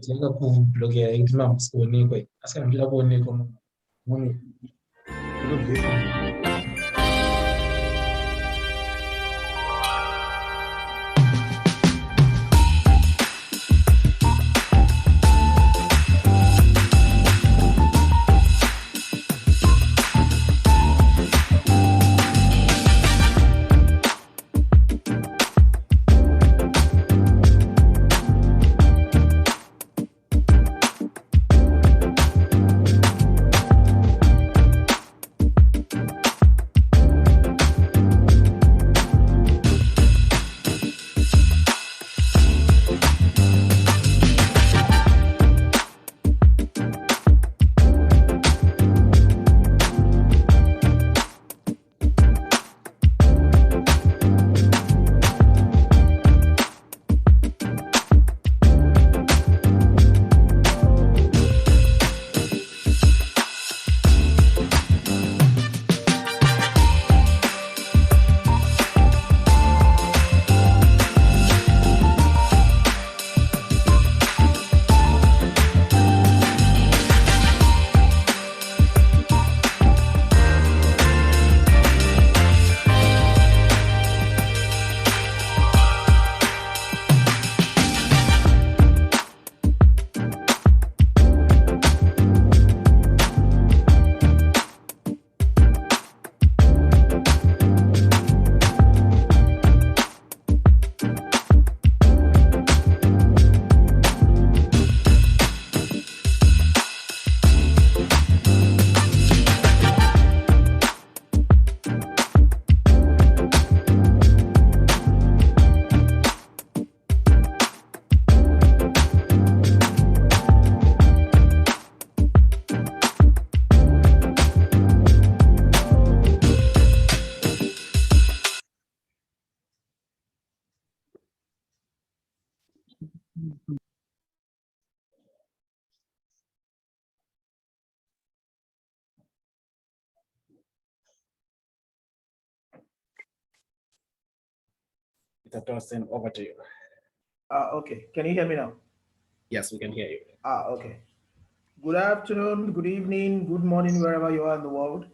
Tinga kublogera intima msikuonekwe asikampira kuonekwa muno Mr. Thorsten, over to you. Okay, can you hear me now? Yes, we can hear you. Okay. Good afternoon, good evening, good morning, wherever you are in the world.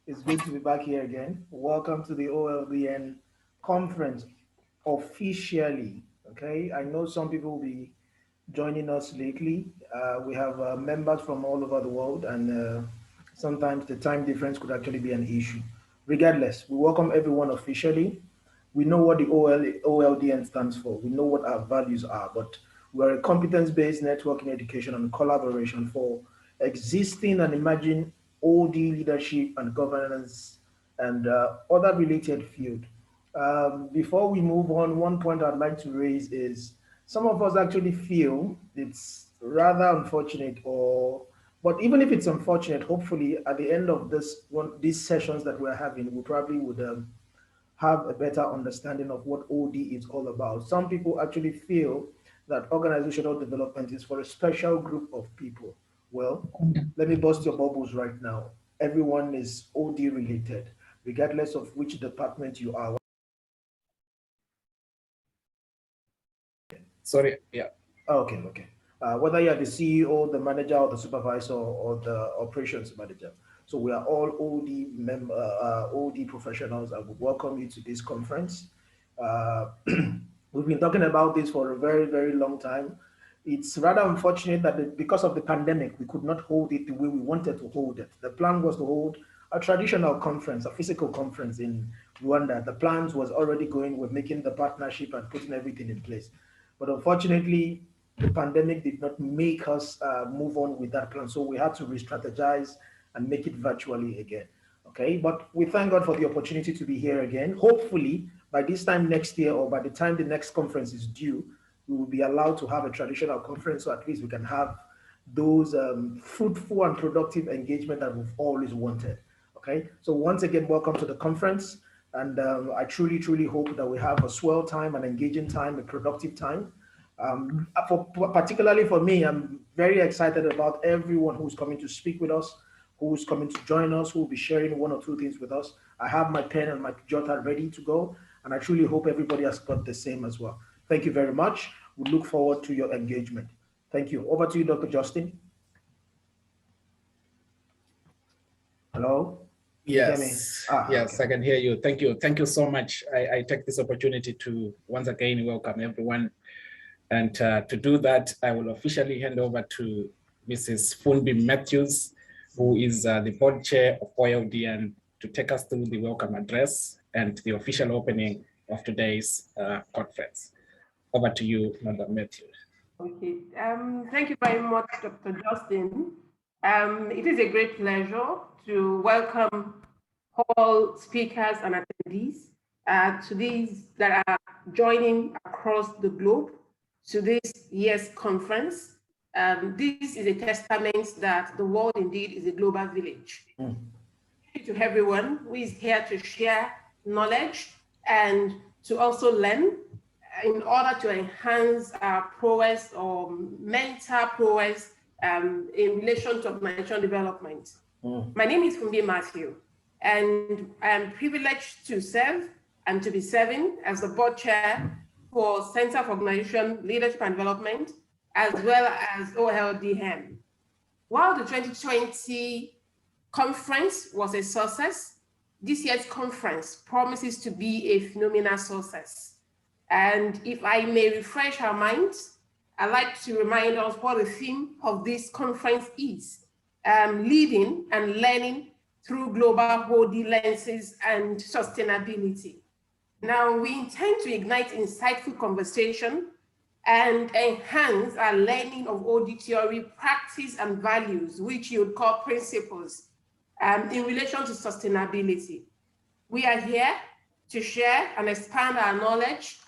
It's good to be back here again. Welcome to the OLDN conference officially. Okay, I know some people will be joining us lately. We have members from all over the world, and sometimes the time difference could actually be an issue. Regardless, we welcome everyone officially. We know what the OLDN stands for. We know what our values are, but we're a competence-based networking education and collaboration for existing and emerging OD leadership and governance and other related field. Before we move on, one point I'd like to raise is some of us actually feel it's rather unfortunate, but even if it's unfortunate, hopefully at the end of these sessions that we're having, we probably would have a better understanding of what OD is all about. Some people actually feel that organizational development is for a special group of people. Well, let me bust your bubbles right now. Everyone is OD related, regardless of which department you are. Sorry, yeah. Okay. Whether you're the CEO, the manager, or the supervisor, or the operations manager. So we are all OD professionals, and we welcome you to this conference. We've been talking about this for a very, very long time. It's rather unfortunate that because of the pandemic, we could not hold it the way we wanted to hold it. The plan was to hold a traditional conference, a physical conference in Rwanda. The plans was already going, we're making the partnership and putting everything in place. But unfortunately, the pandemic did not make us move on with that plan. So we had to re-strategize and make it virtually again. Okay, but we thank God for the opportunity to be here again. Hopefully, by this time next year or by the time the next conference is due, we will be allowed to have a traditional conference, so at least we can have those fruitful and productive engagement that we've always wanted. Okay, so once again, welcome to the conference. And I truly, truly hope that we have a swell time, an engaging time, a productive time. Particularly for me, I'm very excited about everyone who's coming to speak with us, who's coming to join us, who will be sharing one or two things with us. I have my pen and my jotter ready to go, and I truly hope everybody has got the same as well. Thank you very much. We look forward to your engagement. Thank you. Over to you, Dr. Justin. Hello? Can you hear me? Yes, Okay. I can hear you. Thank you. Thank you so much. I take this opportunity to once again welcome everyone. And to do that, I will officially hand over to Mrs. Funbi Matthews, who is the board chair of OLDN, to take us through the welcome address and the official opening of today's conference. Over to you, Madam Matthews. Okay, thank you very much, Dr. Justin. It is a great pleasure to welcome all speakers and attendees to these that are joining across the globe to this year's conference. This is a testament that the world indeed is a global village. Thank you to everyone who is here to share knowledge and to also learn in order to enhance our prowess or mental prowess in relation to organizational development. My name is Funbi Matthew, and I am privileged to serve and to be serving as the board chair for Center for Organization Leadership and Development, as well as OLDN. While the 2020 conference was a success, this year's conference promises to be a phenomenal success. And if I may refresh our minds, I'd like to remind us what the theme of this conference is: leading and learning through global OD lenses and sustainability. Now, we intend to ignite insightful conversation and enhance our learning of OD theory, practice, and values, which you would call principles, in relation to sustainability. We are here to share and expand our knowledge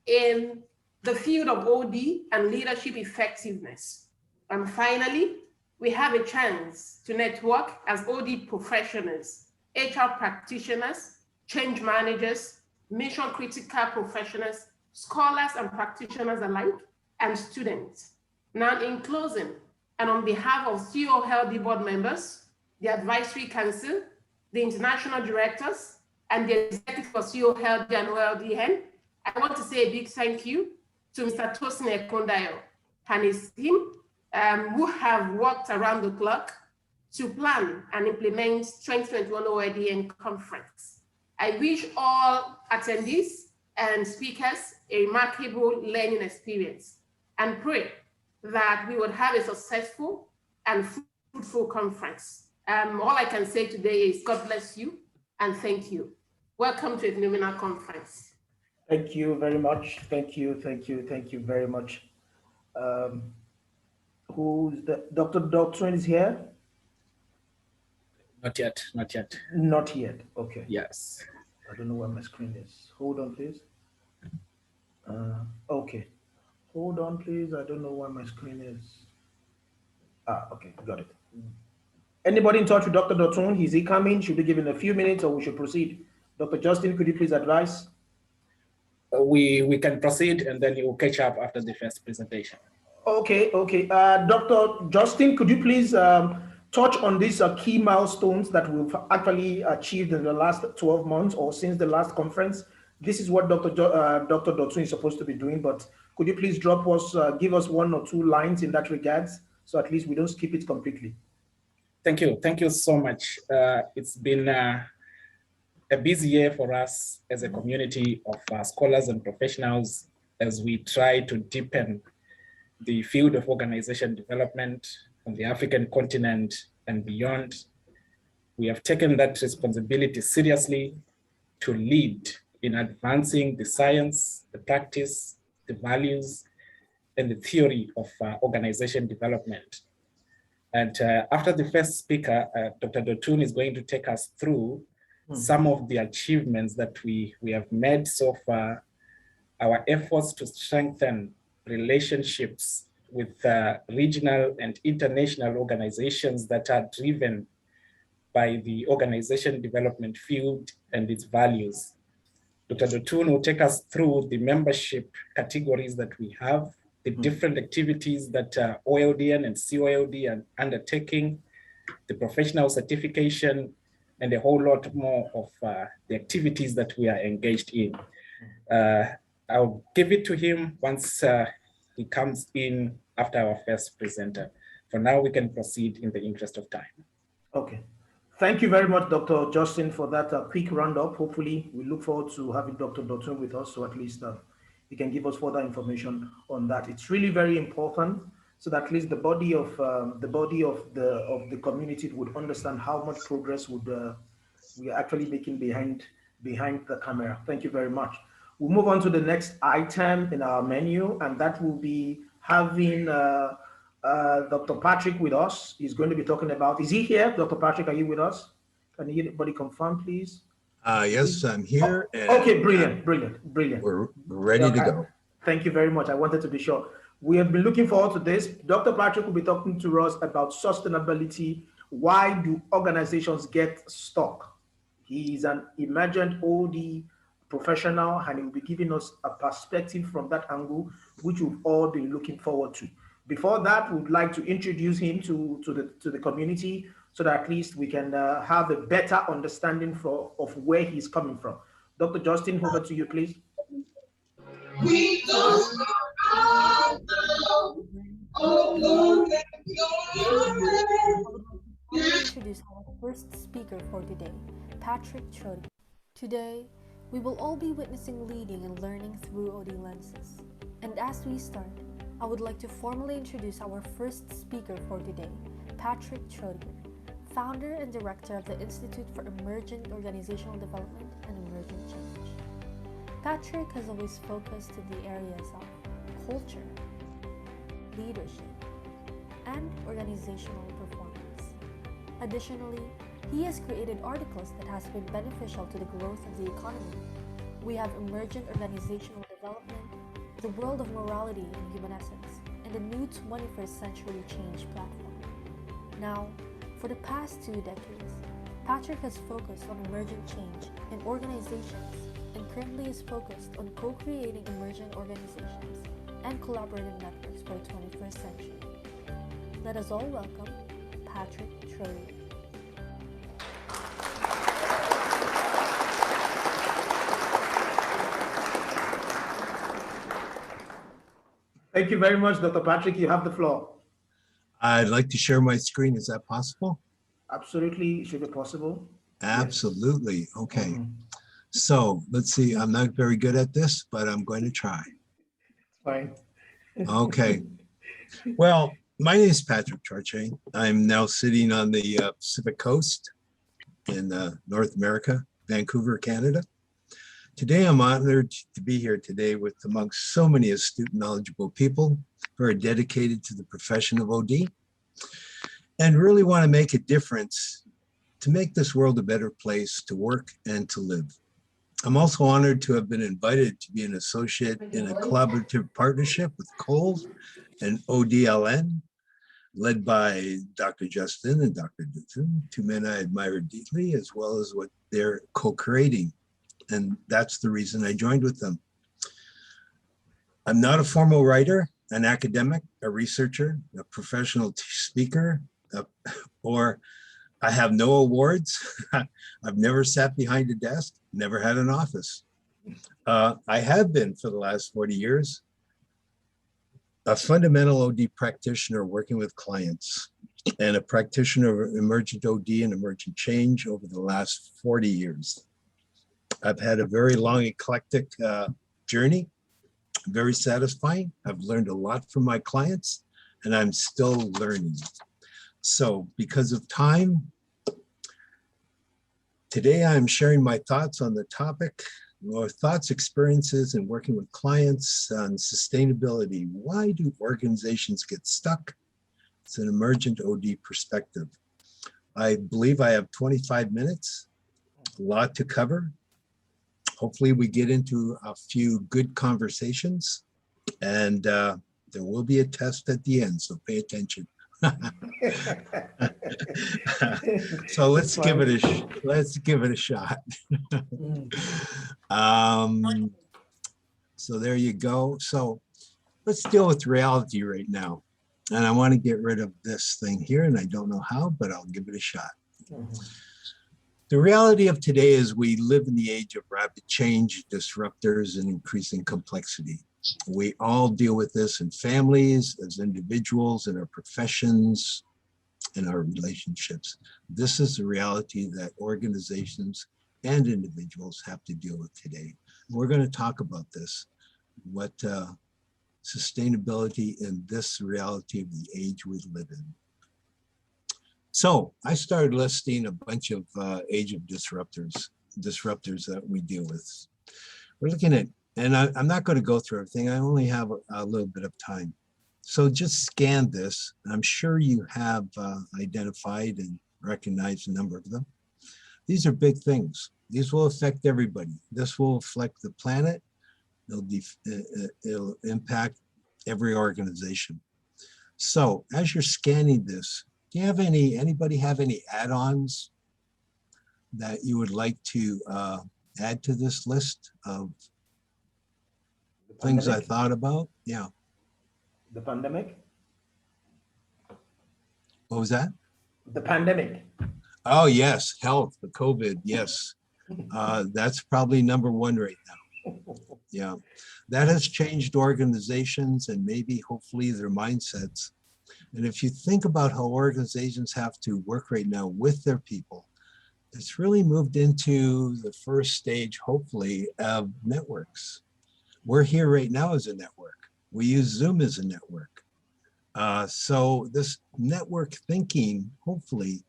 in the field of OD and leadership effectiveness. And finally, we have a chance to network as OD professionals, HR practitioners, change managers, mission critical professionals, scholars and practitioners alike, and students. Now, in closing, and on behalf of COLD board members, the advisory council, the international directors, and the executive for COLD and OLDN, I want to say a big thank you to Mr. Tosin Ekundayo and his team, who have worked around the clock to plan and implement 2021 OLDN conference. I wish all attendees and speakers a remarkable learning experience and pray that we would have a successful and fruitful conference. All I can say today is God bless you and thank you. Welcome to a phenomenal conference. Thank you very much. Thank you very much. Who's the Dr. Doctrine is here? Not yet, not yet. Not yet, okay. Yes. I don't know where my screen is. Hold on, please. Okay. Hold on, please. I don't know where my screen is. Okay, got it. Anybody in touch with Dr. Doctrine? Is he coming? Should we give him a few minutes or we should proceed? Dr. Justin, could you please advise? We can proceed and then you will catch up after the first presentation. Okay. Dr. Justin, could you please touch on these key milestones that we've actually achieved in the last 12 months or since the last conference? This is what Dr. Doctrine is supposed to be doing, but could you please give us one or two lines in that regards, so at least we don't skip it completely. Thank you so much. It's been a busy year for us as a community of scholars and professionals as we try to deepen the field of organization development on the African continent and beyond. We have taken that responsibility seriously to lead in advancing the science, the practice, the values, and the theory of organization development. And after the first speaker, Dr. Dotun is going to take us through some of the achievements that we have made so far, our efforts to strengthen relationships with regional and international organizations that are driven by the organization development field and its values. Dr. Dotun will take us through the membership categories that we have, the different activities that OLDN and COLD are undertaking, the professional certification, and a whole lot more of the activities that we are engaged in. I'll give it to him once he comes in after our first presenter. For now, we can proceed in the interest of time. Okay. Thank you very much, Dr. Justin, for that quick roundup. Hopefully, we look forward to having Dr. Dotun with us, so at least he can give us further information on that. It's really very important, so that at least the body of the community would understand how much progress would we are actually making behind the camera. Thank you very much. We'll move on to the next item in our menu, and that will be having Dr. Patrick with us. He's going to be talking about, is he here? Dr. Patrick, are you with us? Can anybody confirm, please? Yes, I'm here. Oh, okay, brilliant. We're ready to go. Thank you very much. I wanted to be sure. We have been looking forward to this. Dr. Patrick will be talking to us about sustainability. Why do organizations get stuck? He is an emergent OD professional, and he will be giving us a perspective from that angle, which we've all been looking forward to. Before that, we would like to introduce him to the community, so that at least we can have a better understanding of where he's coming from. Dr. Justin, over to you, please. We don't introduce our first speaker for today, Patrick Chody. Today, we will all be witnessing leading and learning through OD lenses. And as we start, I would like to formally introduce our first speaker for today, Patrick Chody, founder and director of the Institute for Emergent Organizational Development and Emergent Change. Patrick has always focused in the areas of culture, leadership, and organizational performance. Additionally, he has created articles that has been beneficial to the growth of the economy. We have Emergent Organizational Development, the World of Morality and Human Essence, and the new 21st Century Change platform. Now, for the past 2 decades, Patrick has focused on emergent change in organizations and currently is focused on co-creating emergent organizations and collaborative networks for the 21st century. Let us all welcome Patrick Chody. Thank you very much, Dr. Patrick. You have the floor. I'd like to share my screen. Is that possible? Absolutely, it should be possible. Absolutely. Yes. Okay. So let's see. I'm not very good at this, but I'm going to try. Fine. Okay. Well, my name is Patrick Chody. I'm now sitting on the Pacific Coast in North America, Vancouver, Canada. Today, I'm honored to be here today with amongst so many astute and knowledgeable people who are dedicated to the profession of OD and really want to make a difference to make this world a better place to work and to live. I'm also honored to have been invited to be an associate in a collaborative partnership with Coles and OLDN, led by Dr. Justin and Dr. Dutton, 2 men I admire deeply, as well as what they're co-creating. And that's the reason I joined with them. I'm not a formal writer, an academic, a researcher, a professional speaker, or I have no awards. I've never sat behind a desk, never had an office. I have been for the last 40 years a fundamental OD practitioner working with clients and a practitioner of emergent OD and emergent change over the last 40 years. I've had a very long, eclectic journey, very satisfying. I've learned a lot from my clients, and I'm still learning. So because of time, today I'm sharing my thoughts on the topic, or thoughts, experiences, and working with clients on sustainability. Why do organizations get stuck? It's an emergent OD perspective. I believe I have 25 minutes, a lot to cover. Hopefully we get into a few good conversations, and there will be a test at the end, so pay attention. So let's give it a shot. So there you go. So let's deal with reality right now. And I want to get rid of this thing here, and I don't know how, but I'll give it a shot. The reality of today is we live in the age of rapid change, disruptors, and increasing complexity. We all deal with this in families, as individuals, in our professions, in our relationships. This is the reality that organizations and individuals have to deal with today. We're going to talk about this, what sustainability in this reality of the age we live in. So I started listing a bunch of age of disruptors that we deal with. We're looking at, and I'm not going to go through everything. I only have a little bit of time. So just scan this. I'm sure you have identified and recognized a number of them. These are big things. These will affect everybody. This will affect the planet. It'll impact every organization. So as you're scanning this, do you have anybody have any add-ons that you would like to add to this list of things I thought about? Yeah. The pandemic? What was that? The pandemic. Oh, yes. Health, the COVID. Yes. That's probably number one right now. Yeah. That has changed organizations and maybe hopefully their mindsets. And if you think about how organizations have to work right now with their people, it's really moved into the first stage, hopefully, of networks. We're here right now as a network. We use Zoom as a network. So this network thinking, hopefully,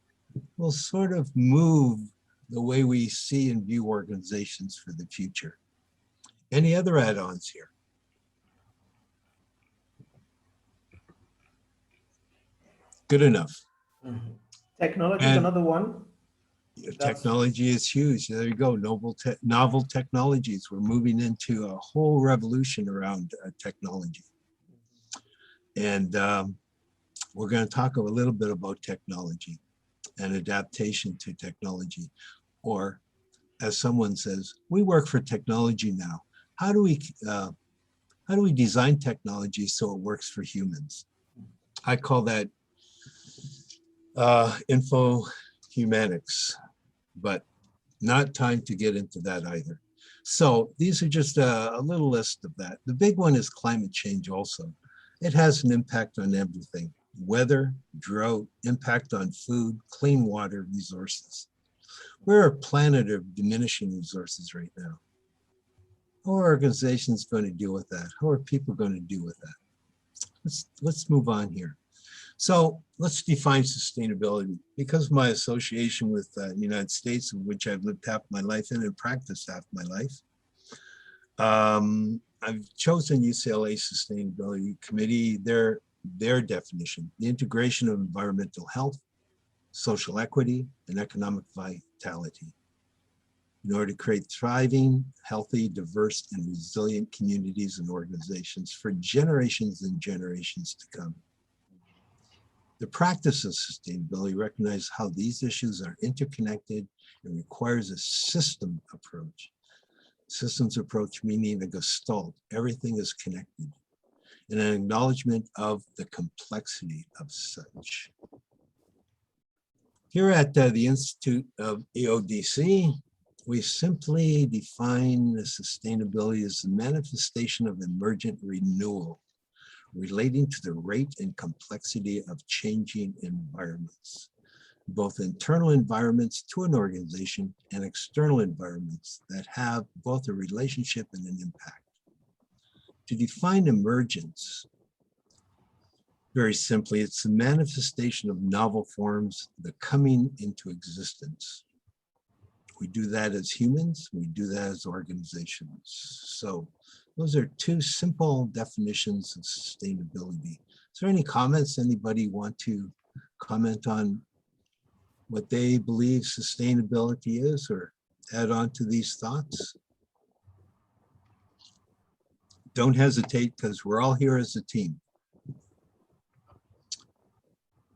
will sort of move the way we see and view organizations for the future. Any other add-ons here? Good enough. Mm-hmm. Technology is another one. Technology is huge. There you go. Novel technologies. We're moving into a whole revolution around technology. And we're going to talk a little bit about technology and adaptation to technology. Or as someone says, we work for technology now. How do we design technology so it works for humans? I call that info-humanics, but not time to get into that either. So these are just a little list of that. The big one is climate change also. It has an impact on everything: weather, drought, impact on food, clean water, resources. We're a planet of diminishing resources right now. How are organizations going to deal with that? How are people going to deal with that? Let's move on here. So let's define sustainability. Because of my association with the United States, in which I've lived half my life in and practiced half my life, I've chosen UCLA Sustainability Committee, their definition: the integration of environmental health, social equity, and economic vitality in order to create thriving, healthy, diverse, and resilient communities and organizations for generations and generations to come. The practice of sustainability recognizes how these issues are interconnected and requires a system approach. Systems approach meaning a gestalt, everything is connected, and an acknowledgement of the complexity of such. Here at the Institute of EODC, we simply define sustainability as the manifestation of emergent renewal relating to the rate and complexity of changing environments, both internal environments to an organization and external environments that have both a relationship and an impact. To define emergence, very simply, it's the manifestation of novel forms, the coming into existence. We do that as humans, we do that as organizations. So those are two simple definitions of sustainability. Is there any comments? Anybody want to comment on what they believe sustainability is or add on to these thoughts? Don't hesitate, because we're all here as a team.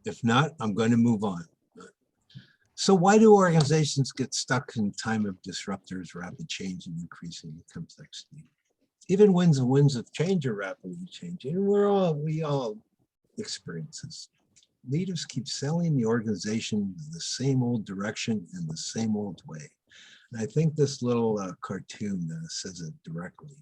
If not, I'm going to move on. So why do organizations get stuck in time of disruptors, rapid change, and increasing complexity? Even winds and winds of change are rapidly changing, and we all experience this. Leaders keep selling the organization the same old direction in the same old way. And I think this little cartoon says it directly.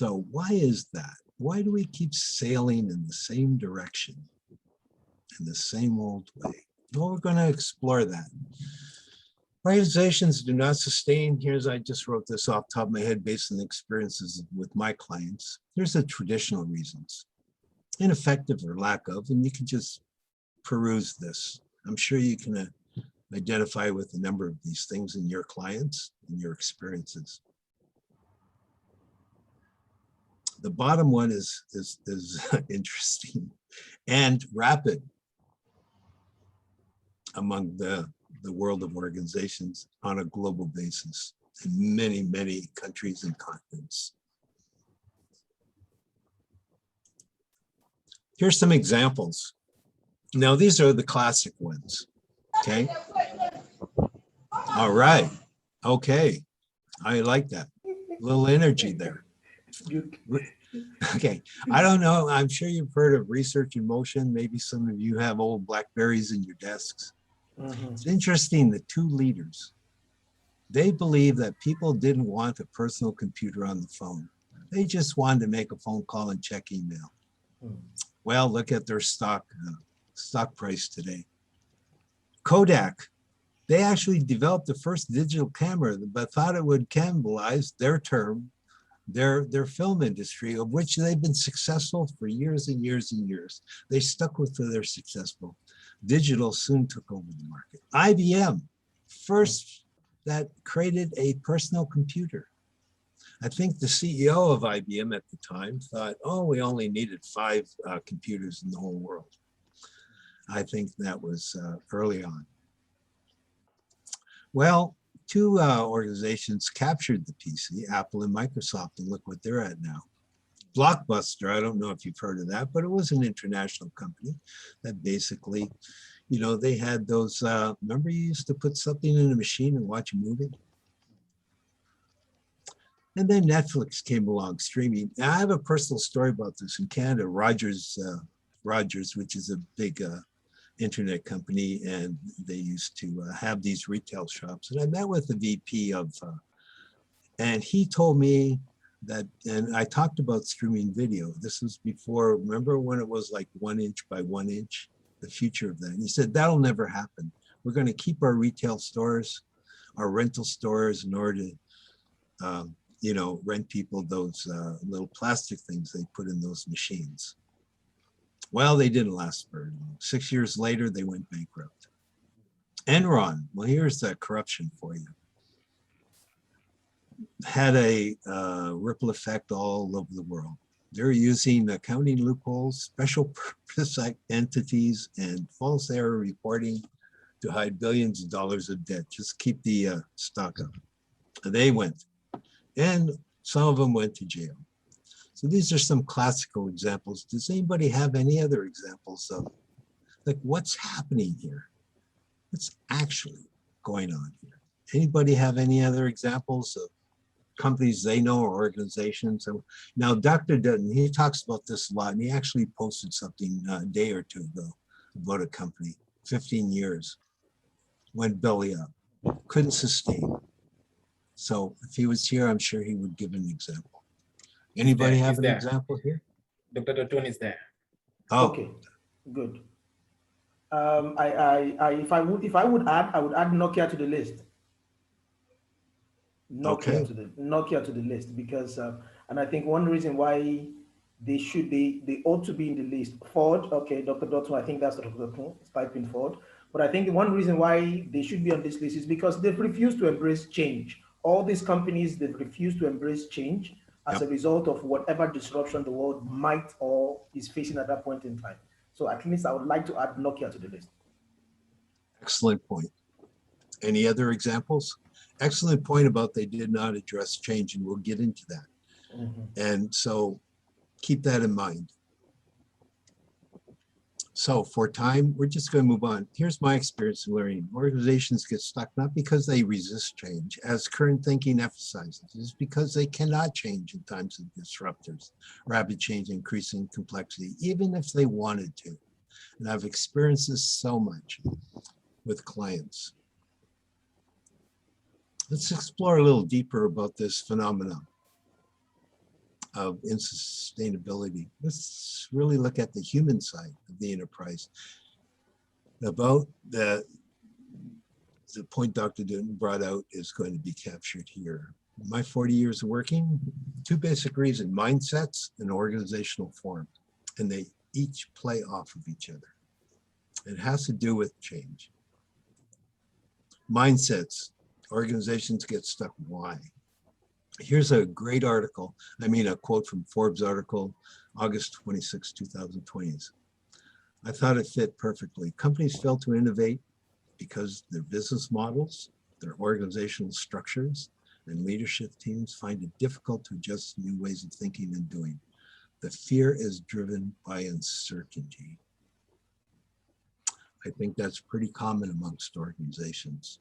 So why is that? Why do we keep sailing in the same direction, in the same old way? Well, we're going to explore that. Organizations do not sustain. I just wrote this off the top of my head based on the experiences with my clients. Here's the traditional reasons: ineffective or lack of, and you can just peruse this. I'm sure you can identify with a number of these things in your clients and your experiences. The bottom one is interesting and rapid among the world of organizations on a global basis in many, many countries and continents. Here's some examples. Now, these are the classic ones, okay? All right, okay, I like that. A little energy there. Okay, I don't know, I'm sure you've heard of research in motion. Maybe some of you have old Blackberries in your desks. It's interesting, the two leaders, they believe that people didn't want a personal computer on the phone. They just wanted to make a phone call and check email. Well, look at their stock price today. Kodak, they actually developed the first digital camera, but thought it would cannibalize their film industry, of which they've been successful for years and years and years. They stuck with their successful. Digital soon took over the market. IBM, first that created a personal computer. I think the CEO of IBM at the time thought, oh, we only needed 5 computers in the whole world. I think that was early on. Well, 2 organizations captured the PC, Apple and Microsoft, and look what they're at now. Blockbuster, I don't know if you've heard of that, but it was an international company that basically, you know, they had those, remember you used to put something in a machine and watch a movie? And then Netflix came along, streaming. Now, I have a personal story about this in Canada. Rogers, which is a big internet company, and they used to have these retail shops. And I met with the VP of, and he told me that, and I talked about streaming video. This was before, remember when it was like 1 inch by 1 inch, the future of that. And he said, that'll never happen. We're going to keep our retail stores, our rental stores, in order to, you know, rent people those little plastic things they put in those machines. Well, they didn't last very long. 6 years later, they went bankrupt. Enron, well, here's that corruption for you. Had a ripple effect all over the world. They're using accounting loopholes, special purpose entities, and false error reporting to hide billions of dollars of debt. Just keep the stock up. They went, and some of them went to jail. So these are some classical examples. Does anybody have any other examples of, like, what's happening here? What's actually going on here? Anybody have any other examples of companies they know or organizations? So now, Dr. Dutton, he talks about this a lot, and he actually posted something a day or 2 ago about a company, 15 years, went belly up, couldn't sustain. So if he was here, I'm sure he would give an example. Anybody have an example here? Dr. Dutton is there. Oh, Okay, good. If I would add, I would add Nokia to the list. Nokia to the list, because and I think one reason why they ought to be in the list. Ford, okay, Dr. Dutton, I think that's Dr. Dutton, typing Ford. But I think the one reason why they should be on this list is because they've refused to embrace change. All these companies, they've refused to embrace change as a result of whatever disruption the world might or is facing at that point in time. So at least I would like to add Nokia to the list. excellent point. Any other examples? Excellent point about they did not address change, and we'll get into that. And so keep that in mind. So for time, we're just going to move on. Here's my experience in learning. Organizations get stuck not because they resist change, as current thinking emphasizes, it's because they cannot change in times of disruptors, rapid change, increasing complexity, even if they wanted to. And I've experienced this so much with clients. Let's explore a little deeper about this phenomenon. of insustainability. Let's really look at the human side of the enterprise. About the point Dr. Dutton brought out is going to be captured here. In my 40 years of working, two basic reasons: mindsets and organizational form, and they each play off of each other. It has to do with change. Mindsets, organizations get stuck. Why? Here's a great article, a quote from Forbes article, August 26, 2020. I thought it fit perfectly. Companies fail to innovate because their business models, their organizational structures, and leadership teams find it difficult to adjust to new ways of thinking and doing. The fear is driven by uncertainty. I think that's pretty common amongst organizations.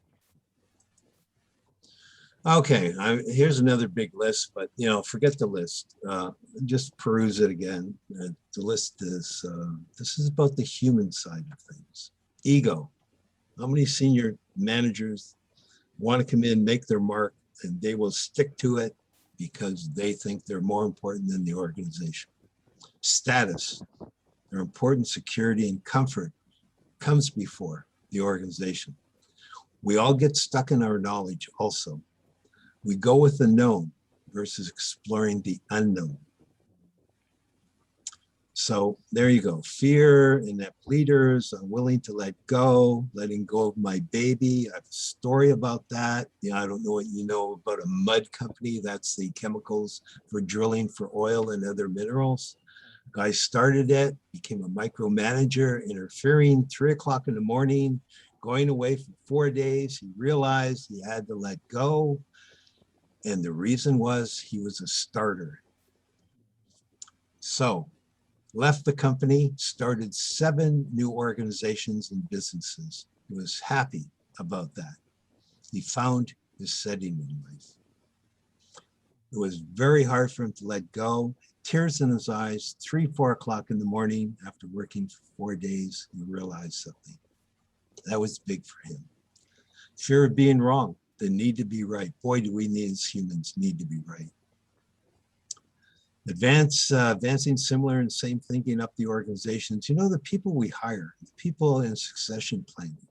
Okay, here's another big list, but forget the list. Just peruse it again. The list is, this is about the human side of things. Ego. How many senior managers want to come in, make their mark, and they will stick to it because they think they're more important than the organization? Status. Their important security and comfort comes before the organization. We all get stuck in our knowledge also. We go with the known versus exploring the unknown. So there you go. Fear, inept leaders, unwilling to let go, letting go of my baby. I have a story about that. I don't know what you know about a mud company. That's the chemicals for drilling for oil and other minerals. Guy started it, became a micromanager, interfering 3 o'clock in the morning, going away for 4 days. He realized he had to let go. And the reason was he was a starter. So left the company, started 7 new organizations and businesses. He was happy about that. He found his setting in life. It was very hard for him to let go. Tears in his eyes, 3, 4 o'clock in the morning after working for 4 days, he realized something. That was big for him. Fear of being wrong, the need to be right. Boy, do we as humans need to be right. Advancing similar and same thinking up the organizations. The people we hire, the people in succession planning,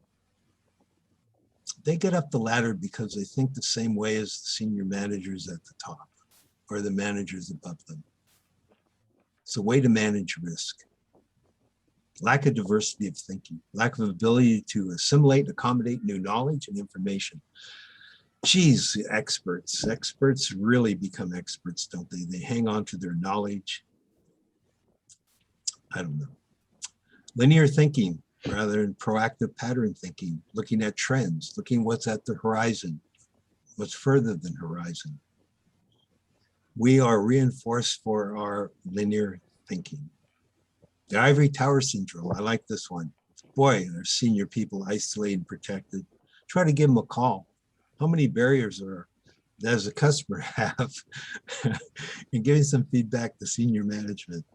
they get up the ladder because they think the same way as the senior managers at the top or the managers above them. It's a way to manage risk. Lack of diversity of thinking, lack of ability to assimilate and accommodate new knowledge and information. Geez, experts really become experts, don't they? They hang on to their knowledge. I don't know. Linear thinking rather than proactive pattern thinking, looking at trends, looking what's at the horizon, what's further than horizon. We are reinforced for our linear thinking. The ivory tower syndrome, I like this one. Boy, our senior people isolated and protected. Try to give them a call. How many barriers does a customer have? And giving some feedback to senior management.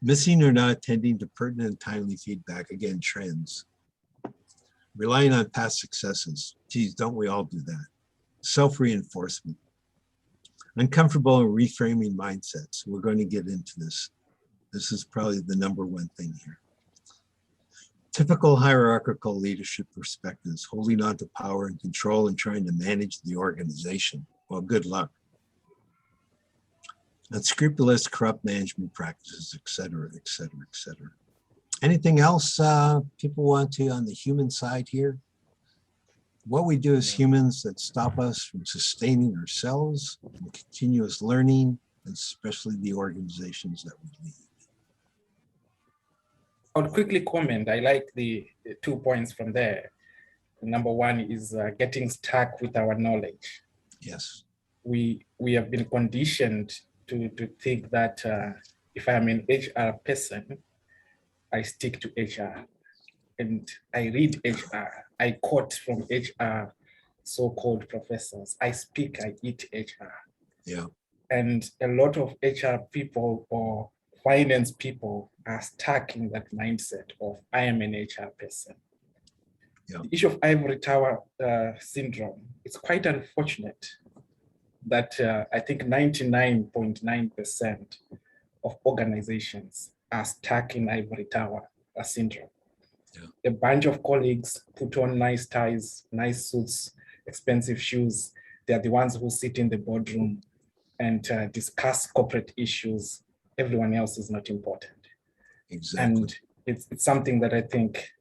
Missing or not attending to pertinent and timely feedback, again, trends. Relying on past successes. Geez, don't we all do that? Self-reinforcement. Uncomfortable and reframing mindsets. We're going to get into this. This is probably the number one thing here. Typical hierarchical leadership perspectives, holding on to power and control and trying to manage the organization. Well, good luck. Unscrupulous, corrupt management practices, et cetera, et cetera, et cetera. Anything else people want to on the human side here? What we do as humans that stop us from sustaining ourselves and continuous learning, and especially the organizations that we lead. I would quickly comment. I like the 2 points from there. Number one is getting stuck with our knowledge. Yes. We have been conditioned to think that if I'm an HR person, I stick to HR. And I read HR. I quote from HR so-called professors. I speak, I eat HR. Yeah. And a lot of HR people or finance people are stuck in that mindset of I am an HR person. Yeah. The issue of ivory tower syndrome, it's quite unfortunate that I think 99.9% of organizations are stuck in ivory tower syndrome. Yeah. A bunch of colleagues put on nice ties, nice suits, expensive shoes. They're the ones who sit in the boardroom and discuss corporate issues. Everyone else is not important. Exactly. And it's something that I think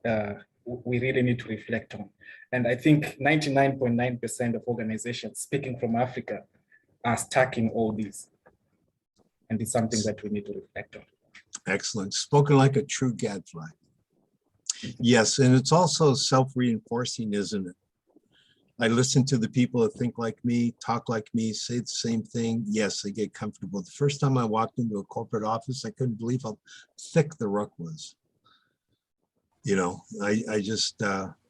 we really need to reflect on. And I think 99.9% of organizations, speaking from Africa, are stuck in all these. And it's something that we need to reflect on. Excellent. Spoken like a true gadfly. Yes, and it's also self-reinforcing, isn't it? I listen to the people that think like me, talk like me, say the same thing. Yes, they get comfortable. The first time I walked into a corporate office, I couldn't believe how thick the rug was. You know, I just,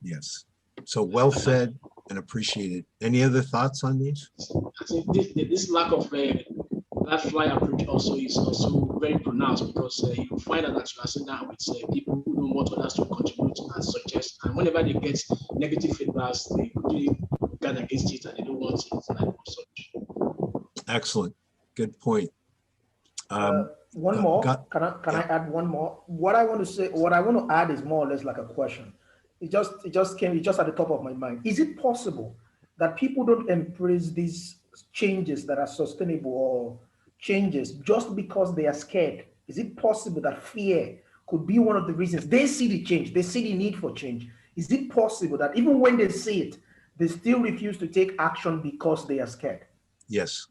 yes. So well said and appreciated. Any other thoughts on these? I think this lack of gadfly approach also is also very pronounced, because you find out that you are sitting down with people who don't want others to contribute and suggest, and whenever they get negative feedbacks, they quickly guard against it and they don't want it. Like such. Excellent. Good point. One more. Can I add one more? What I want to add is more or less like a question. It just at the top of my mind. Is it possible that people don't embrace these changes that are sustainable or changes just because they are scared? Is it possible that fear could be one of the reasons? They see the change, they see the need for change. Is it possible that even when they see it, they still refuse to take action because they are scared? Yes.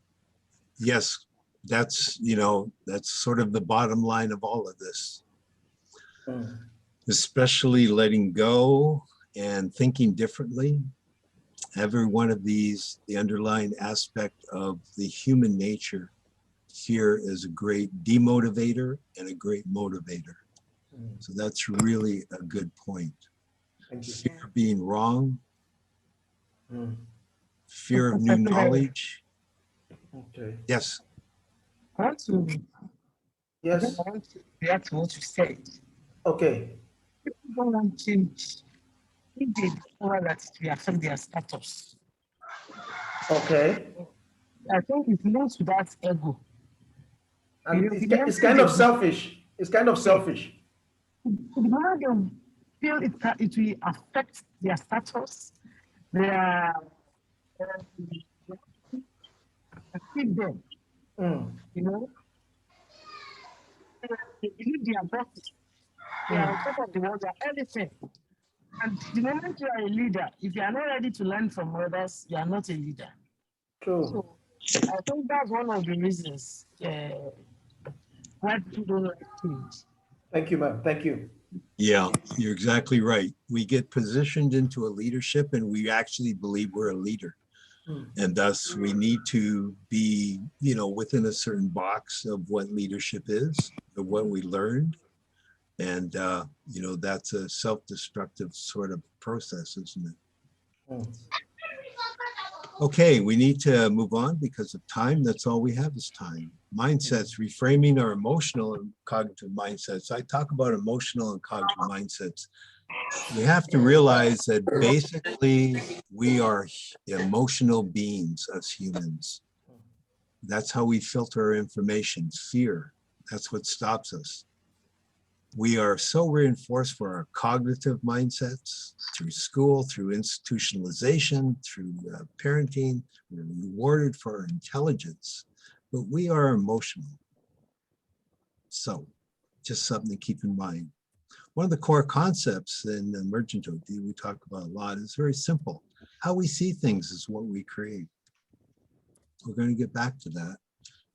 Yes. That's, you know, that's sort of the bottom line of all of this. Especially letting go and thinking differently. Every one of these, the underlying aspect of the human nature, fear is a great demotivator and a great motivator. So that's really a good point. Fear being wrong, fear of new knowledge. Okay. Yes. Yes. I want to react to what you said. Okay. People don't want change if they discover that it will affect their status. Okay. I think it links with that ego. And it's kind of selfish. It's kind of selfish. The moment they feel it will affect their status, their feed them. You know, they believe they are better. They are on top of the world, they are everything. And the moment you are a leader, if you are not ready to learn from others, you are not a leader. True. So I think that's one of the reasons why people don't like change. Thank you, ma'am. Thank you. Yeah, you're exactly right. We get positioned into a leadership and we actually believe we're a leader. And thus we need to be, you know, within a certain box of what leadership is, of what we learned. And, you know, that's a self-destructive sort of process, isn't it? Okay, we need to move on because of time. That's all we have is time. Mindsets, reframing our emotional and cognitive mindsets. I talk about emotional and cognitive mindsets. We have to realize that basically we are emotional beings as humans. That's how we filter our information, fear. That's what stops us. We are so reinforced for our cognitive mindsets through school, through institutionalization, through parenting. We're rewarded for our intelligence, but we are emotional. So just something to keep in mind. One of the core concepts in emergent OD we talk about a lot is very simple. How we see things is what we create. We're going to get back to that,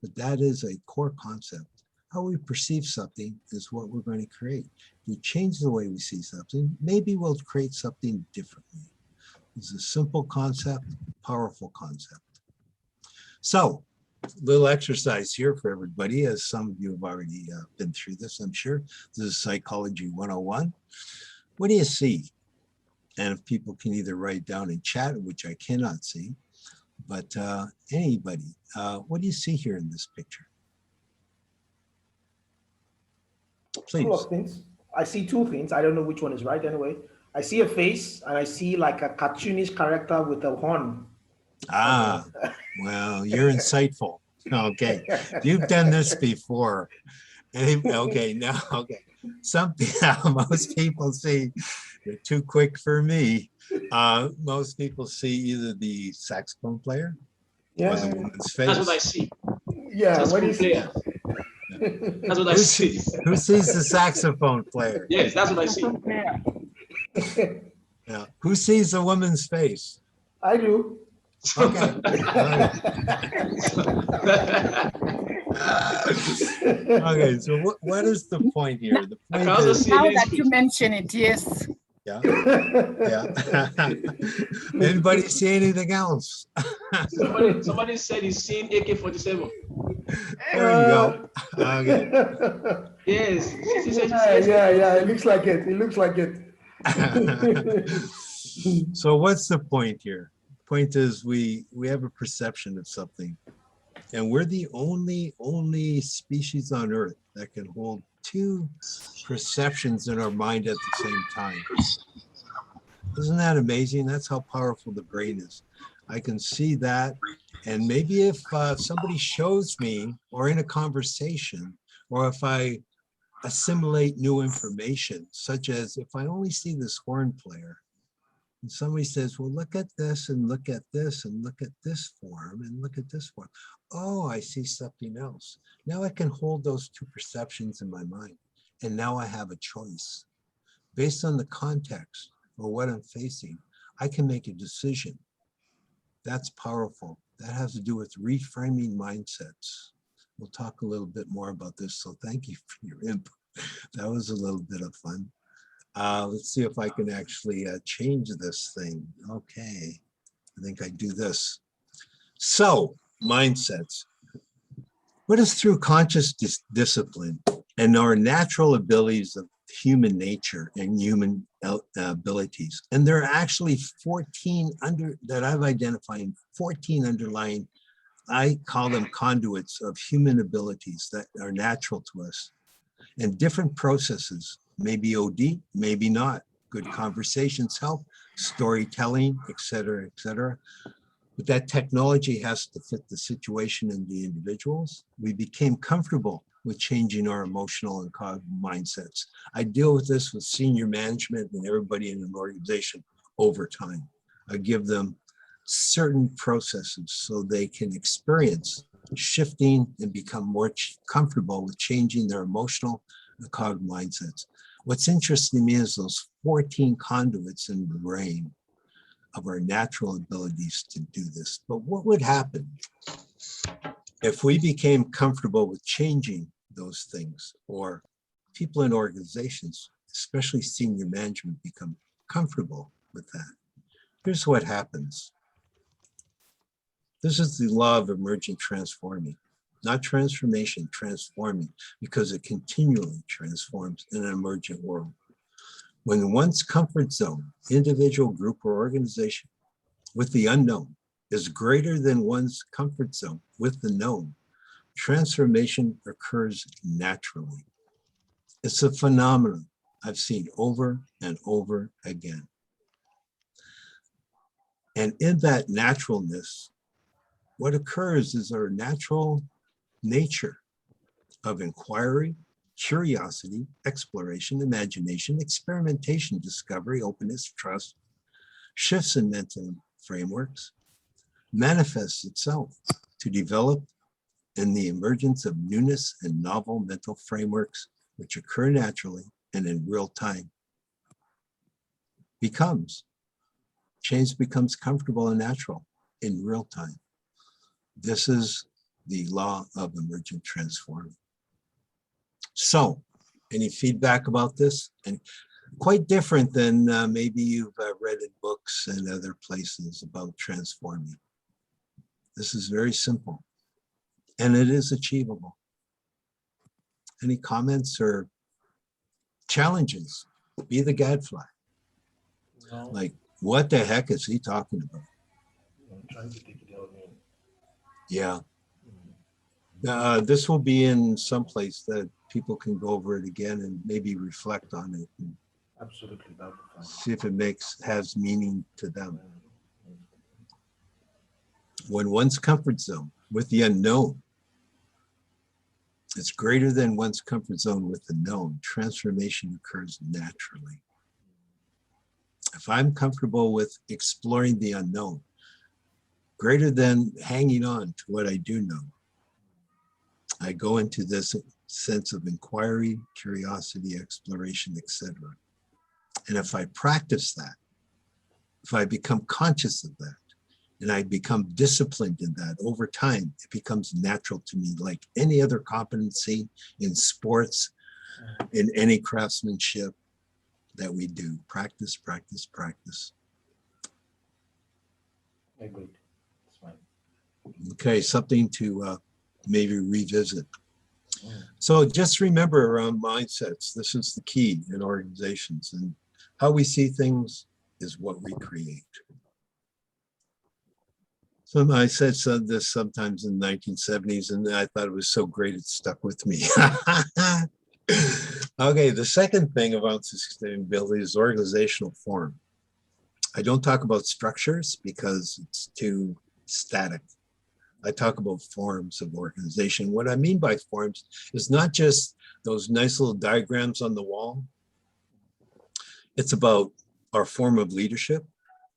but that is a core concept. How we perceive something is what we're going to create. If we change the way we see something, maybe we'll create something differently. It's a simple concept, powerful concept. So, little exercise here for everybody, as some of you have already been through this, I'm sure. This is Psychology 101. What do you see? And if people can either write down in chat, which I cannot see, but anybody, what do you see here in this picture? Please. Couple of things. I see two things. I don't know which one is right anyway. I see a face and I see like a cartoonish character with a horn. Ah, Well, you're insightful. Okay, you've done this before. Okay, now, okay. Something most people see, you're too quick for me. Most people see either the saxophone player or the woman's face. That's what I see. Yeah, what is player. That's what I see. Who sees the saxophone player? Yes, that's what I see. Yeah. Who sees the woman's face? I do. Okay. Okay, so what is the point here? The point is, now that you mention it, yes. yeah. Anybody see anything else? somebody said he's seen AK-47. There you go. Okay. Yes. Yeah, it looks like it. It looks like it. So what's the point here? Point is we have a perception of something, and we're the only species on Earth that can hold two perceptions in our mind at the same time. Isn't that amazing? That's how powerful the brain is. I can see that, and maybe if somebody shows me, or in a conversation, or if I assimilate new information, such as if I only see this horn player, and somebody says, well, look at this and look at this and look at this form and look at this form. Oh, I see something else. Now I can hold those two perceptions in my mind. And now I have a choice. Based on the context or what I'm facing, I can make a decision. That's powerful. That has to do with reframing mindsets. We'll talk a little bit more about this. So thank you for your input. That was a little bit of fun. Let's see if I can actually change this thing. Okay, I think I do this. So, mindsets. What is through conscious discipline and our natural abilities of human nature and human abilities. And there are actually 14 that I've identified, 14 underlying, I call them conduits of human abilities that are natural to us. And different processes, maybe OD, maybe not. Good conversations help, storytelling, et cetera, et cetera. But that technology has to fit the situation and the individuals. We became comfortable with changing our emotional and cognitive mindsets. I deal with this with senior management and everybody in an organization over time. I give them certain processes so they can experience shifting and become more comfortable with changing their emotional and cognitive mindsets. What's interesting to me is those 14 conduits in the brain of our natural abilities to do this. But what would happen if we became comfortable with changing those things, or people in organizations, especially senior management, become comfortable with that? Here's what happens. This is the law of emergent transforming, not transformation, transforming, because it continually transforms in an emergent world. When one's comfort zone, individual, group, or organization with the unknown is greater than one's comfort zone with the known, transformation occurs naturally. It's a phenomenon I've seen over and over again. And in that naturalness, what occurs is our natural nature of inquiry, curiosity, exploration, imagination, experimentation, discovery, openness, trust, shifts in mental frameworks, manifests itself to develop in the emergence of newness and novel mental frameworks which occur naturally and in real time. Change becomes comfortable and natural in real time. This is the law of emergent transforming. So, any feedback about this? And quite different than maybe you've read in books and other places about transforming. This is very simple, and it is achievable. Any comments or challenges? Be the gadfly. No. Like, what the heck is he talking about? I'm trying to take it out, man. Yeah. This will be in some place that people can go over it again and maybe reflect on it and Absolutely, that would be fine. see if it has meaning to them. When one's comfort zone with the unknown is greater than one's comfort zone with the known, transformation occurs naturally. If I'm comfortable with exploring the unknown, greater than hanging on to what I do know, I go into this sense of inquiry, curiosity, exploration, etc. And if I practice that, if I become conscious of that, and I become disciplined in that over time, it becomes natural to me, like any other competency in sports, in any craftsmanship that we do. Practice, practice, practice. Agreed. That's fine. Okay, something to maybe revisit. So just remember around mindsets, this is the key in organizations, and how we see things is what we create. So I said this sometimes in the 1970s, and I thought it was so great it stuck with me. Okay, the second thing about sustainability is organizational form. I don't talk about structures because it's too static. I talk about forms of organization. What I mean by forms is not just those nice little diagrams on the wall. It's about our form of leadership,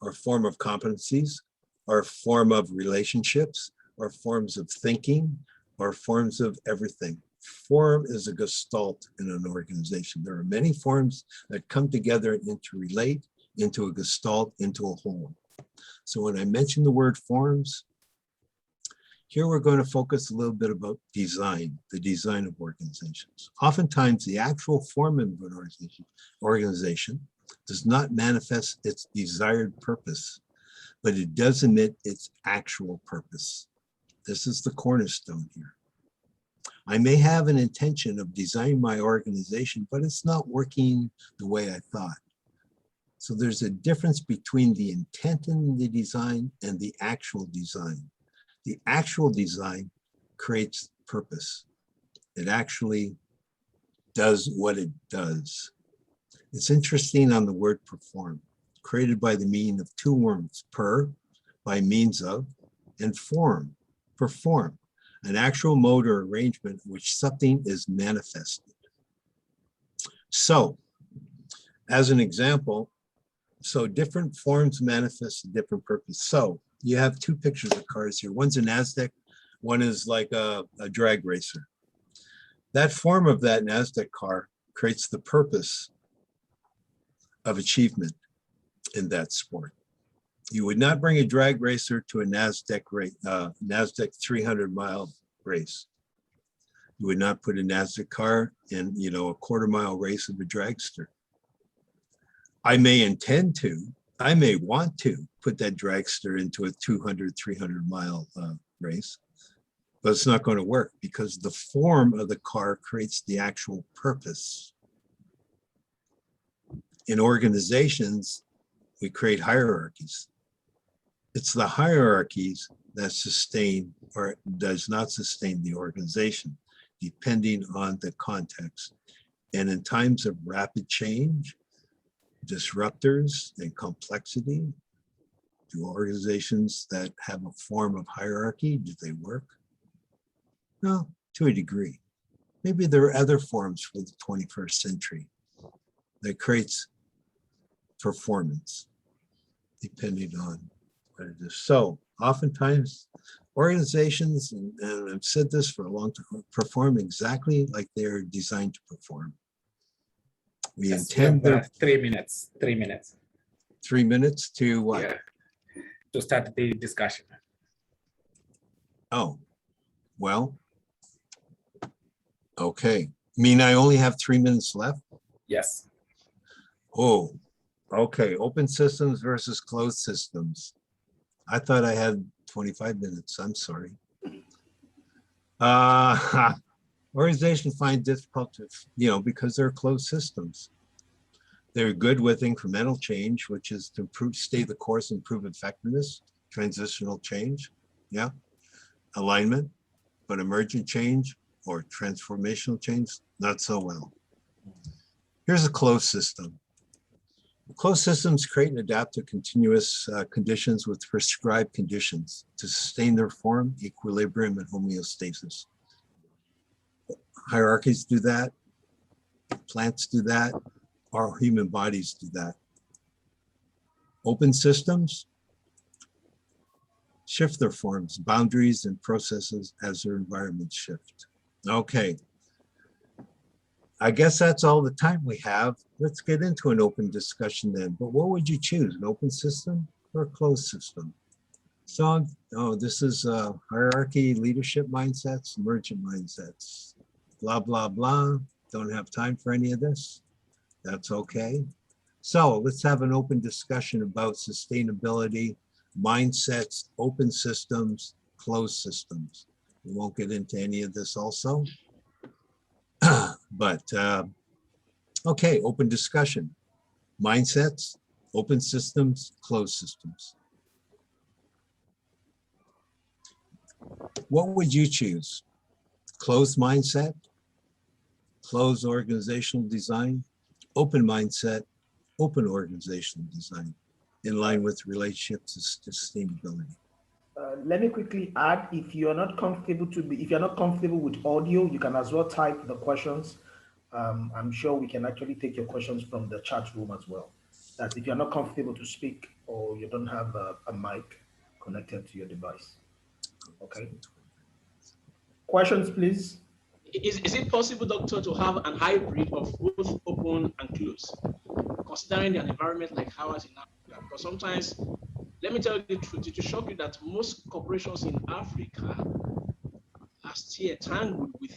our form of competencies, our form of relationships, our forms of thinking, our forms of everything. Form is a gestalt in an organization. There are many forms that come together and interrelate into a gestalt, into a whole. So when I mention the word forms, here we're going to focus a little bit about design, the design of organizations. Oftentimes the actual form of an organization does not manifest its desired purpose, but it does emit its actual purpose. This is the cornerstone here. I may have an intention of designing my organization, but it's not working the way I thought. So there's a difference between the intent in the design and the actual design. The actual design creates purpose. It actually does what it does. It's interesting on the word perform, created by the meaning of two words, per, by means of, and form, perform, an actual mode or arrangement in which something is manifested. So, as an example, so different forms manifest a different purpose. So you have two pictures of cars here. One's an Nasdaq, one is like a drag racer. That form of that Nasdaq car creates the purpose of achievement in that sport. You would not bring a drag racer to a Nasdaq 300-mile race. You would not put a Nasdaq car in, a quarter-mile race of a dragster. I may intend to, I may want to put that dragster into a 200, 300-mile race, but it's not going to work because the form of the car creates the actual purpose. In organizations, we create hierarchies. It's the hierarchies that sustain or does not sustain the organization, depending on the context. And in times of rapid change, disruptors, and complexity, do organizations that have a form of hierarchy, do they work? No, to a degree. Maybe there are other forms for the 21st century that creates performance, depending on what it is. So oftentimes organizations, and I've said this for a long time, perform exactly like they're designed to perform. We intend their 3 minutes. 3 minutes. 3 minutes to what? Yeah. To start the discussion. Oh, well, okay. Mean I only have 3 minutes left? Yes. Oh, okay. Open systems versus closed systems. I thought I had 25 minutes. I'm sorry. Organizations find difficult to, because they're closed systems. They're good with incremental change, which is to stay the course, improve effectiveness, transitional change, yeah, alignment, but emergent change or transformational change, not so well. Here's a closed system. Closed systems create and adapt to continuous conditions with prescribed conditions to sustain their form, equilibrium, and homeostasis. Hierarchies do that. Plants do that. Our human bodies do that. Open systems shift their forms, boundaries, and processes as their environments shift. Okay. I guess that's all the time we have. Let's get into an open discussion then. But what would you choose, an open system or a closed system? So, this is hierarchy, leadership mindsets, emergent mindsets, blah, blah, blah. Don't have time for any of this. That's okay. So let's have an open discussion about sustainability, mindsets, open systems, closed systems. We won't get into any of this also. But okay, open discussion. Mindsets, open systems, closed systems. What would you choose? Closed mindset, closed organizational design, open mindset, open organizational design, in line with relationships to sustainability. Let me quickly add, if you're not comfortable with audio, you can as well type the questions. I'm sure we can actually take your questions from the chat room as well. That if you're not comfortable to speak or you don't have a mic connected to your device. Okay. Questions, please. Is it possible, Doctor, to have an hybrid of both open and closed, considering an environment like ours in Africa? Because sometimes, let me tell you the truth, to shock you that most corporations in Africa are still tangled with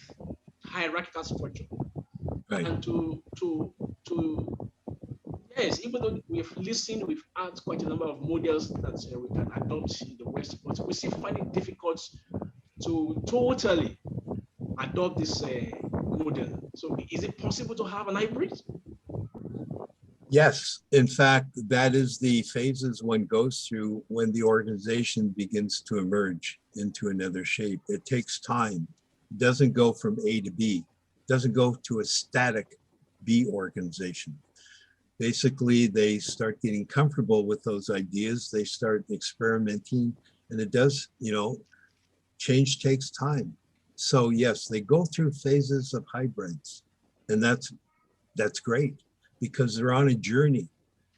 hierarchical structure. Right. And yes, even though we've listened, we've had quite a number of models that we can adopt in the West, but we still find it difficult to totally adopt this model. So is it possible to have an hybrid? Yes, in fact, that is the phases one goes through when the organization begins to emerge into another shape. It takes time. It doesn't go from A to B. It doesn't go to a static B organization. Basically, they start getting comfortable with those ideas. They start experimenting, and it does, change takes time. So yes, they go through phases of hybrids, and that's great, because they're on a journey.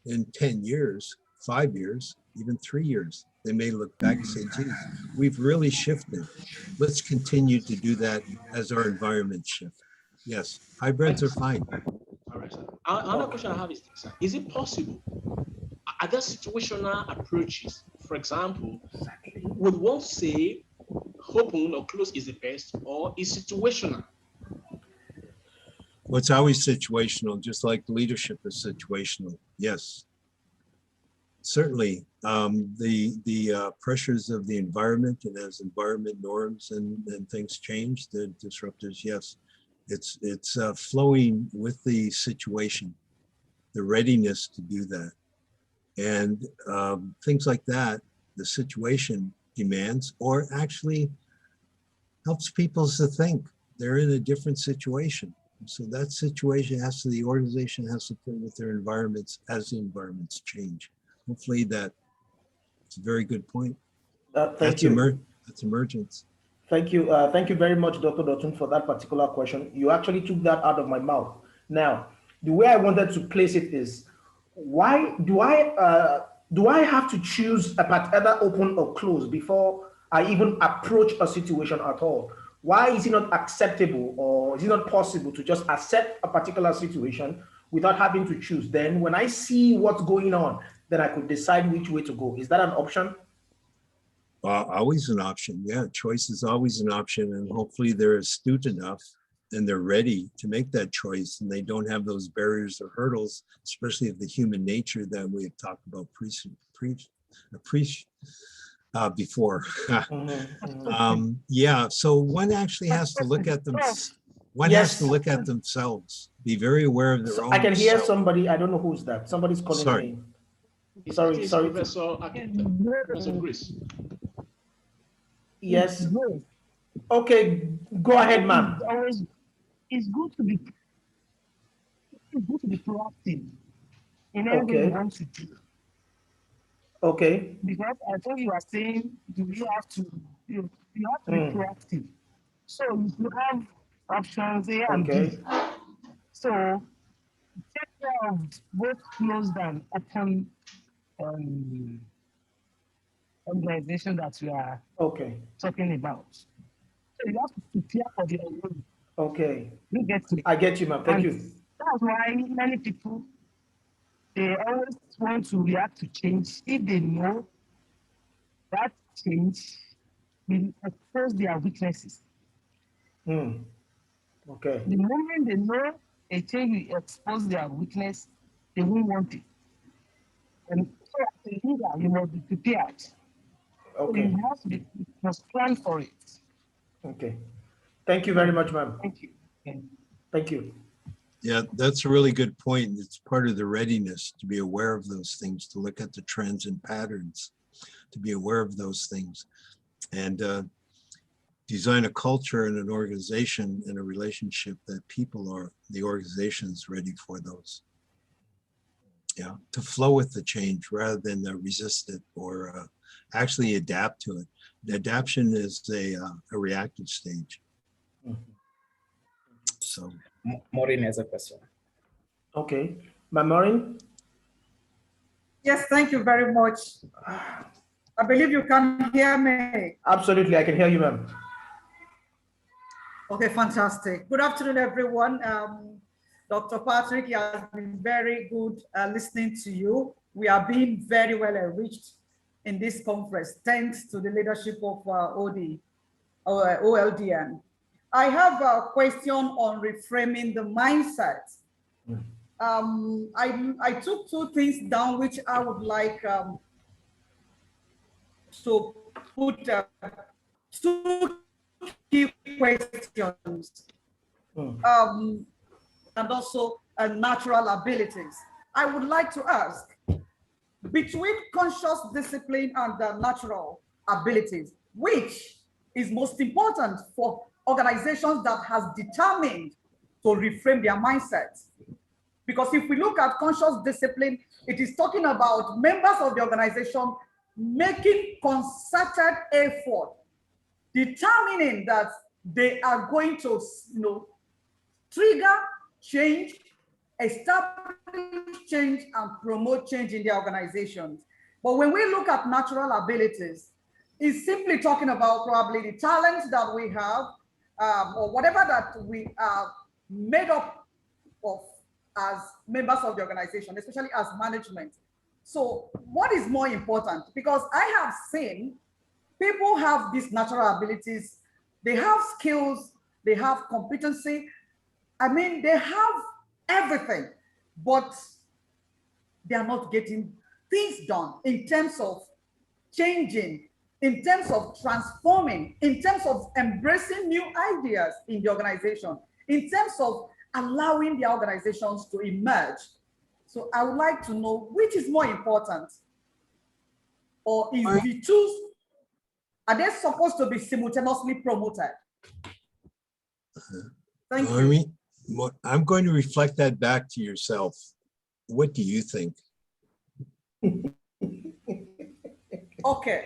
In 10 years, 5 years, even 3 years, they may look back and say, geez, we've really shifted. Let's continue to do that as our environment shift. Yes, hybrids are fine. All right, sir. Another question I have is this, sir. Is it possible? Are there situational approaches? For example, would one say open or close is the best, or is situational? Well, it's always situational, just like leadership is situational. Yes, certainly. The pressures of the environment, and as environment norms and things change, the disruptors, yes, it's flowing with the situation, the readiness to do that. And things like that, the situation demands, or actually helps people to think they're in a different situation. So that situation the organization has to fit with their environments as the environments change. Hopefully that's a very good point. Thank you. That's emergence. Thank you. Thank you very much, Dr. Dotun, for that particular question. You actually took that out of my mouth. Now, the way I wanted to place it is, why do I have to choose either open or closed before I even approach a situation at all? Why is it not acceptable, or is it not possible to just accept a particular situation without having to choose? Then when I see what's going on, then I could decide which way to go. Is that an option? Always an option. Yeah, choice is always an option. And hopefully they're astute enough and they're ready to make that choice, and they don't have those barriers or hurdles, especially of the human nature that we've talked about before. Yeah, so one actually has to look at them. One has to look at themselves, be very aware of their own. I can hear somebody. I don't know who's that. Somebody's calling my name. Sorry. Professor Grace. Yes. Okay, go ahead, ma'am. It's good to be proactive. in everything you Okay. want to do. Okay. Because I thought you were saying you have to you have to be proactive. So you have options A and B. Okay. So take care of both closed and open organization that we are Okay. talking about. So you have to prepare for the unknown. Okay. You get me? I get you, ma'am. Thank And you. that's why many people, they always want to react to change if they know that change will expose their weaknesses. Okay. The moment they know a change will expose their weakness, they won't want it. And so as a leader, you must be prepared. Okay. You must plan for it. Okay. Thank you very much, ma'am. Thank you. Thank you. Yeah, that's a really good point. It's part of the readiness to be aware of those things, to look at the trends and patterns, to be aware of those things, and design a culture and an organization and a relationship that people are, the organization's ready for those. Yeah, to flow with the change rather than resist it or actually adapt to it. The adaptation is a reactive stage. So, Maureen has a question. Okay. Ma'am Maureen? Yes, thank you very much. I believe you can hear me. Absolutely, I can hear you, ma'am. Okay, fantastic. Good afternoon, everyone. Dr. Patrick, it has been very good listening to you. We are being very well enriched in this conference, thanks to the leadership of OLDN. I have a question on reframing the mindset. I took two things down which I would like to put two key questions. And also natural abilities. I would like to ask, between conscious discipline and the natural abilities, which is most important for organizations that has determined to reframe their mindset? Because if we look at conscious discipline, it is talking about members of the organization making concerted effort, determining that they are going to, trigger change, establish change, and promote change in their organizations. But when we look at natural abilities, it's simply talking about probably the talents that we have, or whatever that we are made up of as members of the organization, especially as management. So what is more important? Because I have seen people have these natural abilities, they have skills, they have competency. I mean, they have everything, but they are not getting things done in terms of changing, in terms of transforming, in terms of embracing new ideas in the organization, in terms of allowing the organizations to emerge. So I would like to know which is more important, or is the two, are they supposed to be simultaneously promoted? Thank you. I'm going to reflect that back to yourself. What do you think? Okay.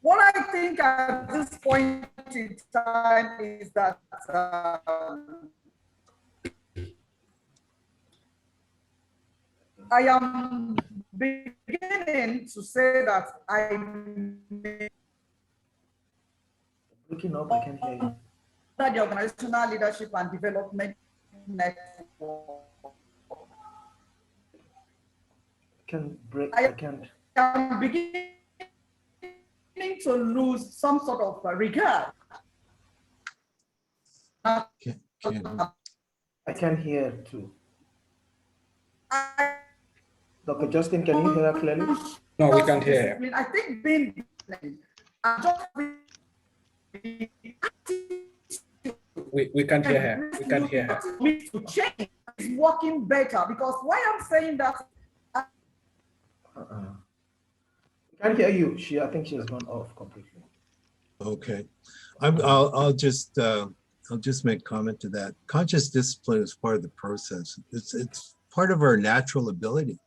What I think at this point in time is that I am beginning to say that Looking up, I can hear you. that the organizational leadership and development network. I am beginning to lose some sort of regard. I can hear too. Dr. Justin, can you hear her clearly? No, we can't hear her. I think being we can't hear her. We can't hear her. To change is working better, because why I'm saying that. I can't hear you. I think she has gone off completely. Okay, I'll just make comment to that. Conscious discipline is part of the process. It's part of our natural ability.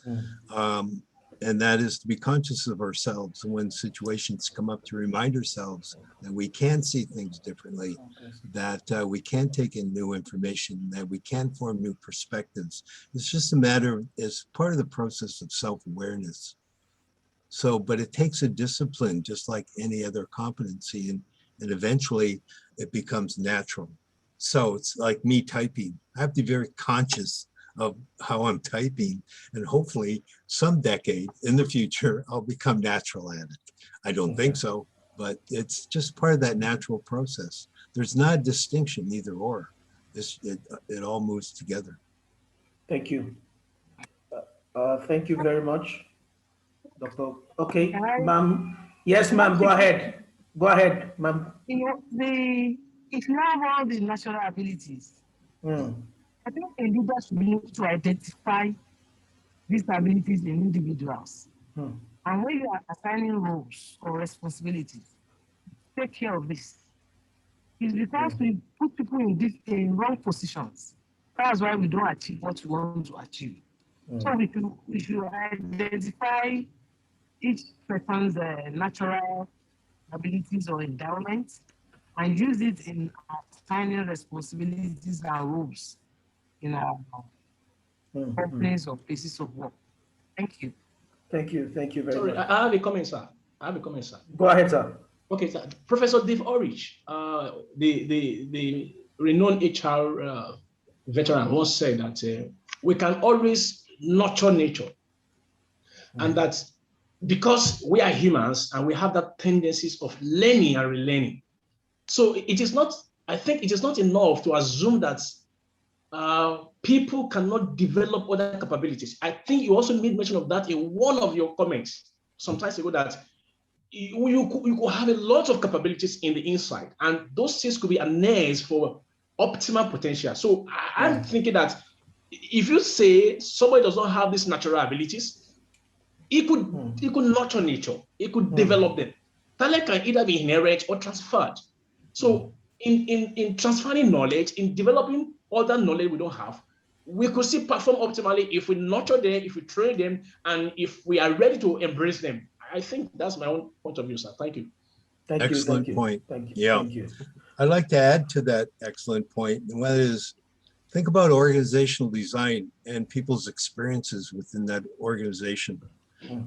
Mm. And that is to be conscious of ourselves. And when situations come up, to remind ourselves that we can see things differently, that we can take in new information, that we can form new perspectives. It's just a matter of, it's part of the process of self-awareness. So, but it takes a discipline, just like any other competency, and eventually it becomes natural. So it's like me typing. I have to be very conscious of how I'm typing, and hopefully some decade in the future, I'll become natural at it. I don't think so, but it's just part of that natural process. There's not a distinction either or. It all moves together. Thank you. Thank you very much, Doctor. Okay, ma'am. Yes, ma'am, go ahead. Go ahead, ma'am. You know, if you have all the natural abilities, I think a leader should be able to identify these abilities in individuals. And when you are assigning roles or responsibilities, take care of this. It's because we put people in wrong positions. That's why we don't achieve what we want to achieve. So we should identify each person's natural abilities or endowments and use it in assigning responsibilities and roles in our companies or places of work. Thank you. Thank you. Thank you very Sorry, much. I have a comment, sir. Go ahead, sir. Okay, sir. Professor Dave Orich, the renowned HR veteran, once said that we can always nurture nature, and that because we are humans and we have that tendencies of learning and relearning. So it is not, I think it is not enough to assume that people cannot develop other capabilities. I think you also made mention of that in one of your comments sometimes ago, that you could have a lot of capabilities in the inside, and those things could be harnessed for optimal potential. So I'm thinking that if you say somebody does not have these natural abilities, he could nurture nature, he could develop them. Talent can either be inherent or transferred. So in transferring knowledge, in developing other knowledge we don't have, we could still perform optimally if we nurture them, if we train them, and if we are ready to embrace them. I think that's my own point of view, sir. Thank you. Thank you. Excellent point. Thank you. Yeah. Thank you. I'd like to add to that excellent point, and that is, think about organizational design and people's experiences within that organization.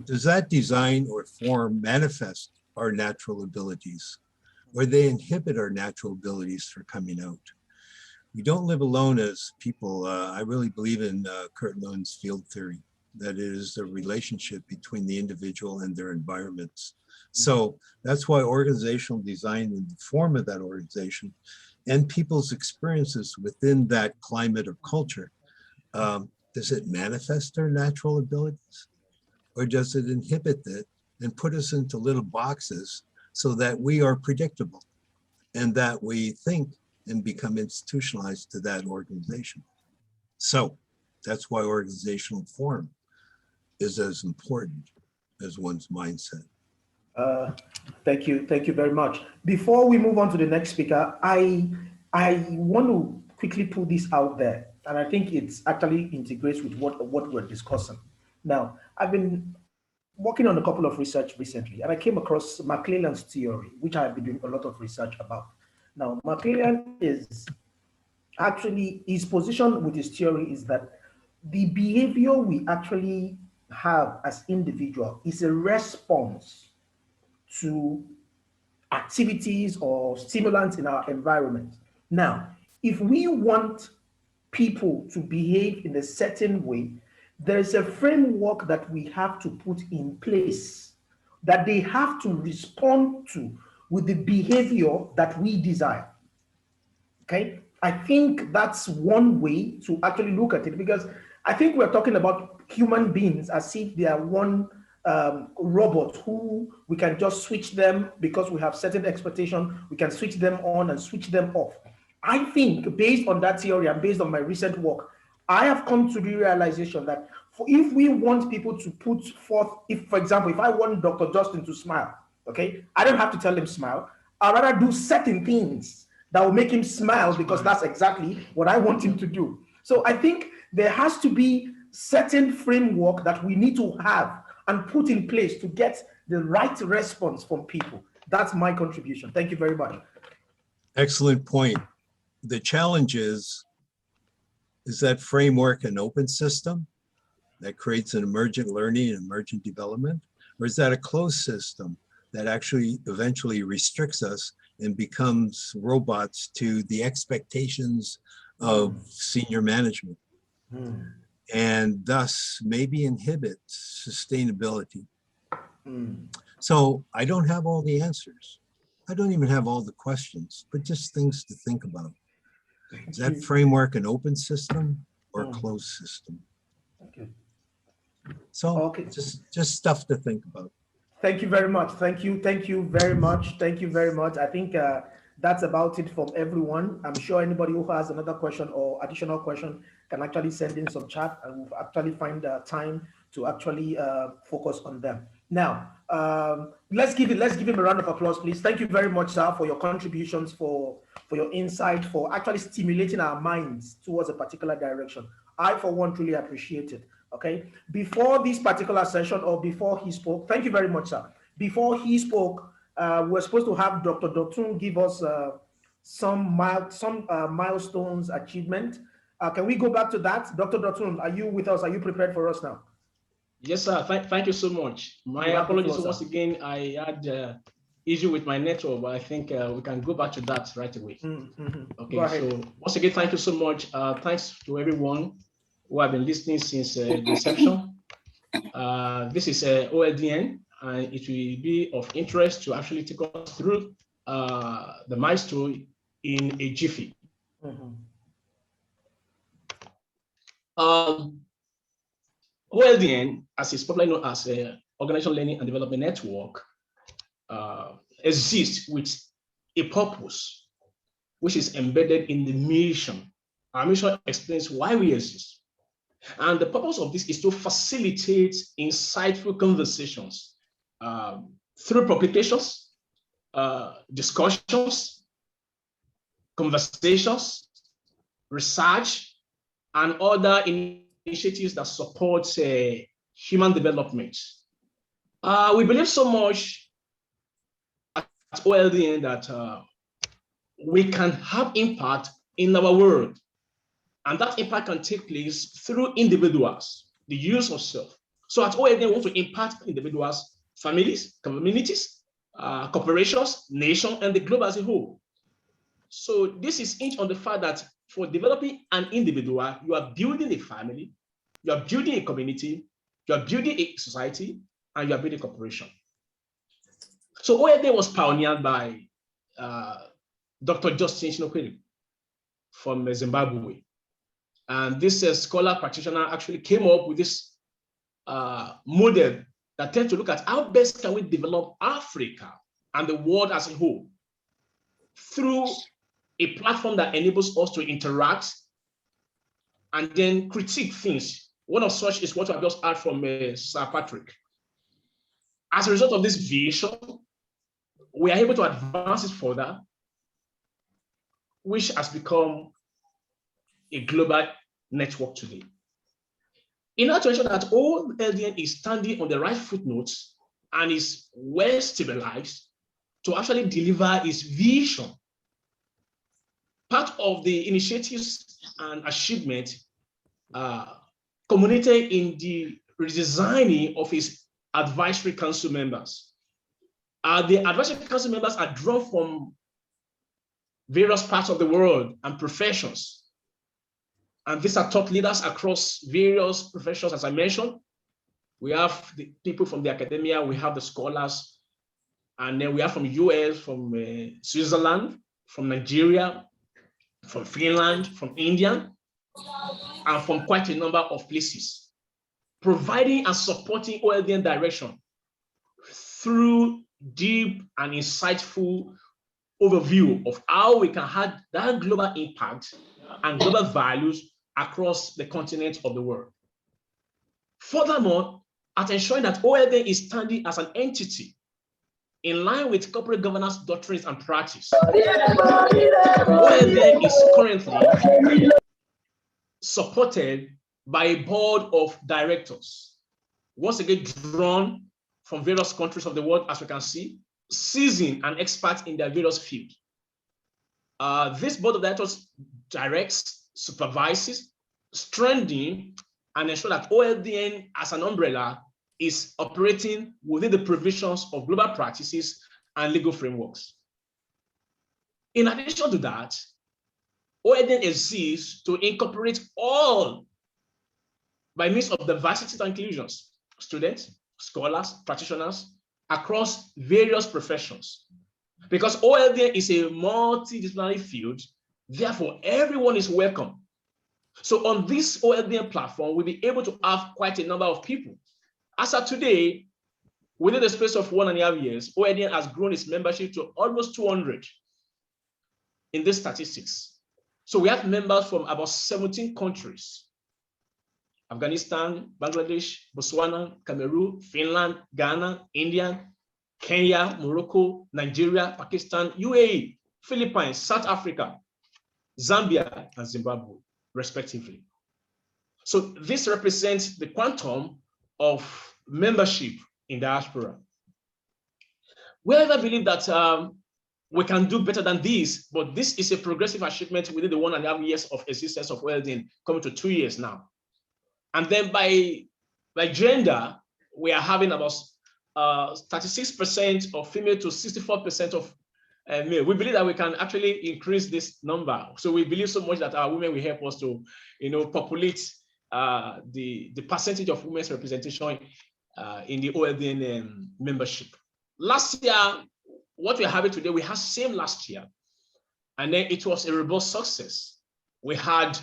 Does that design or form manifest our natural abilities, or they inhibit our natural abilities for coming out? We don't live alone as people. I really believe in Kurt Lewin's field theory, that is the relationship between the individual and their environments. So that's why organizational design and the form of that organization and people's experiences within that climate or culture, does it manifest their natural abilities, or does it inhibit it and put us into little boxes so that we are predictable and that we think and become institutionalized to that organization? So that's why organizational form is as important as one's mindset. Thank you. Thank you very much. Before we move on to the next speaker, I want to quickly put this out there, and I think it's actually integrates with what we're discussing. Now, I've been working on a couple of research recently, and I came across McClelland's theory, which I've been doing a lot of research about. Now, McClelland is actually, his position with his theory is that the behavior we actually have as individual is a response to activities or stimulants in our environment. Now, if we want people to behave in a certain way, there's a framework that we have to put in place that they have to respond to with the behavior that we desire. Okay, I think that's one way to actually look at it, because I think we're talking about human beings as if they are one robot who we can just switch them because we have certain expectation. We can switch them on and switch them off. I think based on that theory and based on my recent work, I have come to the realization that if we want people to put forth, if, for example, if I want Dr. Justin to smile, okay, I don't have to tell him smile. I'd rather do certain things that will make him smile because that's exactly what I want him to do. So I think there has to be certain framework that we need to have and put in place to get the right response from people. That's my contribution. Thank you very much. Excellent point. The challenge is that framework an open system that creates an emergent learning and emergent development? Or is that a closed system that actually eventually restricts us and becomes robots to the expectations of senior management, and thus maybe inhibits sustainability? So I don't have all the answers. I don't even have all the questions, but just things to think about. Is that framework an open system or a closed system? So just stuff to think about. Thank you very much. Thank you very much. Thank you very much. I think that's about it from everyone. I'm sure anybody who has another question or additional question can actually send in some chat, and we'll actually find time to actually focus on them. Now, let's give him a round of applause, please. Thank you very much, sir, for your contributions, for your insight, for actually stimulating our minds towards a particular direction. I, for one, truly appreciate it. Okay. Before this particular session, or before he spoke, thank you very much, sir. Before he spoke, we're supposed to have Dr. Dotun give us some milestones achievement. Can we go back to that? Dr. Dotun, are you with us? Are you prepared for us now? Yes, sir. Thank you so much. My apologies once again. I had issue with my network, but I think we can go back to that right away. Okay, so once again, thank you so much. Thanks to everyone who have been listening since the inception. This is OLDN, and it will be of interest to actually take us through the milestone in a jiffy. OLDN, as is popularly known as Organizational Learning and Development Network, exists with a purpose, which is embedded in the mission. Our mission explains why we exist. And the purpose of this is to facilitate insightful conversations through publications, discussions, conversations, research, and other initiatives that support human development. We believe so much at OLDN that we can have impact in our world. And that impact can take place through individuals, the use of self. So at OLDN, we want to impact individuals, families, communities, corporations, nations, and the globe as a whole. So this is hinged on the fact that for developing an individual, you are building a family, you are building a community, you are building a society, and you are building a corporation. So OLDN was pioneered by Dr. Justin Shinokwere from Zimbabwe. And this scholar practitioner actually came up with this model that tends to look at how best can we develop Africa and the world as a whole through a platform that enables us to interact and then critique things. One of such is what I've just heard from Sir Patrick. As a result of this vision, we are able to advance it further, which has become a global network today. In order to ensure that all OLDN is standing on the right footnotes and is well stabilized to actually deliver its vision, part of the initiatives and achievements culminated in the redesigning of its advisory council members. The advisory council members are drawn from various parts of the world and professions. And these are top leaders across various professions, as I mentioned. We have the people from the academia, we have the scholars, and then we have from US, from Switzerland, from Nigeria, from Finland, from India, and from quite a number of places, providing and supporting OLDN direction through deep and insightful overview of how we can have that global impact and global values across the continent of the world. Furthermore, at ensuring that OLDN is standing as an entity in line with corporate governance doctrines and practice, OLDN is currently supported by a board of directors, once again drawn from various countries of the world, as we can see, seasoned and experts in their various fields. This board of directors directs, supervises, strengthens, and ensures that OLDN as an umbrella is operating within the provisions of global practices and legal frameworks. In addition to that, OLDN exists to incorporate all, by means of diversity and inclusions, students, scholars, practitioners across various professions. Because OLDN is a multidisciplinary field, therefore everyone is welcome. So on this OLDN platform, we'll be able to have quite a number of people. As of today, within the space of 1.5 years, OLDN has grown its membership to almost 200 in these statistics. So we have members from about 17 countries: Afghanistan, Bangladesh, Botswana, Cameroon, Finland, Ghana, India, Kenya, Morocco, Nigeria, Pakistan, UAE, Philippines, South Africa, Zambia, and Zimbabwe, respectively. So this represents the quantum of membership in diaspora. We never believe that we can do better than this, but this is a progressive achievement within the 1.5 years of existence of OLDN, coming to 2 years now. And then by gender, we are having about 36% of female to 64% of male. We believe that we can actually increase this number. So we believe so much that our women will help us to, populate the percentage of women's representation in the OLDN membership. Last year, what we're having today, we had same last year, and then it was a robust success. We had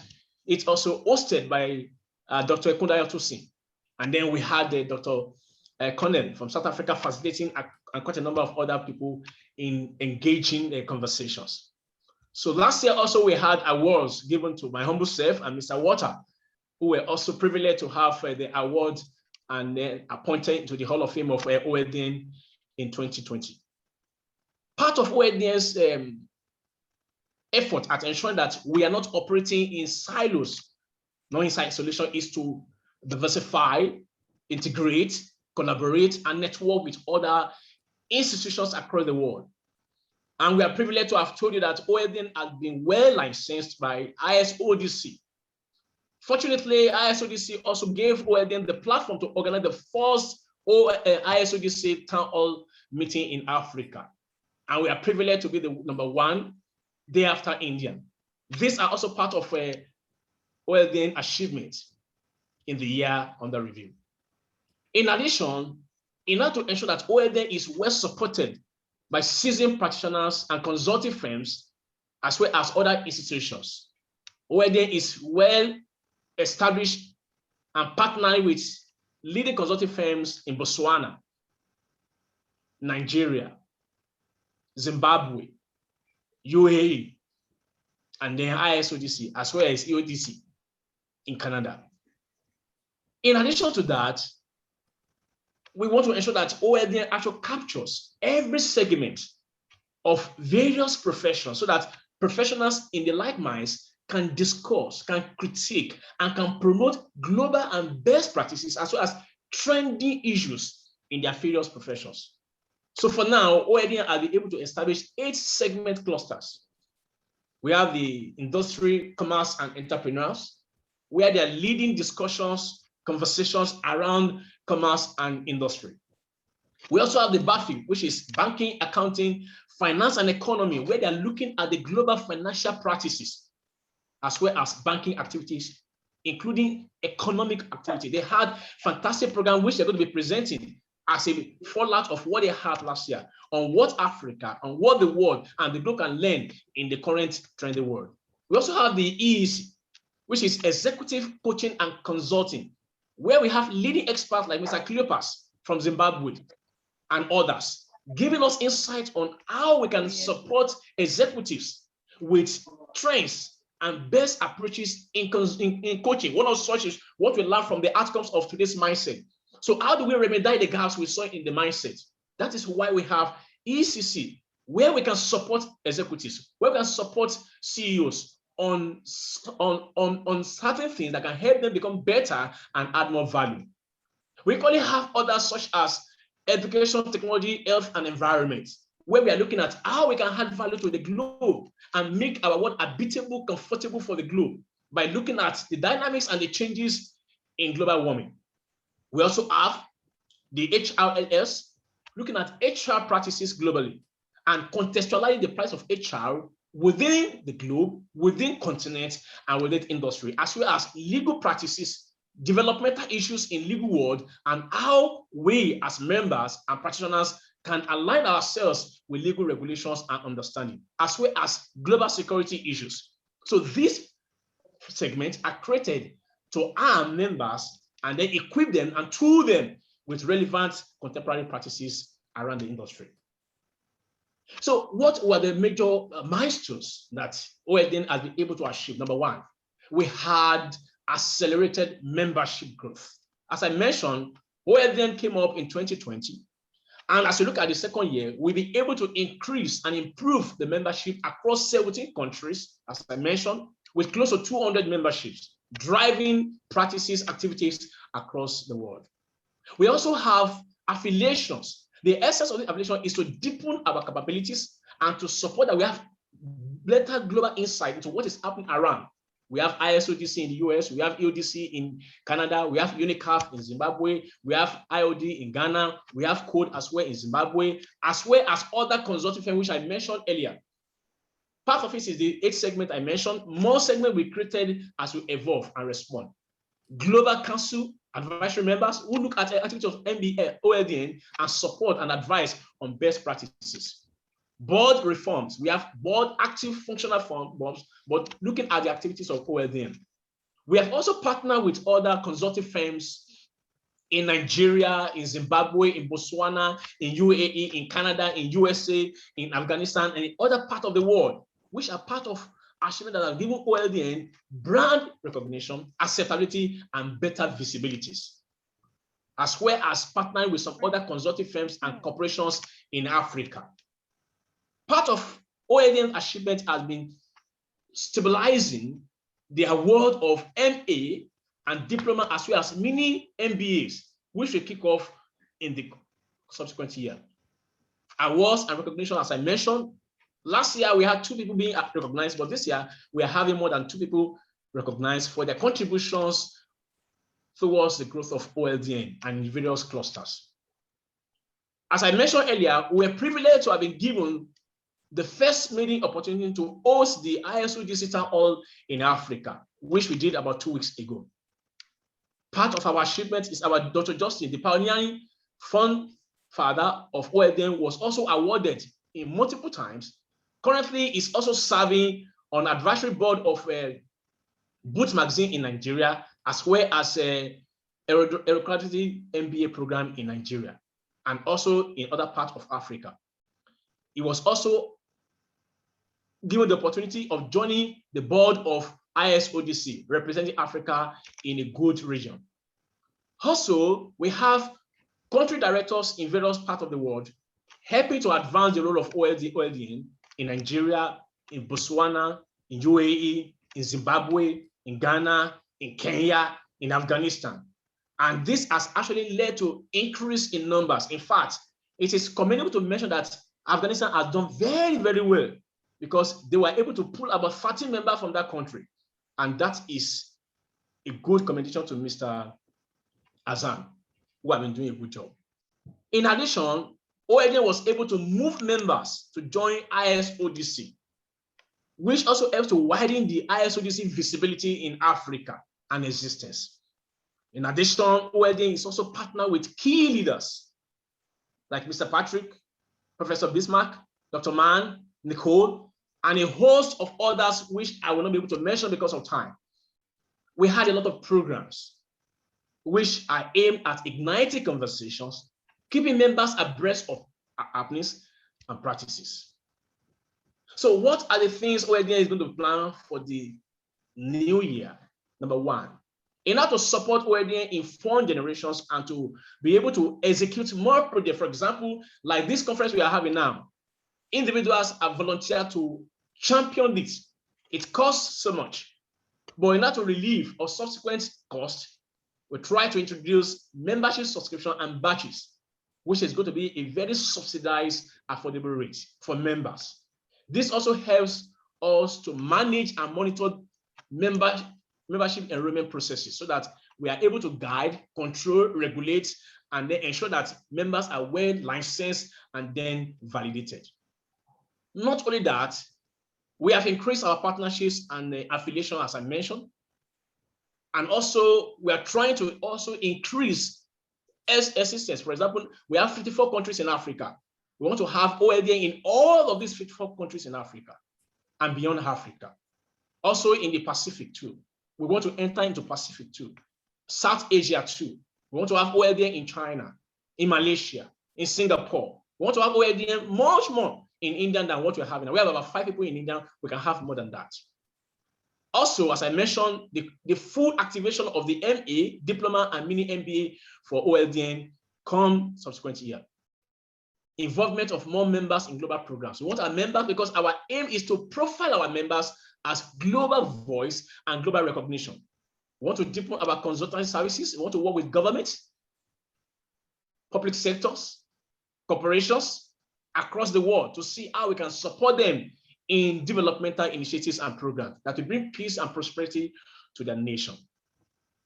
it also hosted by Dr. Ekunda Yotosin, and then we had Dr. Connell from South Africa facilitating, and quite a number of other people in engaging conversations. So last year also we had awards given to my humble self and Mr. Water, who were also privileged to have the award and then appointed to the Hall of Fame of OLDN in 2020. Part of OLDN's effort at ensuring that we are not operating in silos, no inside solution, is to diversify, integrate, collaborate, and network with other institutions across the world. And we are privileged to have told you that OLDN has been well licensed by ISODC. Fortunately, ISODC also gave OLDN the platform to organize the first ISODC town hall meeting in Africa. And we are privileged to be the #1 day after India. These are also part of OLDN achievements in the year under review. In addition, in order to ensure that OLDN is well supported by seasoned practitioners and consulting firms, as well as other institutions, OLDN is well established and partnering with leading consulting firms in Botswana, Nigeria, Zimbabwe, UAE, and then ISODC, as well as EODC in Canada. In addition to that, we want to ensure that OLDN actually captures every segment of various professions so that professionals in the like minds can discuss, can critique, and can promote global and best practices as well as trending issues in their various professions. So for now, OLDN will be able to establish 8 segment clusters. We have the industry, commerce, and entrepreneurs, where they are leading discussions, conversations around commerce and industry. We also have the BAFI, which is banking, accounting, finance, and economy, where they're looking at the global financial practices, as well as banking activities, including economic activity. They had a fantastic program, which they're going to be presenting as a fallout of what they had last year on what Africa, on what the world and the globe can learn in the current trendy world. We also have the EEC, which is executive coaching and consulting, where we have leading experts like Mr. Cleopas from Zimbabwe and others, giving us insight on how we can support executives with trends and best approaches in coaching. One of such is what we learn from the outcomes of today's mindset. So how do we remedy the gaps we saw in the mindset? That is why we have ECC, where we can support executives, where we can support CEOs on certain things that can help them become better and add more value. We equally have others such as education, technology, health, and environment, where we are looking at how we can add value to the globe and make our world habitable, comfortable for the globe by looking at the dynamics and the changes in global warming. We also have the HRLS, looking at HR practices globally and contextualizing the price of HR within the globe, within continents, and within industry, as well as legal practices, developmental issues in legal world, and how we as members and practitioners can align ourselves with legal regulations and understanding, as well as global security issues. So these segments are created to arm members and then equip them and tool them with relevant contemporary practices around the industry. So what were the major milestones that OLDN has been able to achieve? Number one, we had accelerated membership growth. As I mentioned, OLDN came up in 2020. And as you look at the second year, we'll be able to increase and improve the membership across 17 countries, as I mentioned, with close to 200 memberships, driving practices, activities across the world. We also have affiliations. The essence of the affiliation is to deepen our capabilities and to support that we have better global insight into what is happening around. We have ISODC in the US, we have EODC in Canada, we have UNICAF in Zimbabwe, we have IOD in Ghana, we have CODE as well in Zimbabwe, as well as other consulting firms which I mentioned earlier. Part of it is the 8th segment I mentioned. More segments we created as we evolve and respond. Global Council advisory members who look at the activities of MBA, OLDN, and support and advise on best practices. Board reforms. We have board active functional forms, but looking at the activities of OLDN. We have also partnered with other consulting firms in Nigeria, in Zimbabwe, in Botswana, in UAE, in Canada, in USA, in Afghanistan, and in other parts of the world, which are part of achievement that have given OLDN brand recognition, acceptability, and better visibilities, as well as partnering with some other consulting firms and corporations in Africa. Part of OLDN achievement has been stabilizing the award of MA and diploma, as well as mini MBAs, which will kick off in the subsequent year. Awards and recognition, as I mentioned, last year we had 2 people being recognized, but this year we are having more than 2 people recognized for their contributions towards the growth of OLDN and various clusters. As I mentioned earlier, we are privileged to have been given the first meeting opportunity to host the ISODC Town Hall in Africa, which we did about 2 weeks ago. Part of our achievement is our Dr. Justin, the pioneering fund father of OLDN, was also awarded in multiple times. Currently, is also serving on advisory board of Boots Magazine in Nigeria, as well as a aerocratic MBA program in Nigeria, and also in other parts of Africa. He was also given the opportunity of joining the board of ISODC, representing Africa in a good region. Also, we have country directors in various parts of the world helping to advance the role of OLDN in Nigeria, in Botswana, in UAE, in Zimbabwe, in Ghana, in Kenya, in Afghanistan. And this has actually led to increase in numbers. In fact, it is commendable to mention that Afghanistan has done very, very well because they were able to pull about 30 members from that country. And that is a good commendation to Mr. Azan, who have been doing a good job. In addition, OLDN was able to move members to join ISODC, which also helps to widen the ISODC visibility in Africa and existence. In addition, OLDN is also partnered with key leaders like Mr. Patrick, Professor Bismarck, Dr. Mann, Nicole, and a host of others, which I will not be able to mention because of time. We had a lot of programs which are aimed at igniting conversations, keeping members abreast of happenings and practices. So what are the things OLDN is going to plan for the new year? Number one, in order to support OLDN in fund generations and to be able to execute more projects, for example, like this conference we are having now, individuals have volunteered to champion this It costs so much, but in order to relieve or subsequent cost, we try to introduce membership subscription and batches, which is going to be a very subsidized, affordable rate for members. This also helps us to manage and monitor membership enrollment processes so that we are able to guide, control, regulate, and then ensure that members are well licensed and then validated. Not only that, we have increased our partnerships and affiliation, as I mentioned. And also, we are trying to also increase assistance. For example, we have 54 countries in Africa. We want to have OLDN in all of these 54 countries in Africa and beyond Africa. Also in the Pacific too. We want to enter into Pacific too. South Asia too. We want to have OLDN in China, in Malaysia, in Singapore. We want to have OLDN much more in India than what we're having. We have about 5 people in India. We can have more than that. Also, as I mentioned, the full activation of the MA, diploma, and mini MBA for OLDN come subsequent year. Involvement of more members in global programs. We want our members because our aim is to profile our members as global voice and global recognition. We want to deepen our consultancy services. We want to work with governments, public sectors, corporations across the world to see how we can support them in developmental initiatives and programs that will bring peace and prosperity to their nation.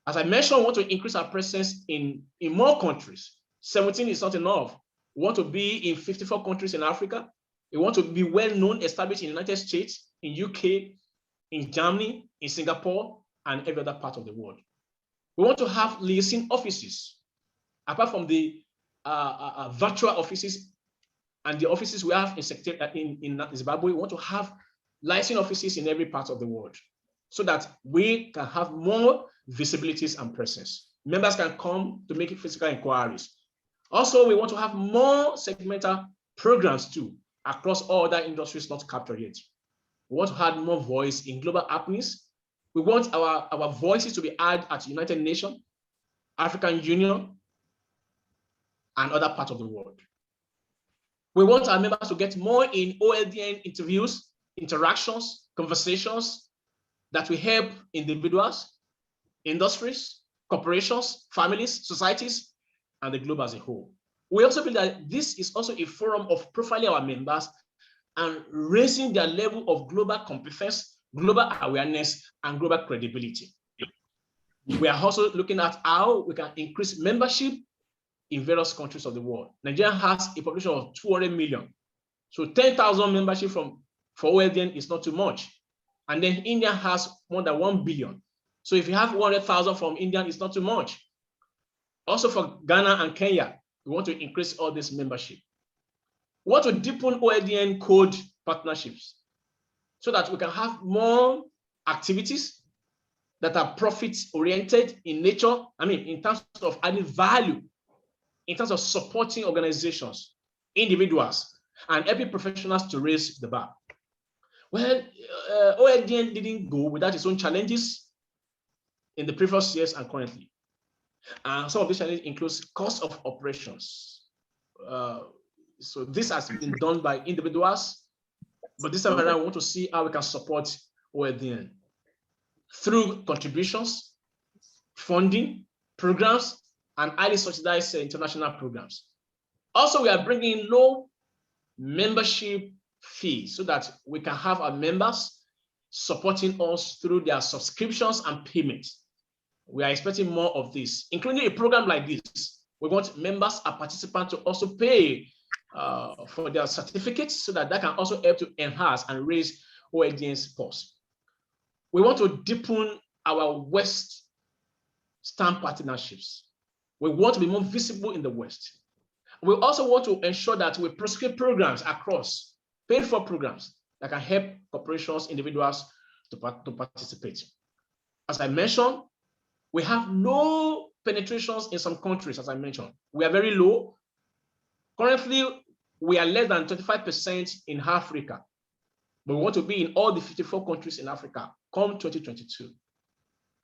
As I mentioned, we want to increase our presence in more countries. 17 is not enough. We want to be in 54 countries in Africa. We want to be well known, established in the United States, in UK, in Germany, in Singapore, and every other part of the world. We want to have liaison offices, apart from the virtual offices and the offices we have in Zimbabwe. We want to have liaison offices in every part of the world so that we can have more visibilities and presence. Members can come to make physical inquiries. Also, we want to have more segmental programs too across all other industries not captured yet. We want to have more voice in global happenings. We want our voices to be heard at United Nations, African Union, and other parts of the world. We want our members to get more in OLDN interviews, interactions, conversations that will help individuals, industries, corporations, families, societies, and the globe as a whole. We also believe that this is also a forum of profiling our members and raising their level of global competence, global awareness, and global credibility. We are also looking at how we can increase membership in various countries of the world. Nigeria has a population of 200 million. So 10,000 membership for OLDN is not too much. And then India has more than 1 billion. So if you have 100,000 from India, it's not too much. Also for Ghana and Kenya, we want to increase all this membership. We want to deepen OLDN code partnerships so that we can have more activities that are profit-oriented in nature, in terms of adding value, in terms of supporting organizations, individuals, and helping professionals to raise the bar. Well, OLDN didn't go without its own challenges in the previous years and currently. Some of these challenges include cost of operations. So this has been done by individuals, but this time around, we want to see how we can support OLDN through contributions, funding, programs, and highly subsidized international programs. Also, we are bringing in low membership fees so that we can have our members supporting us through their subscriptions and payments. We are expecting more of this, including a program like this. We want members and participants to also pay for their certificates so that can also help to enhance and raise OLDN's pulse. We want to deepen our West stamp partnerships. We want to be more visible in the West. We also want to ensure that we prosecute programs across, paid for programs that can help corporations, individuals to participate. As I mentioned, we have low penetrations in some countries, as I mentioned. We are very low. Currently, we are less than 25% in Africa, but we want to be in all the 54 countries in Africa come 2022.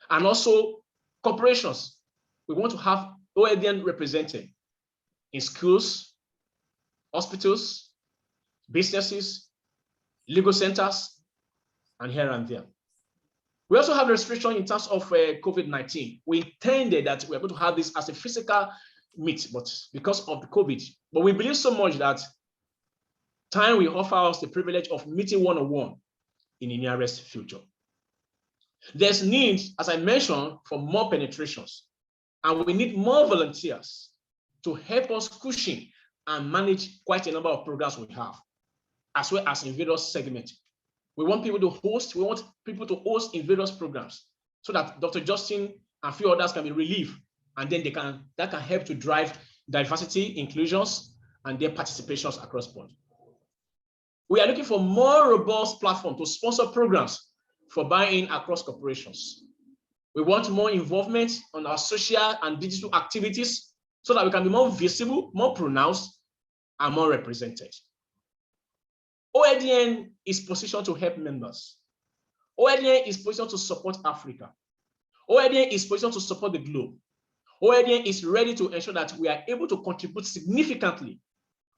And also corporations, we want to have OLDN represented in schools, hospitals, businesses, legal centers, and here and there. We also have restriction in terms of COVID-19. We intended that we are going to have this as a physical meet, but because of the COVID, but we believe so much that time will offer us the privilege of meeting one-on-one in the nearest future. There's need, as I mentioned, for more penetrations, and we need more volunteers to help us cushion and manage quite a number of programs we have, as well as in various segments. We want people to host in various programs so that Dr. Justin and a few others can be relieved, and then that can help to drive diversity, inclusions, and their participations across board. We are looking for more robust platform to sponsor programs for buy-in across corporations. We want more involvement on our social and digital activities so that we can be more visible, more pronounced, and more represented. OLDN is positioned to help members. OLDN is positioned to support Africa. OLDN is positioned to support the globe. OLDN is ready to ensure that we are able to contribute significantly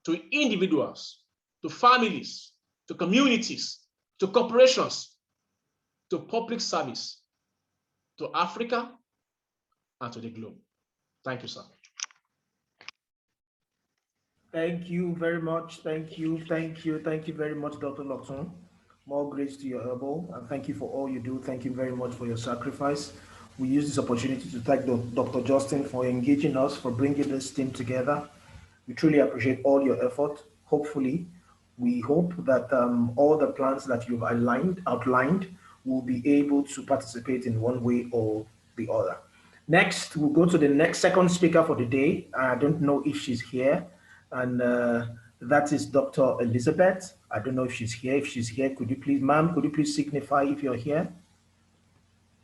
to individuals, to families, to communities, to corporations, to public service, to Africa, and to the globe. Thank you, sir. Thank you very much. Thank you very much, Dr. Locton. More grace to your elbow, and thank you for all you do. Thank you very much for your sacrifice. We use this opportunity to thank Dr. Justin for engaging us, for bringing this team together. We truly appreciate all your effort. Hopefully, we hope that all the plans that you've outlined will be able to participate in one way or the other. Next, we'll go to the second speaker for the day. I don't know if she's here, and that is Dr. Elizabeth. I don't know if she's here. If she's here, could you please signify if you're here?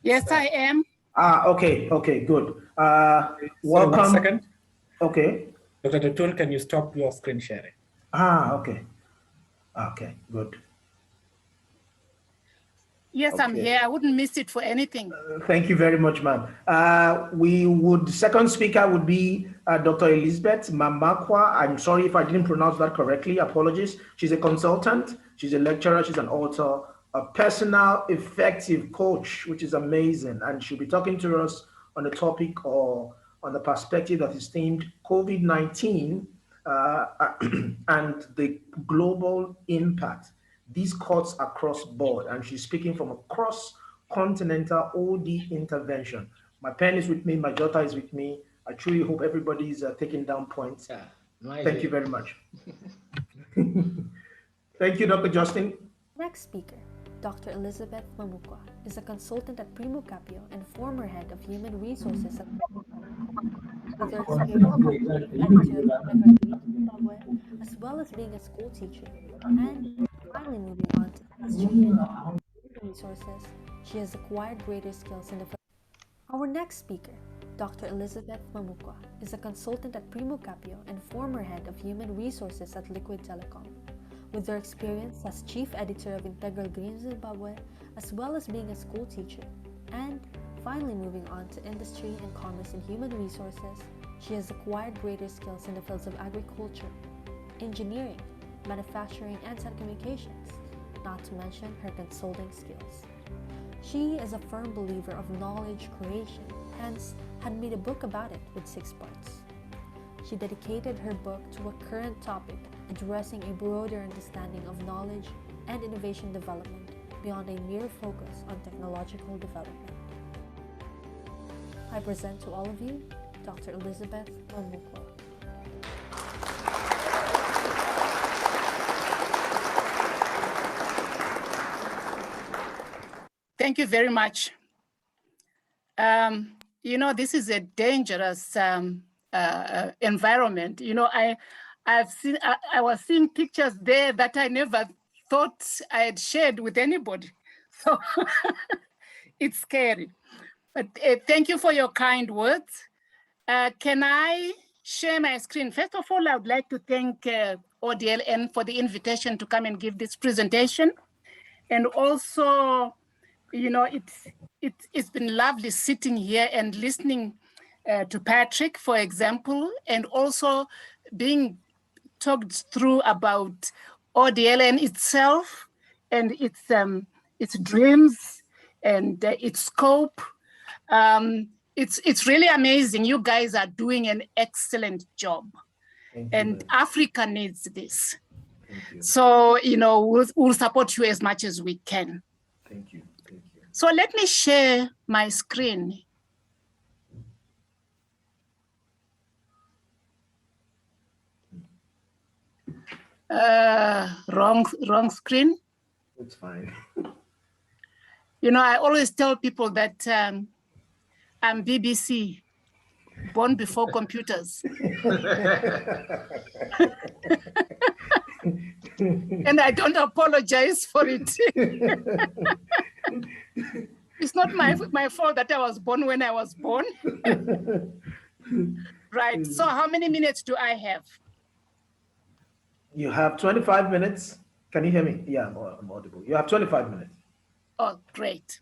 Yes, I am. Okay, good. Welcome. 1 second. Okay. Dr. Tutun, can you stop your screen sharing? Okay, good. Yes, okay. I'm here. I wouldn't miss it for anything. Thank you very much, ma'am. Second speaker would be Dr. Elizabeth Mamakwa. I'm sorry if I didn't pronounce that correctly. Apologies. She's a consultant. She's a lecturer. She's an author, a personal effective coach, which is amazing. And she'll be talking to us on a topic or on the perspective that is themed COVID-19 and the global impact. These cuts across board, and she's speaking from a cross-continental OD intervention. My pen is with me, my jotter is with me. I truly hope everybody's taking down points. Thank you very much. Thank you, Dr. Justin. Next speaker, Dr. Elizabeth Mamukwa, is a consultant at Primo Capio and former head of human resources at with her experience Zimbabwe, as well as being a school teacher, and finally moving on to industry and resources, she has acquired greater skills in the field. Our next speaker, Dr. Elizabeth Mamukwa, is a consultant at Primo Capio and former head of human resources at Liquid Telecom. With her experience as chief editor of Integral Green Zimbabwe, as well as being a school teacher, and finally moving on to industry and commerce and human resources, she has acquired greater skills in the fields of agriculture, engineering, manufacturing, and telecommunications, not to mention her consulting skills. She is a firm believer of knowledge creation, hence had made a book about it with 6 parts. She dedicated her book to a current topic addressing a broader understanding of knowledge and innovation development beyond a mere focus on technological development. I present to all of you, Dr. Elizabeth Mamukwa. Thank you very much. This is a dangerous environment. I was seeing pictures there that I never thought I had shared with anybody. So it's scary. But thank you for your kind words. Can I share my screen? First of all, I would like to thank OLDN for the invitation to come and give this presentation. And also, it's been lovely sitting here and listening to Patrick, for example, and also being talked through about OLDN itself and its its dreams and its scope. It's really amazing. You guys are doing an excellent job. And Africa needs this. So, we'll support you as much as we can. Thank you. So let me share my screen. Wrong screen. It's fine. I always tell people that I'm BBC, born before computers. And I don't apologize for it. It's not my fault that I was born when I was born. Right, so how many minutes do I have? You have 25 minutes. Can you hear me? Yeah, I'm audible. You have 25 minutes. Oh, great.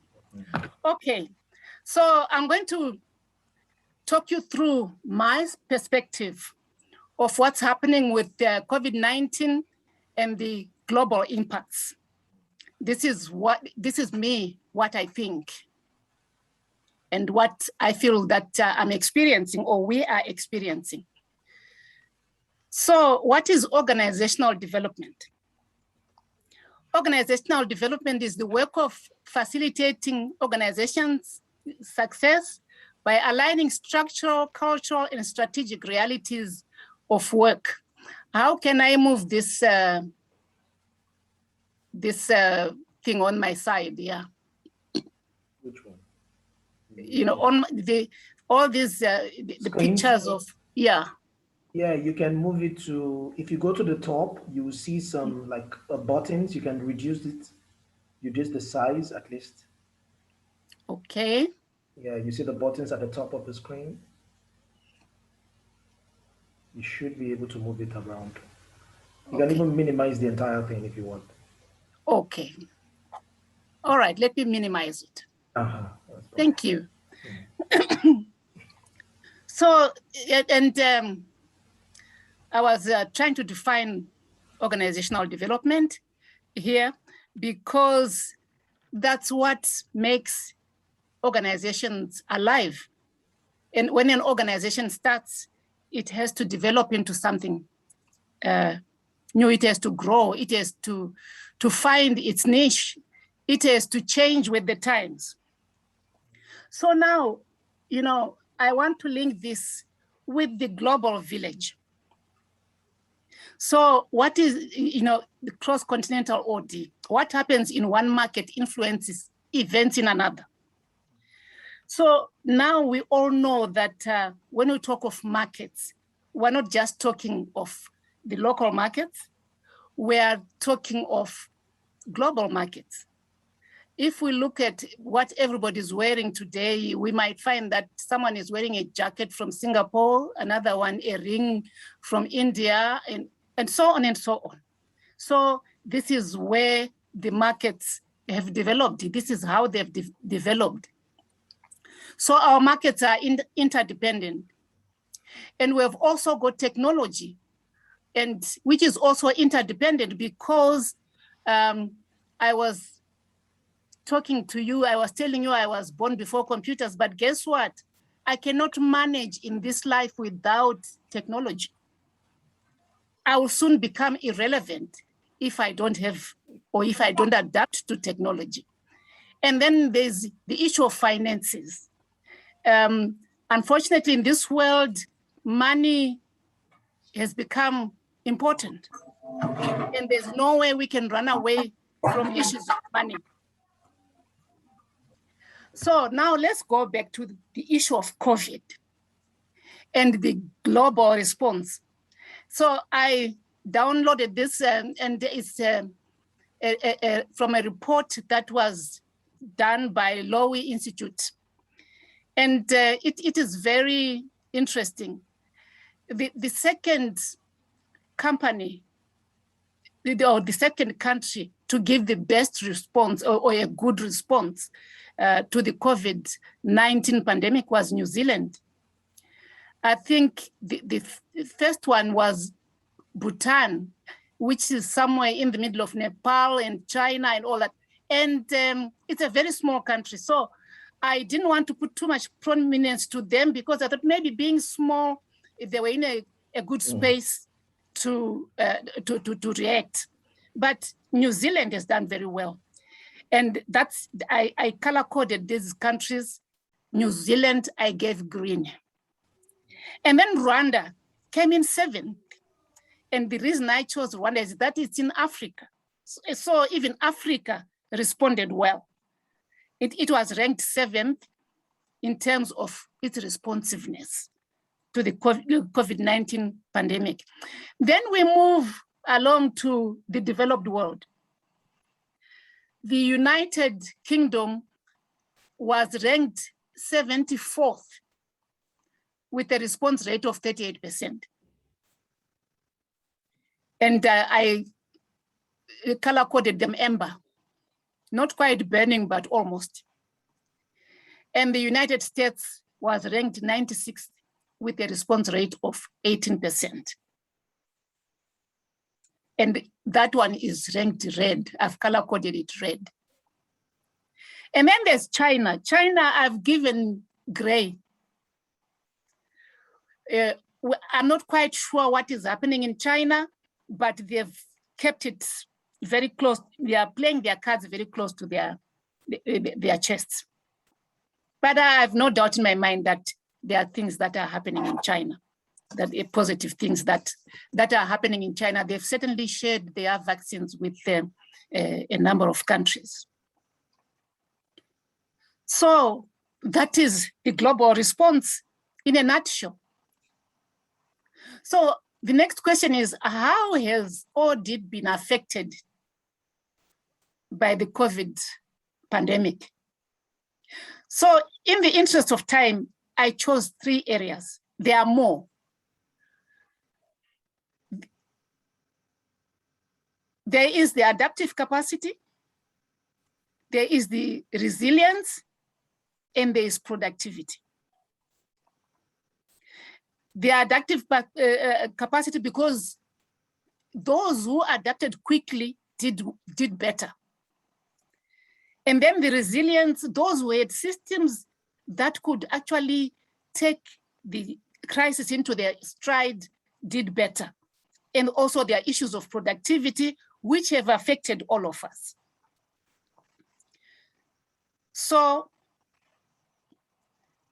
Okay, so I'm going to talk you through my perspective of what's happening with COVID-19 and the global impacts. This is me, what I think, and what I feel that I'm experiencing or we are experiencing. So what is organizational development? Organizational development is the work of facilitating organizations' success by aligning structural, cultural, and strategic realities of work. How can I move this thing on my side? Yeah. Which one? On all these the pictures of yeah. Yeah, you can move it to, if you go to the top, you will see some like buttons. You can reduce the size at least. Okay. Yeah, you see the buttons at the top of the screen. You should be able to move it around. You can even minimize the entire thing if you want. Okay. All right, let me minimize it. Thank you. So, and I was trying to define organizational development here because that's what makes organizations alive. And when an organization starts, it has to develop into something new. It has to grow. It has to find its niche. It has to change with the times. So now, I want to link this with the global village. So what is, the cross-continental OD? What happens in one market influences events in another. So now we all know that when we talk of markets, we're not just talking of the local markets, we are talking of global markets. If we look at what everybody's wearing today, we might find that someone is wearing a jacket from Singapore, another one a ring from India, and so on and so on. So this is where the markets have developed. This is how they've developed. So our markets are interdependent. And we've also got technology, and which is also interdependent because I was talking to you, I was telling you I was born before computers, but guess what? I cannot manage in this life without technology. I will soon become irrelevant if I don't have, or if I don't adapt to technology. And then there's the issue of finances. Unfortunately, in this world, money has become important. And there's no way we can run away from issues of money. So now let's go back to the issue of COVID and the global response. So I downloaded this and it's from a report that was done by Lowy Institute. And it is very interesting. The second company, or the second country to give the best response or a good response to the COVID-19 pandemic was New Zealand. I think the first one was Bhutan, which is somewhere in the middle of Nepal and China and all that. And it's a very small country. So I didn't want to put too much prominence to them because I thought maybe being small, they were in a good space to react. But New Zealand has done very well. And that's, I color-coded these countries. New Zealand, I gave green. And then Rwanda came in 7th. And the reason I chose Rwanda is that it's in Africa. So even Africa responded well. It was ranked 7th in terms of its responsiveness to the COVID-19 pandemic. Then we move along to the developed world. The United Kingdom was ranked 74th with a response rate of 38%. And I color-coded them amber, not quite burning, but almost. And the United States was ranked 96th with a response rate of 18%. And that one is ranked red. I've color-coded it red. And then there's China. China, I've given gray. I'm not quite sure what is happening in China, but they've kept it very close. They are playing their cards very close to their chests. But I have no doubt in my mind that there are things that are happening in China, that are positive things that are happening in China. They've certainly shared their vaccines with a number of countries. So that is the global response in a nutshell. So the next question is, how has OLDN been affected by the COVID pandemic? So in the interest of time, I chose 3 areas. There are more. There is the adaptive capacity, there is the resilience, and there is productivity. The adaptive capacity, because those who adapted quickly did better. And then the resilience, those who had systems that could actually take the crisis into their stride did better. And also there are issues of productivity, which have affected all of us. So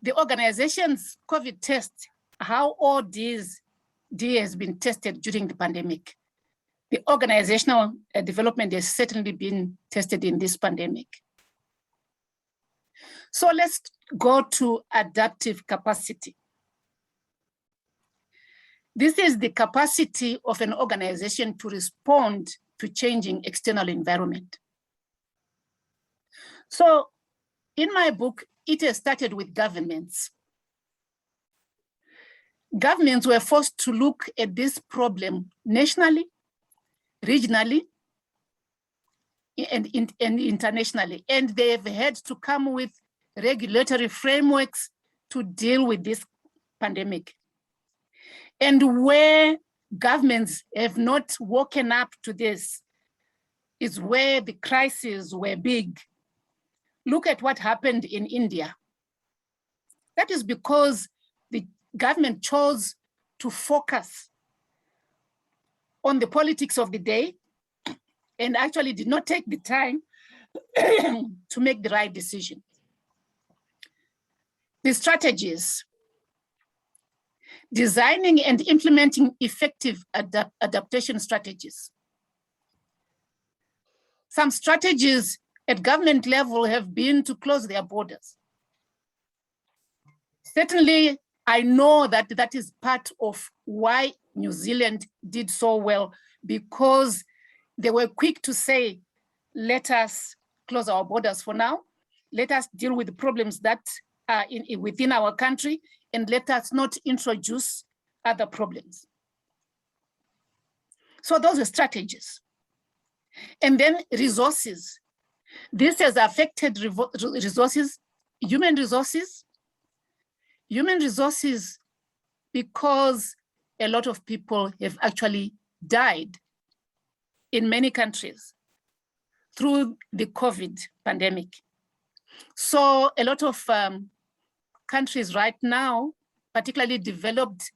the organization's COVID test, how OLDN has been tested during the pandemic. The organizational development has certainly been tested in this pandemic. So let's go to adaptive capacity. This is the capacity of an organization to respond to changing external environment. So in my book, it has started with governments. Governments were forced to look at this problem nationally, regionally, and internationally. And they have had to come with regulatory frameworks to deal with this pandemic. And where governments have not woken up to this is where the crises were big. Look at what happened in India. That is because the government chose to focus on the politics of the day and actually did not take the time to make the right decision. The strategies, designing and implementing effective adaptation strategies. Some strategies at government level have been to close their borders. Certainly, I know that that is part of why New Zealand did so well, because they were quick to say, let us close our borders for now. Let us deal with the problems that are within our country, and let us not introduce other problems. So those are strategies. And then resources. This has affected resources, human resources. Human resources, because a lot of people have actually died in many countries through the COVID pandemic. So a lot of countries right now, particularly developed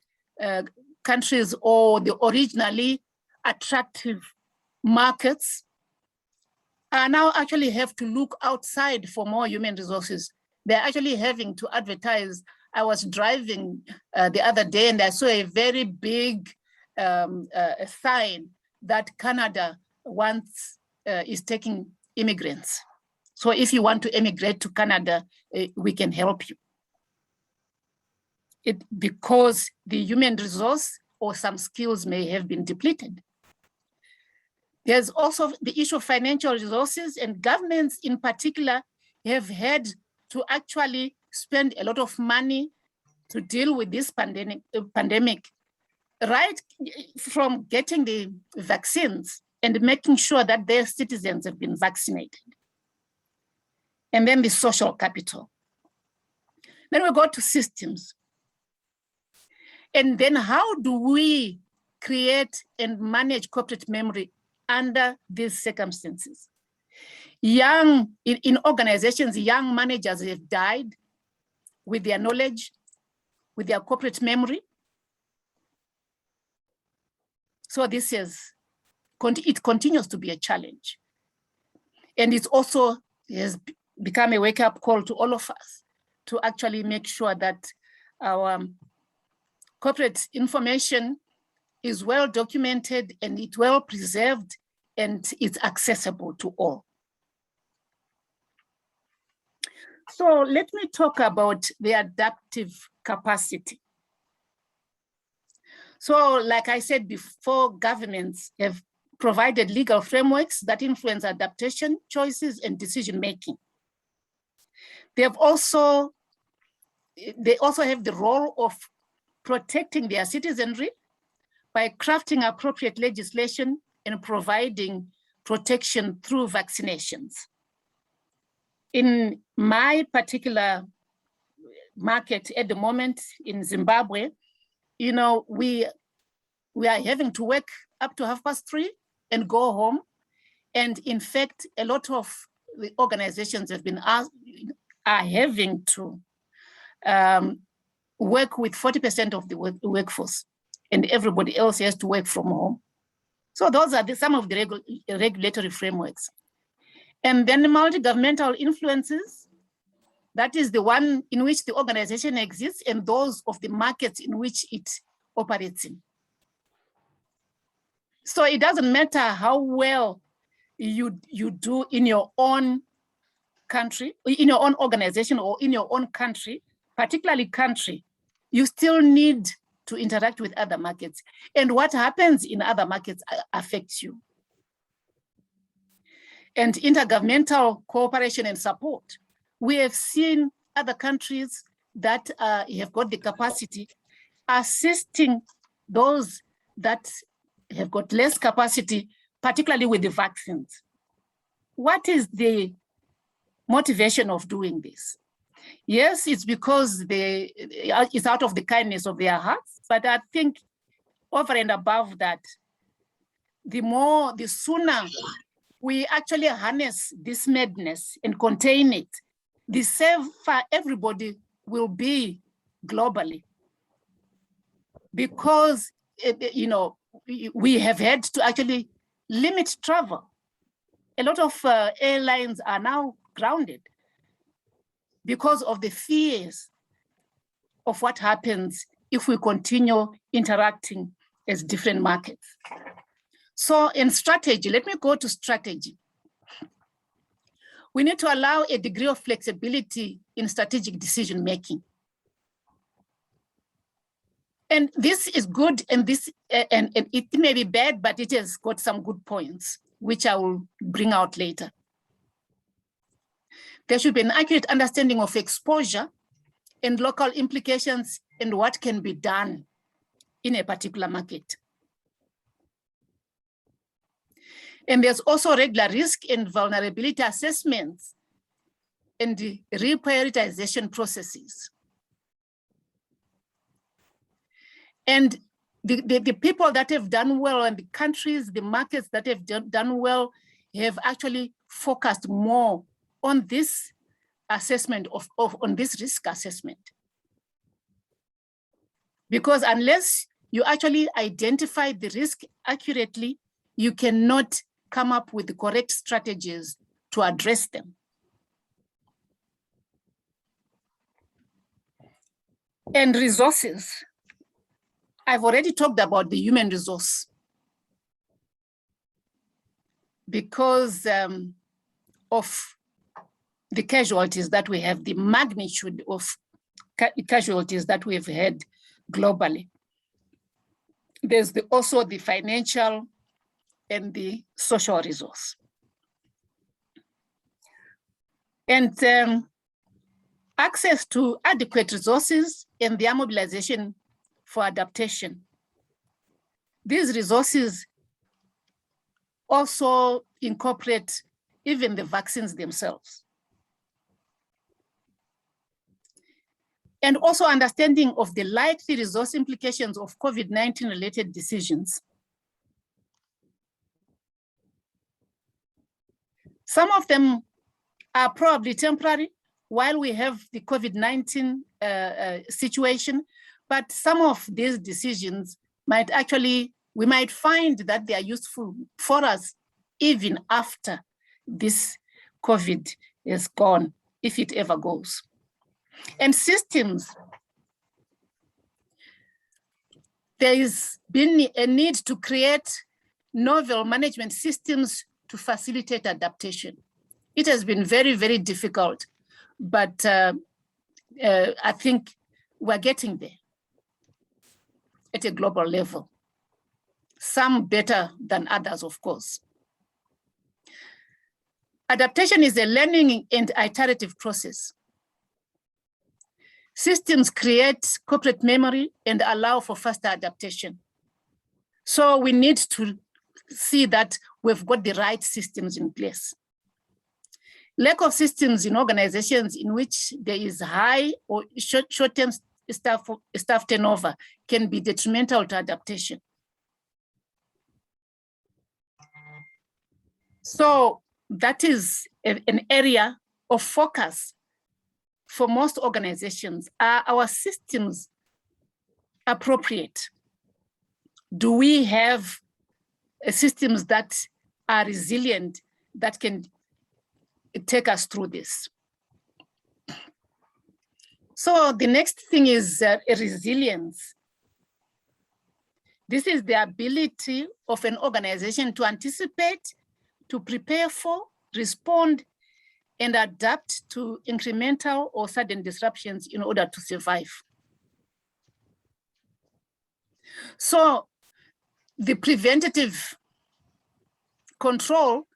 countries or the originally attractive markets, are now actually have to look outside for more human resources. They're actually having to advertise. I was driving the other day and I saw a very big sign that Canada is taking immigrants. So if you want to immigrate to Canada, we can help you. Because the human resource or some skills may have been depleted. There's also the issue of financial resources, and governments in particular have had to actually spend a lot of money to deal with this pandemic, right from getting the vaccines and making sure that their citizens have been vaccinated. And then the social capital. Then we go to systems. And then how do we create and manage corporate memory under these circumstances? In organizations, young managers have died with their knowledge, with their corporate memory. So this it continues to be a challenge. And it also has become a wake-up call to all of us to actually make sure that our corporate information is well documented and it's well preserved and it's accessible to all. So let me talk about the adaptive capacity. So like I said before, governments have provided legal frameworks that influence adaptation, choices, and decision-making. They also have the role of protecting their citizenry by crafting appropriate legislation and providing protection through vaccinations. In my particular market at the moment in Zimbabwe, we are having to work up to 3:30 and go home. And in fact, a lot of the organizations are having to work with 40% of the workforce, and everybody else has to work from home. So those are some of the regulatory frameworks. And then the multi-governmental influences, that is the one in which the organization exists and those of the markets in which it operates in. So it doesn't matter how well you do in your own country, in your own organization or in your own country, particularly country, you still need to interact with other markets. And what happens in other markets affects you. And intergovernmental cooperation and support. We have seen other countries that have got the capacity assisting those that have got less capacity, particularly with the vaccines. What is the motivation of doing this? Yes, it's because it's out of the kindness of their hearts, but I think over and above that, the sooner we actually harness this madness and contain it, the safer everybody will be globally. Because, we have had to actually limit travel. A lot of airlines are now grounded because of the fears of what happens if we continue interacting as different markets. So in strategy, let me go to strategy. We need to allow a degree of flexibility in strategic decision-making. And this is good, and it may be bad, but it has got some good points, which I will bring out later. There should be an accurate understanding of exposure and local implications and what can be done in a particular market. And there's also regular risk and vulnerability assessments and the reprioritization processes. And the people that have done well and the countries, the markets that have done well have actually focused more on this assessment on this risk assessment. Because unless you actually identify the risk accurately, you cannot come up with the correct strategies to address them. And resources. I've already talked about the human resource. Because of the casualties that we have, the magnitude of casualties that we've had globally. There's also the financial and the social resource. And access to adequate resources and their mobilization for adaptation. These resources also incorporate even the vaccines themselves. And also understanding of the likely resource implications of COVID-19 related decisions. Some of them are probably temporary while we have the COVID-19 situation, but some of these decisions might actually, we might find that they are useful for us even after this COVID is gone, if it ever goes. And systems, there has been a need to create novel management systems to facilitate adaptation. It has been very, very difficult, but I think we're getting there at a global level. Some better than others, of course. Adaptation is a learning and iterative process. Systems create corporate memory and allow for faster adaptation. So we need to see that we've got the right systems in place. Lack of systems in organizations in which there is high or short-term staff turnover can be detrimental to adaptation. So that is an area of focus for most organizations. Are our systems appropriate? Do we have systems that are resilient, that can take us through this? So the next thing is resilience. This is the ability of an organization to anticipate, to prepare for, respond, and adapt to incremental or sudden disruptions in order to survive. So the preventative control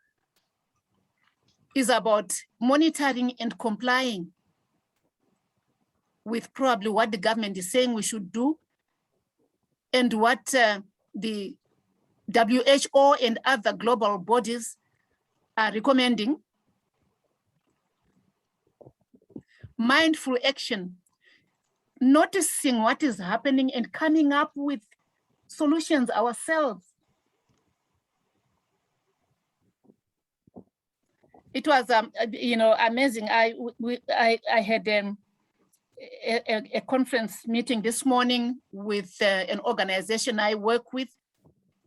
is about monitoring and complying with probably what the government is saying we should do and what the WHO and other global bodies are recommending. Mindful action, noticing what is happening and coming up with solutions ourselves. It was amazing. I had a conference meeting this morning with an organization I work with,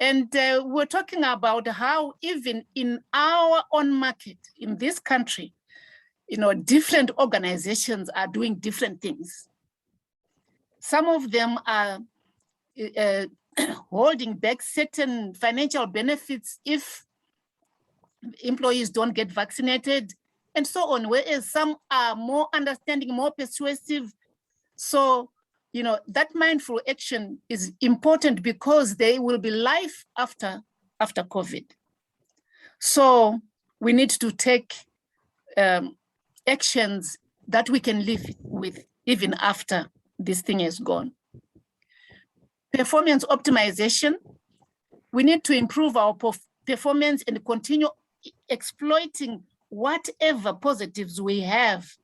and we're talking about how even in our own market in this country, different organizations are doing different things. Some of them are holding back certain financial benefits if employees don't get vaccinated, and so on, whereas some are more understanding, more persuasive. So, that mindful action is important because there will be life after COVID. So we need to take actions that we can live with even after this thing is gone. Performance optimization. We need to improve our performance and continue exploiting whatever positives we have.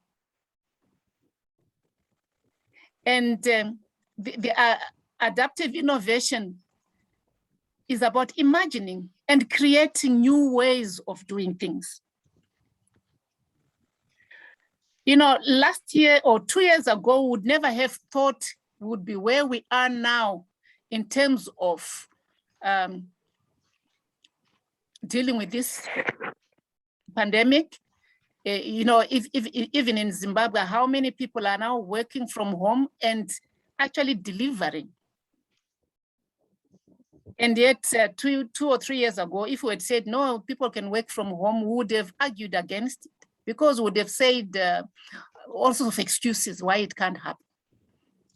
And the adaptive innovation is about imagining and creating new ways of doing things. You know, last year or 2 years ago, we would never have thought we would be where we are now in terms of dealing with this pandemic. You know, even in Zimbabwe, how many people are now working from home and actually delivering? And yet, 2 or 3 years ago, if we had said, no, people can work from home, we would have argued against it, because we would have said all sorts of excuses why it can't happen.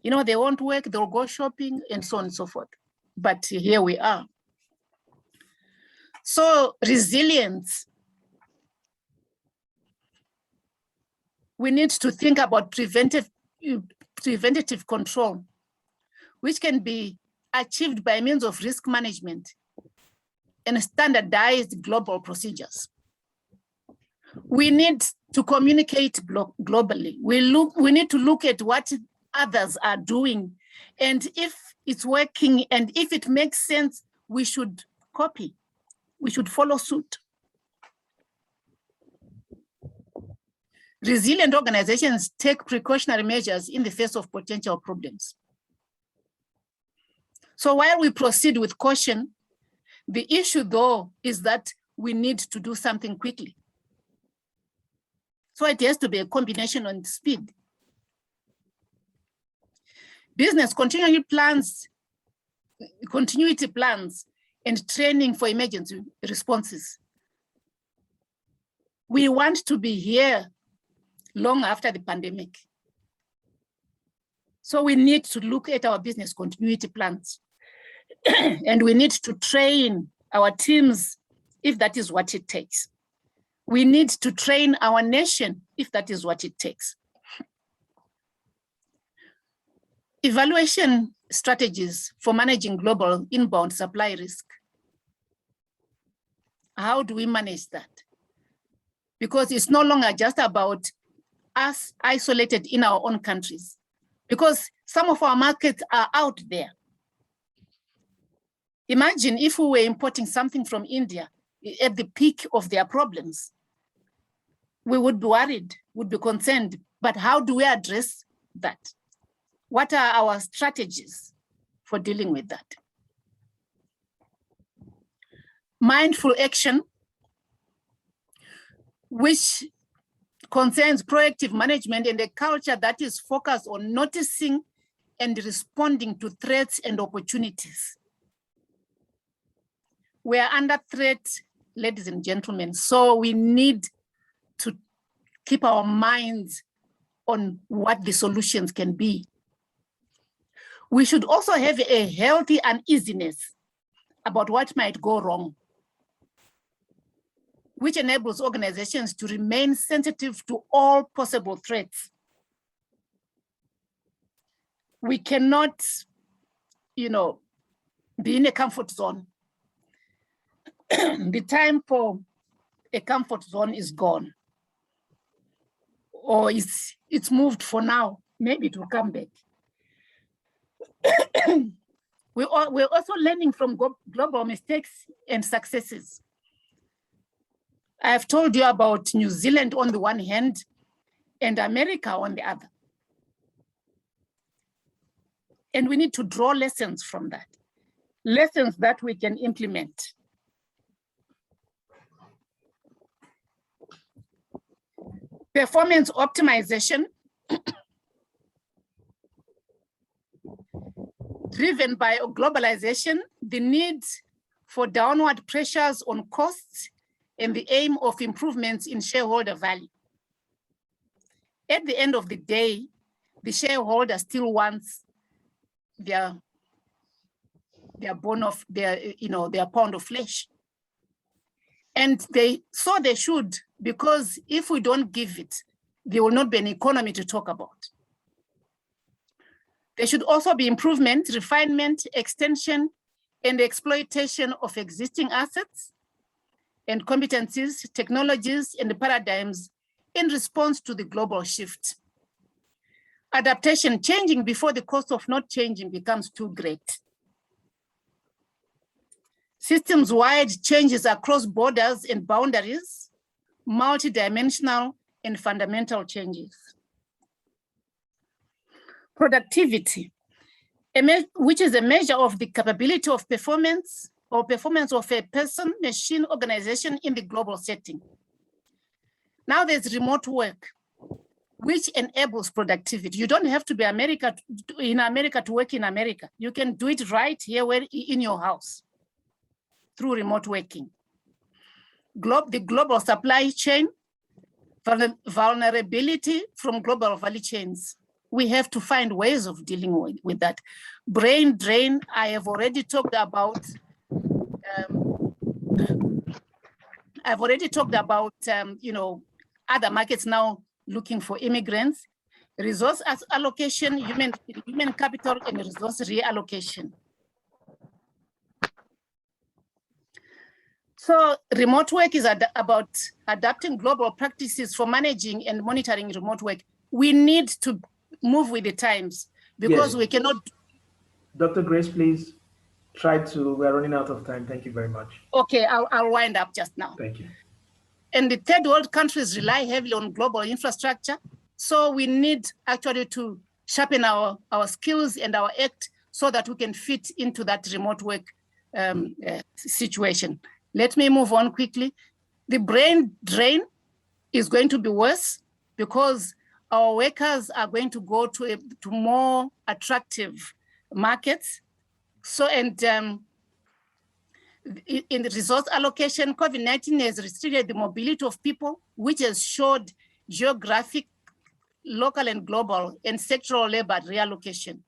You know, they won't work, they'll go shopping, and so on and so forth. But here we are. So resilience. We need to think about preventative control, which can be achieved by means of risk management and standardized global procedures. We need to communicate globally. We need to look at what others are doing, and if it's working and if it makes sense, we should copy. We should follow suit. Resilient organizations take precautionary measures in the face of potential problems. So while we proceed with caution, the issue though is that we need to do something quickly. So it has to be a combination on speed. Business continuity plans, and training for emergency responses. We want to be here long after the pandemic. So we need to look at our business continuity plans. And we need to train our teams if that is what it takes. We need to train our nation if that is what it takes. Evaluation strategies for managing global inbound supply risk. How do we manage that? Because it's no longer just about us isolated in our own countries, because some of our markets are out there. Imagine if we were importing something from India at the peak of their problems. We would be worried, would be concerned, but how do we address that? What are our strategies for dealing with that? Mindful action, which concerns proactive management and a culture that is focused on noticing and responding to threats and opportunities. We are under threat, ladies and gentlemen, so we need to keep our minds on what the solutions can be. We should also have a healthy uneasiness about what might go wrong, which enables organizations to remain sensitive to all possible threats. We cannot, be in a comfort zone. The time for a comfort zone is gone, or it's moved for now. Maybe it will come back. We're also learning from global mistakes and successes. I have told you about New Zealand on the one hand and America on the other. And we need to draw lessons from that, lessons that we can implement. Performance optimization, driven by globalization, the need for downward pressures on costs, and the aim of improvements in shareholder value. At the end of the day, the shareholder still wants their pound of flesh. And they should, because if we don't give it, there will not be an economy to talk about. There should also be improvement, refinement, extension, and exploitation of existing assets and competencies, technologies, and paradigms in response to the global shift. Adaptation, changing before the cost of not changing becomes too great. systems-wide changes across borders and boundaries, multidimensional and fundamental changes. Productivity, which is a measure of the capability of performance or performance of a person, machine, organization in the global setting. Now there's remote work, which enables productivity. You don't have to be in America to work in America. You can do it right here in your house through remote working. The global supply chain, vulnerability from global value chains. We have to find ways of dealing with that. Brain drain, I have already talked about. Other markets now looking for immigrants, resource allocation, human capital, and resource reallocation. So remote work is about adapting global practices for managing and monitoring remote work. We need to move with the times because we cannot. Dr. Grace, please we're running out of time. Thank you very much. Okay, I'll wind up just now. Thank you. And the third world countries rely heavily on global infrastructure. So we need actually to sharpen our skills and our act so that we can fit into that remote work situation. Let me move on quickly. The brain drain is going to be worse because our workers are going to go to more attractive markets. So, and in the resource allocation, COVID-19 has restricted the mobility of people, which has showed geographic, local and global, and sectoral labor reallocation.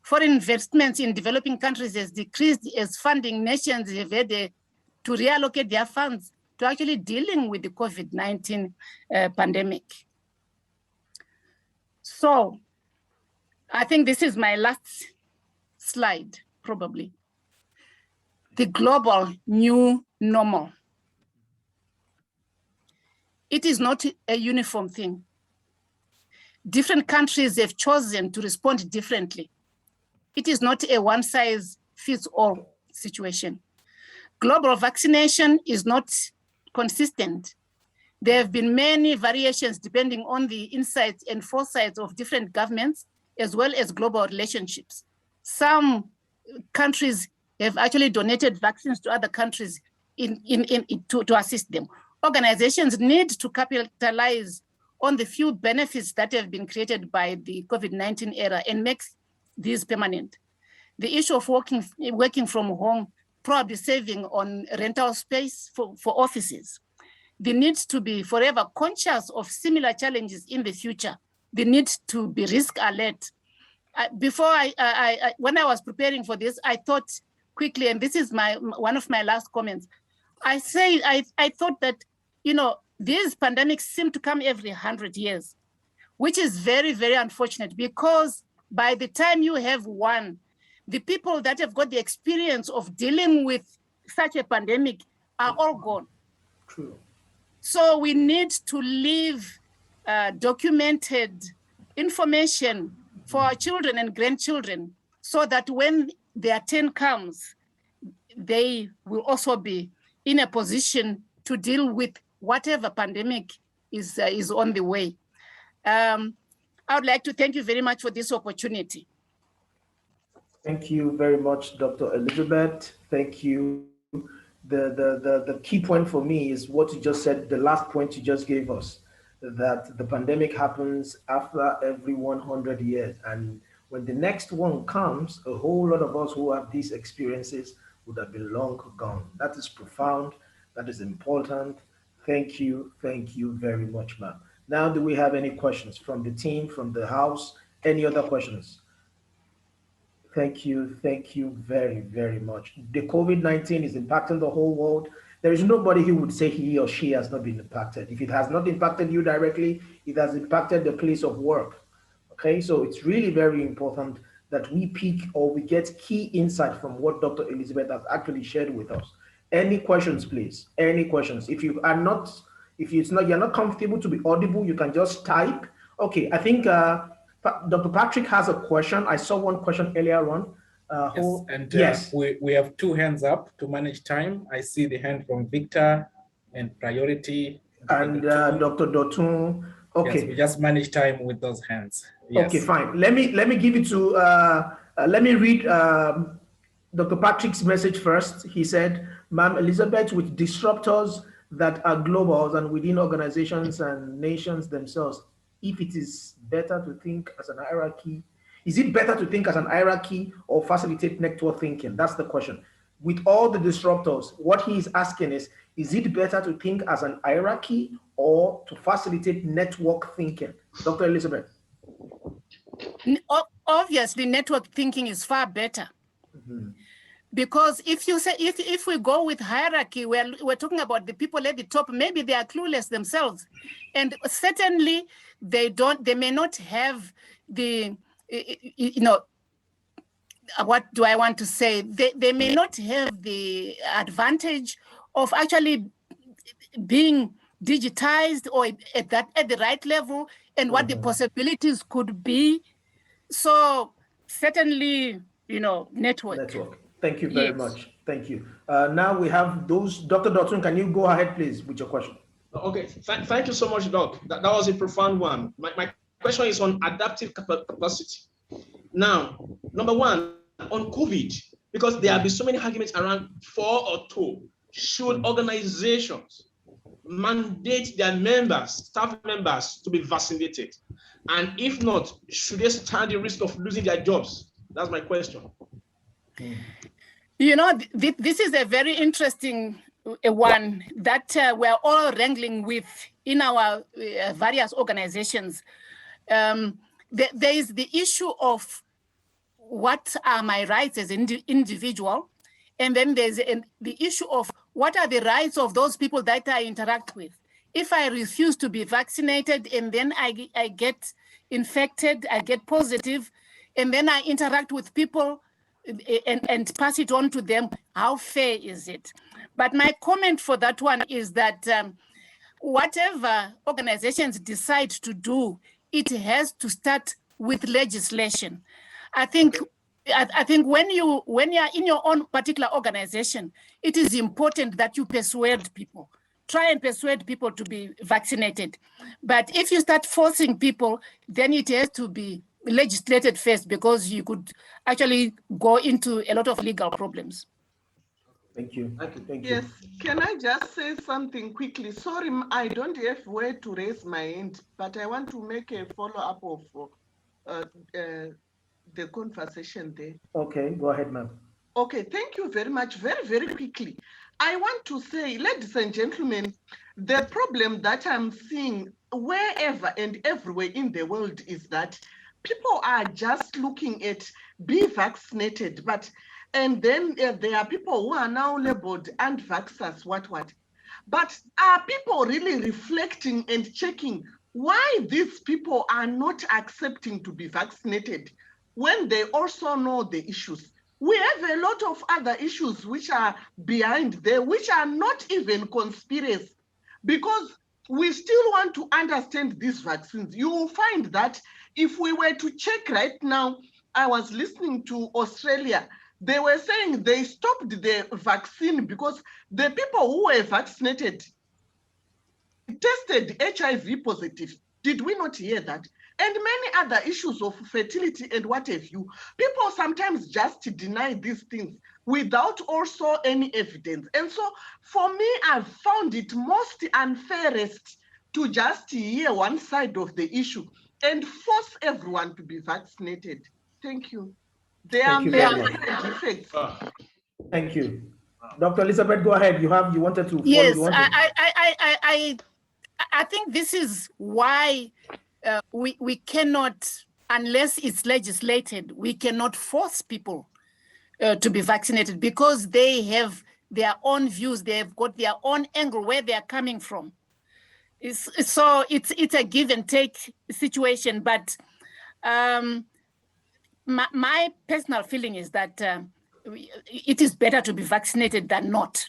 Foreign investments in developing countries has decreased as funding nations have had to reallocate their funds to actually dealing with the COVID-19 pandemic. So I think this is my last slide, probably. The global new normal. It is not a uniform thing. Different countries have chosen to respond differently. It is not a one-size-fits-all situation. Global vaccination is not consistent. There have been many variations depending on the insights and foresights of different governments, as well as global relationships. Some countries have actually donated vaccines to other countries to assist them. Organizations need to capitalize on the few benefits that have been created by the COVID-19 era and make these permanent. The issue of working from home, probably saving on rental space for offices. The need to be forever conscious of similar challenges in the future. The need to be risk alert. When I was preparing for this, I thought quickly, and this is one of my last comments. I thought that, these pandemics seem to come every 100 years, which is very, very unfortunate because by the time you have one, the people that have got the experience of dealing with such a pandemic are all gone. True. So we need to leave documented information for our children and grandchildren so that when their turn comes, they will also be in a position to deal with whatever pandemic is on the way. I would like to thank you very much for this opportunity. Thank you very much, Dr. Elizabeth. Thank you. The key point for me is what you just said, the last point you just gave us, that the pandemic happens after every 100 years. And when the next one comes, a whole lot of us who have these experiences would have been long gone. That is profound. That is important. Thank you very much, ma'am. Now, do we have any questions from the team, from the house? Any other questions? Thank you very, very much. The COVID-19 is impacting the whole world. There is nobody who would say he or she has not been impacted. If it has not impacted you directly, it has impacted the place of work. Okay, so it's really very important that we pick or we get key insight from what Dr. Elizabeth has actually shared with us. Any questions, please? Any questions? If you're not comfortable to be audible, you can just type. Okay, I think Dr. Patrick has a question. I saw one question earlier on. Yes, and yes. we have 2 hands up to manage time. I see the hand from Victor and Priority. And Dr. Dotun. Okay. Yes, we just manage time with those hands. Yes. Okay, fine. Let me give it to, let me read Dr. Patrick's message first. He said, Ma'am Elizabeth, with disruptors that are global and within organizations and nations themselves, if it is better to think as an hierarchy, is it better to think as an hierarchy or facilitate network thinking? That's the question. With all the disruptors, what he is asking is it better to think as an hierarchy or to facilitate network thinking? Dr. Elizabeth. Obviously, network thinking is far better. Because if you say, if we go with hierarchy, we're talking about the people at the top, maybe they are clueless themselves. And certainly they may not have the, what do I want to say? They may not have the advantage of actually being digitized or at the right level and what the possibilities could be. So certainly, network. Thank you very much. Thank you. Now we have those. Dr. Dotun, can you go ahead, please, with your question? Okay, thank you so much, Doc. That was a profound one. My question is on adaptive capacity. Now, number one, on COVID, because there have been so many arguments around for or to, should organizations mandate their members, staff members, to be vaccinated? And if not, should they stand the risk of losing their jobs? That's my question. This is a very interesting one that we're all wrangling with in our various organizations. There is the issue of what are my rights as an individual, and then there's the issue of what are the rights of those people that I interact with. If I refuse to be vaccinated and then I get infected, I get positive, and then I interact with people and pass it on to them, how fair is it? But my comment for that one is that whatever organizations decide to do, it has to start with legislation. I think when you are in your own particular organization, it is important that you persuade people. Try and persuade people to be vaccinated. But if you start forcing people, then it has to be legislated first, because you could actually go into a lot of legal problems. Thank you. Thank you. Yes, can I just say something quickly? Sorry, I don't have where to raise my hand, but I want to make a follow-up of the conversation there. Okay, go ahead, ma'am. Okay, thank you very much. Very, very quickly. I want to say, ladies and gentlemen, the problem that I'm seeing wherever and everywhere in the world is that people are just looking at be vaccinated, and then there are people who are now labeled anti-vaxxers, what. But are people really reflecting and checking why these people are not accepting to be vaccinated when they also know the issues? We have a lot of other issues which are behind there, which are not even conspiracy, because we still want to understand these vaccines. You will find that if we were to check right now, I was listening to Australia, they were saying they stopped the vaccine because the people who were vaccinated tested HIV positive. Did we not hear that? And many other issues of fertility and what have you. People sometimes just deny these things without also any evidence. And so for me, I've found it most unfairest to just hear one side of the issue and force everyone to be vaccinated. Thank you. There are many effects. Thank you. Dr. Elizabeth, go ahead. You wanted to follow. Yes, I think this is why we cannot, unless it's legislated, we cannot force people to be vaccinated, because they have their own views, they've got their own angle where they're coming from. So it's a give and take situation, but my personal feeling is that it is better to be vaccinated than not.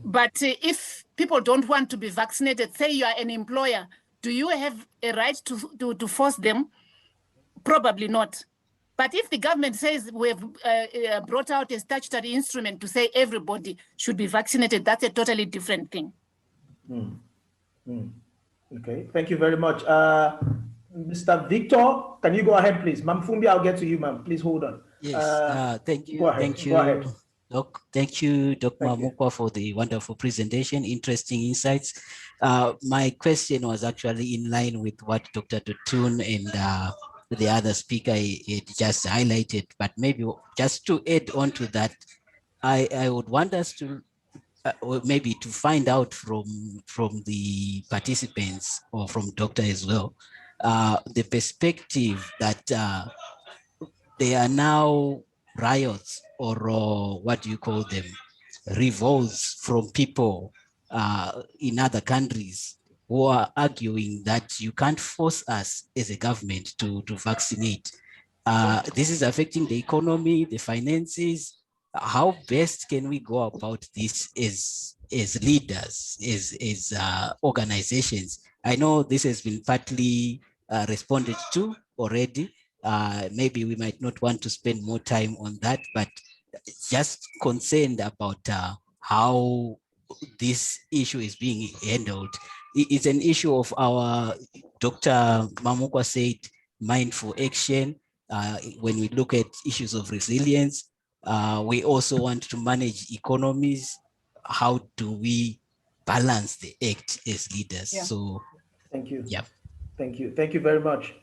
But if people don't want to be vaccinated, say you are an employer, do you have a right to force them? Probably not. But if the government says we've brought out a statutory instrument to say everybody should be vaccinated, that's a totally different thing. Okay, thank you very much. Mr. Victor, can you go ahead, please? Ma'am Fumbi, I'll get to you, ma'am. Please hold on. Yes, thank you. Go ahead. Thank you, Go ahead. Doc. Thank you, Dr. Mamukwa, for the wonderful presentation, interesting insights. My question was actually in line with what Dr. Tutun and the other speaker just highlighted, but maybe just to add on to that, I would want us to or maybe to find out from the participants or from Doctor as well, the perspective that there are now riots or what do you call them, revolts from people in other countries who are arguing that you can't force us as a government to vaccinate. This is affecting the economy, the finances. How best can we go about this as leaders, as organizations? I know this has been partly responded to already. Maybe we might not want to spend more time on that, but just concerned about how this issue is being handled. It's an issue of our, Dr. Mamukwa said, mindful action. When we look at issues of resilience, we also want to manage economies. How do we balance the act as leaders? Yeah. So, thank you. Yeah. Thank you. Thank you very much.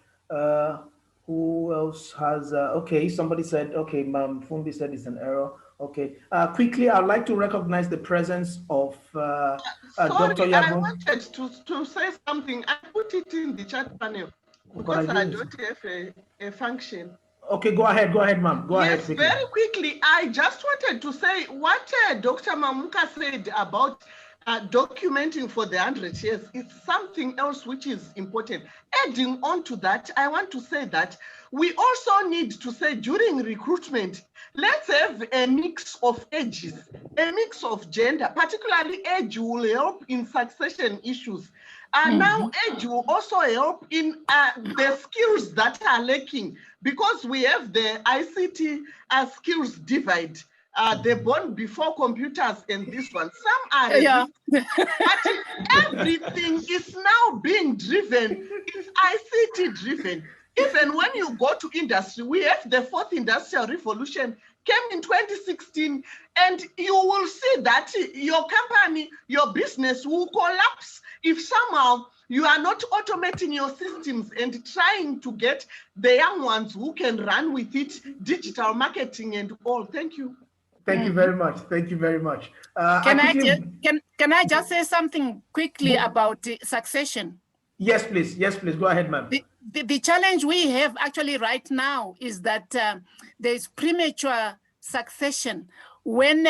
Who else has, okay, somebody said, okay, Ma'am Fumbi said it's an error. Okay, quickly, I'd like to recognize the presence of Dr. Yabo. I wanted to say something. I put it in the chat panel because I don't have a function. Okay, go ahead, ma'am. Go ahead. Yes, very quickly. I just wanted to say what Dr. Mamuka said about documenting for the 100 years is something else which is important. Adding on to that, I want to say that we also need to say during recruitment, let's have a mix of ages, a mix of gender, particularly age will help in succession issues. Now age will also help in the skills that are lacking because we have the ICT skills divide. They're born before computers and this one. Some are, but everything is now being driven, it's ICT driven. Even when you go to industry, we have the fourth industrial revolution came in 2016, and you will see that your company, your business will collapse if somehow you are not automating your systems and trying to get the young ones who can run with it, digital marketing and all. Thank you. Thank you very much. Thank you very much. Can I just say something quickly about succession? Yes, please. Yes, please. Go ahead, ma'am. The challenge we have actually right now is that there's premature succession when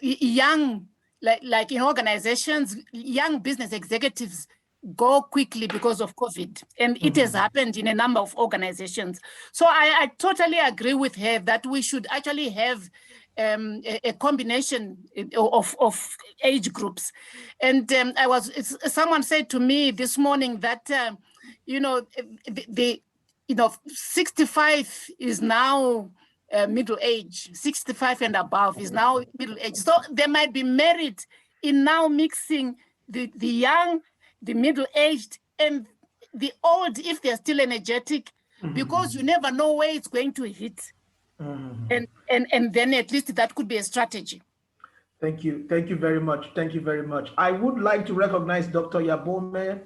young, like in organizations, young business executives go quickly because of COVID. And it has happened in a number of organizations. So I totally agree with her that we should actually have a combination of age groups. And someone said to me this morning that, 65 is now middle age, 65 and above is now middle age. So there might be merit in now mixing the young, the middle-aged, and the old if they're still energetic, because you never know where it's going to hit. And then at least that could be a strategy. Thank you. Thank you very much. Thank you very much. I would like to recognize Dr. Yabome.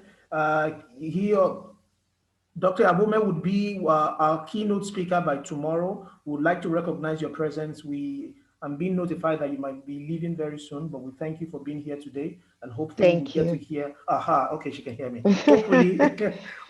Dr. Yabome would be our keynote speaker by tomorrow. We would like to recognize your presence. I'm being notified that you might be leaving very soon, but we thank you for being here today, and hopefully we'll get to hear. Okay, she can hear me.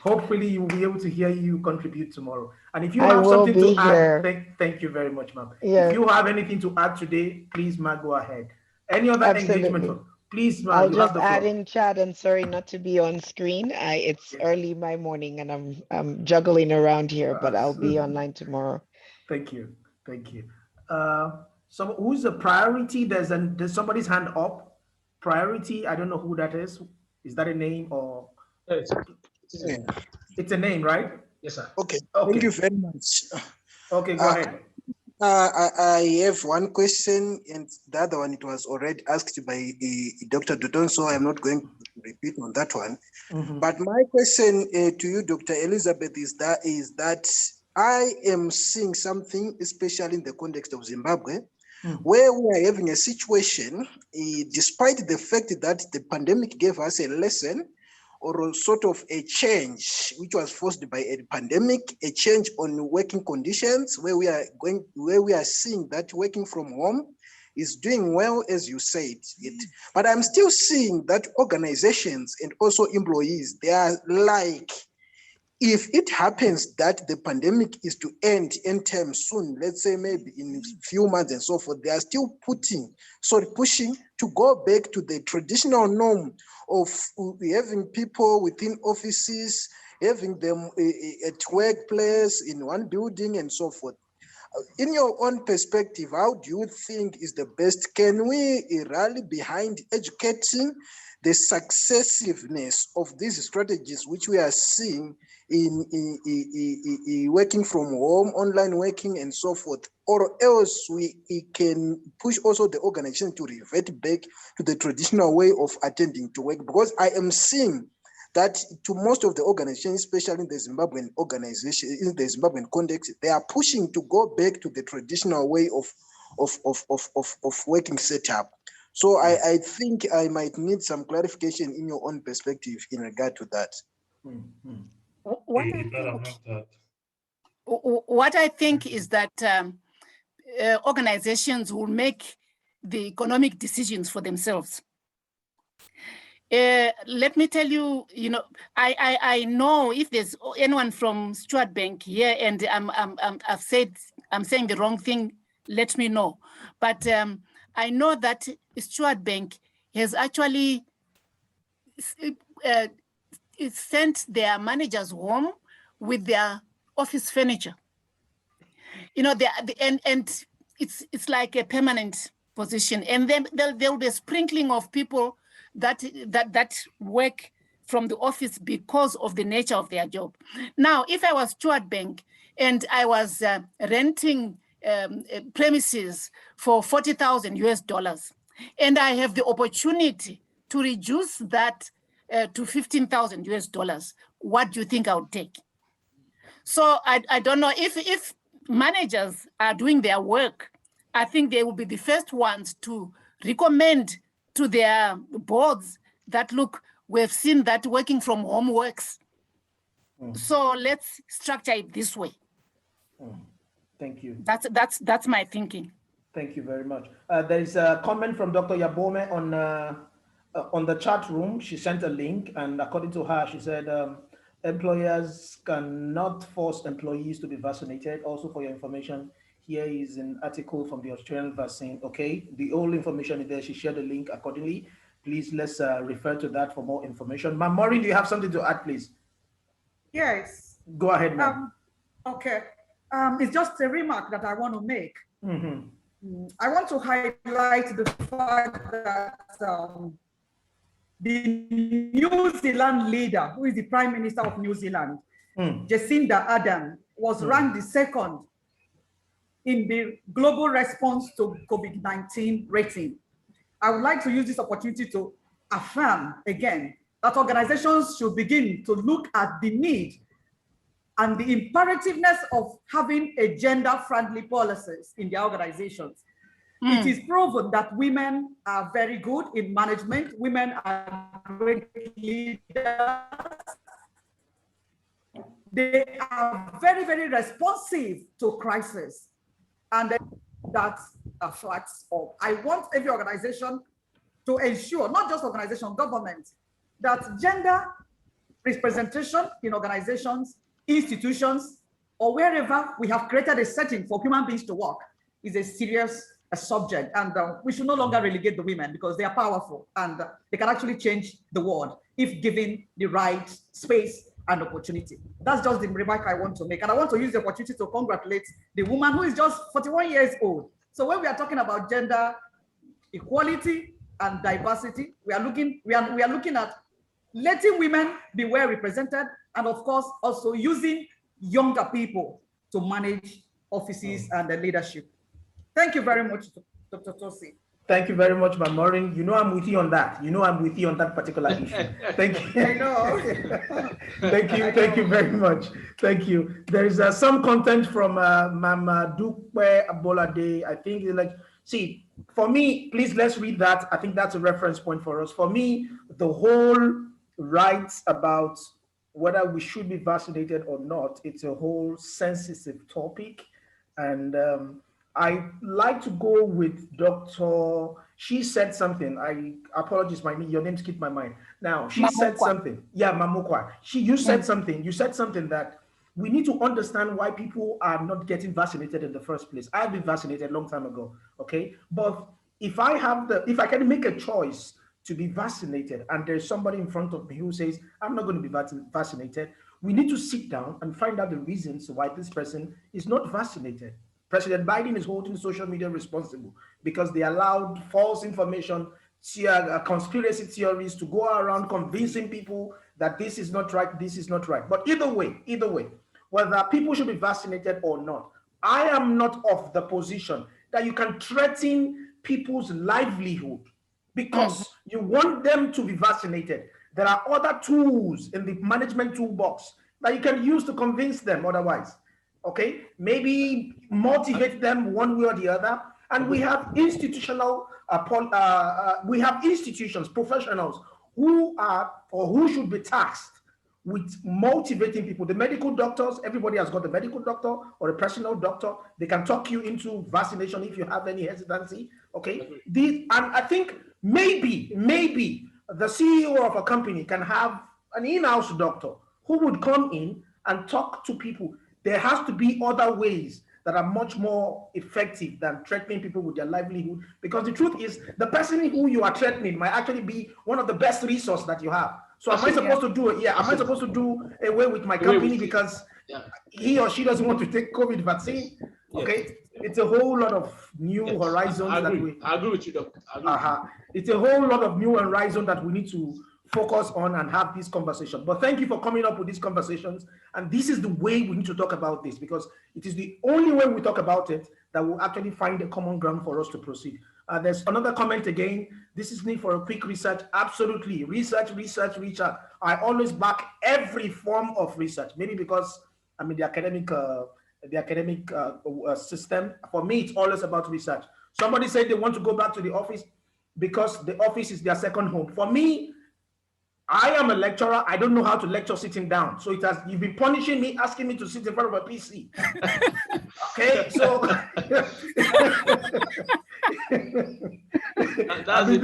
Hopefully you will be able to hear you contribute tomorrow. And if you have something to add, thank you very much, ma'am. Yes. If you have anything to add today, please, ma, go ahead. Any other engagement? Please, ma. I'll just add in chat, and sorry not to be on screen. It's early my morning, and I'm juggling around here, but I'll be online tomorrow. Thank you. Thank you. So who's the priority? There's somebody's hand up. Priority, I don't know who that is. Is that a name or? It's a name. It's a name, right? Yes, sir. Okay. Thank you very much. Okay, go ahead. I have one question, and the other one, it was already asked by Dr. Dutton, so I'm not going to repeat on that one. But my question to you, Dr. Elizabeth, is that I am seeing something, especially in the context of Zimbabwe, where we are having a situation, despite the fact that the pandemic gave us a lesson, or sort of a change which was forced by a pandemic, a change on working conditions, where we are seeing that working from home is doing well, as you said it. But I'm still seeing that organizations and also employees, they are like, if it happens that the pandemic is to end anytime soon, let's say maybe in a few months and so forth, they are still pushing to go back to the traditional norm of having people within offices, having them at workplace in one building and so forth. In your own perspective, how do you think is the best? Can we rally behind educating the successiveness of these strategies which we are seeing in working from home, online working and so forth, or else we can push also the organization to revert back to the traditional way of attending to work? Because I am seeing that to most of the organizations, especially in the Zimbabwean organization, in the Zimbabwean context, they are pushing to go back to the traditional way of working setup. So I think I might need some clarification in your own perspective in regard to that. What I think is that organizations will make the economic decisions for themselves. Let me tell you, I know if there's anyone from Stuart Bank here, and I'm saying the wrong thing, let me know. But I know that Stuart Bank has actually sent their managers home with their office furniture. And it's like a permanent position. And then there'll be a sprinkling of people that work from the office because of the nature of their job. Now, if I was Stuart Bank and I was renting premises for $40,000 and I have the opportunity to reduce that to $15,000, what do you think I would take? So I don't know if managers are doing their work. I think they will be the first ones to recommend to their boards that, look, we've seen that working from home works. So let's structure it this way. Thank you. That's my thinking. Thank you very much. There is a comment from Dr. Yabome on the chat room. She sent a link, and according to her, she said employers cannot force employees to be vaccinated. Also, for your information, here is an article from the Australian vaccine. Okay, the whole information is there. She shared the link accordingly. Please, let's refer to that for more information. Ma'am Maureen, do you have something to add, please? Yes. Go ahead, ma'am. Okay. It's just a remark that I want to make. I want to highlight the fact that the New Zealand leader, who is the Prime Minister of New Zealand, Jacinda Ardern, was ranked the second in the global response to COVID-19 rating. I would like to use this opportunity to affirm again that organizations should begin to look at the need and the imperativeness of having a gender-friendly policies in their organizations. It is proven that women are very good in management. Women are great leaders. They are very, very responsive to crisis. And that's a flags up. I want every organization to ensure, not just organization, government, that gender representation in organizations, institutions, or wherever we have created a setting for human beings to work is a serious subject. And we should no longer relegate the women, because they are powerful and they can actually change the world if given the right space and opportunity. That's just the remark I want to make. And I want to use the opportunity to congratulate the woman who is just 41 years old. So when we are talking about gender equality and diversity, we are looking at letting women be well represented, and of course also using younger people to manage offices and the leadership. Thank you very much, Dr. Tosi. Thank you very much, Ma'am Maureen. You know I'm with you on that. You know I'm with you on that particular issue. Thank you. I know. Thank you very much. Thank you. There is some content from Mama Dupe Abolade. I think see, for me, please let's read that. I think that's a reference point for us. For me, the whole rights about whether we should be vaccinated or not, it's a whole sensitive topic. And I like to go with Dr. She said something. I apologize, your name skipped my mind. Now, she said something. Yeah, Mamukwa. You said something. You said something that we need to understand why people are not getting vaccinated in the first place. I've been vaccinated a long time ago, okay? But if I can make a choice to be vaccinated and there's somebody in front of me who says, I'm not going to be vaccinated, we need to sit down and find out the reasons why this person is not vaccinated. President Biden is holding social media responsible because they allowed false information, conspiracy theories to go around convincing people that this is not right, this is not right. But either way, whether people should be vaccinated or not, I am not of the position that you can threaten people's livelihood because you want them to be vaccinated. There are other tools in the management toolbox that you can use to convince them otherwise. Okay, maybe motivate them one way or the other. And we have institutions, professionals who are or who should be tasked with motivating people. The medical doctors, everybody has got a medical doctor or a personal doctor. They can talk you into vaccination if you have any hesitancy. Okay, and I think maybe the CEO of a company can have an in-house doctor who would come in and talk to people. There has to be other ways that are much more effective than threatening people with their livelihood. Because the truth is, the person who you are threatening might actually be one of the best resources that you have. So am I supposed to do it? Yeah, am I supposed to do away with my company because he or she doesn't want to take COVID vaccine? Okay, it's a whole lot of new horizons. I agree with you, Doctor. It's a whole lot of new horizon that we need to focus on and have this conversation. But thank you for coming up with these conversations. And this is the way we need to talk about this, because it is the only way we talk about it that will actually find a common ground for us to proceed. There's another comment again. This is need for a quick research. Absolutely. Research. I always back every form of research, maybe because I'm in the academic system. For me, it's always about research. Somebody said they want to go back to the office because the office is their second home. For me, I am a lecturer. I don't know how to lecture sitting down. So you've been punishing me, asking me to sit in front of a PC. Okay, so I've been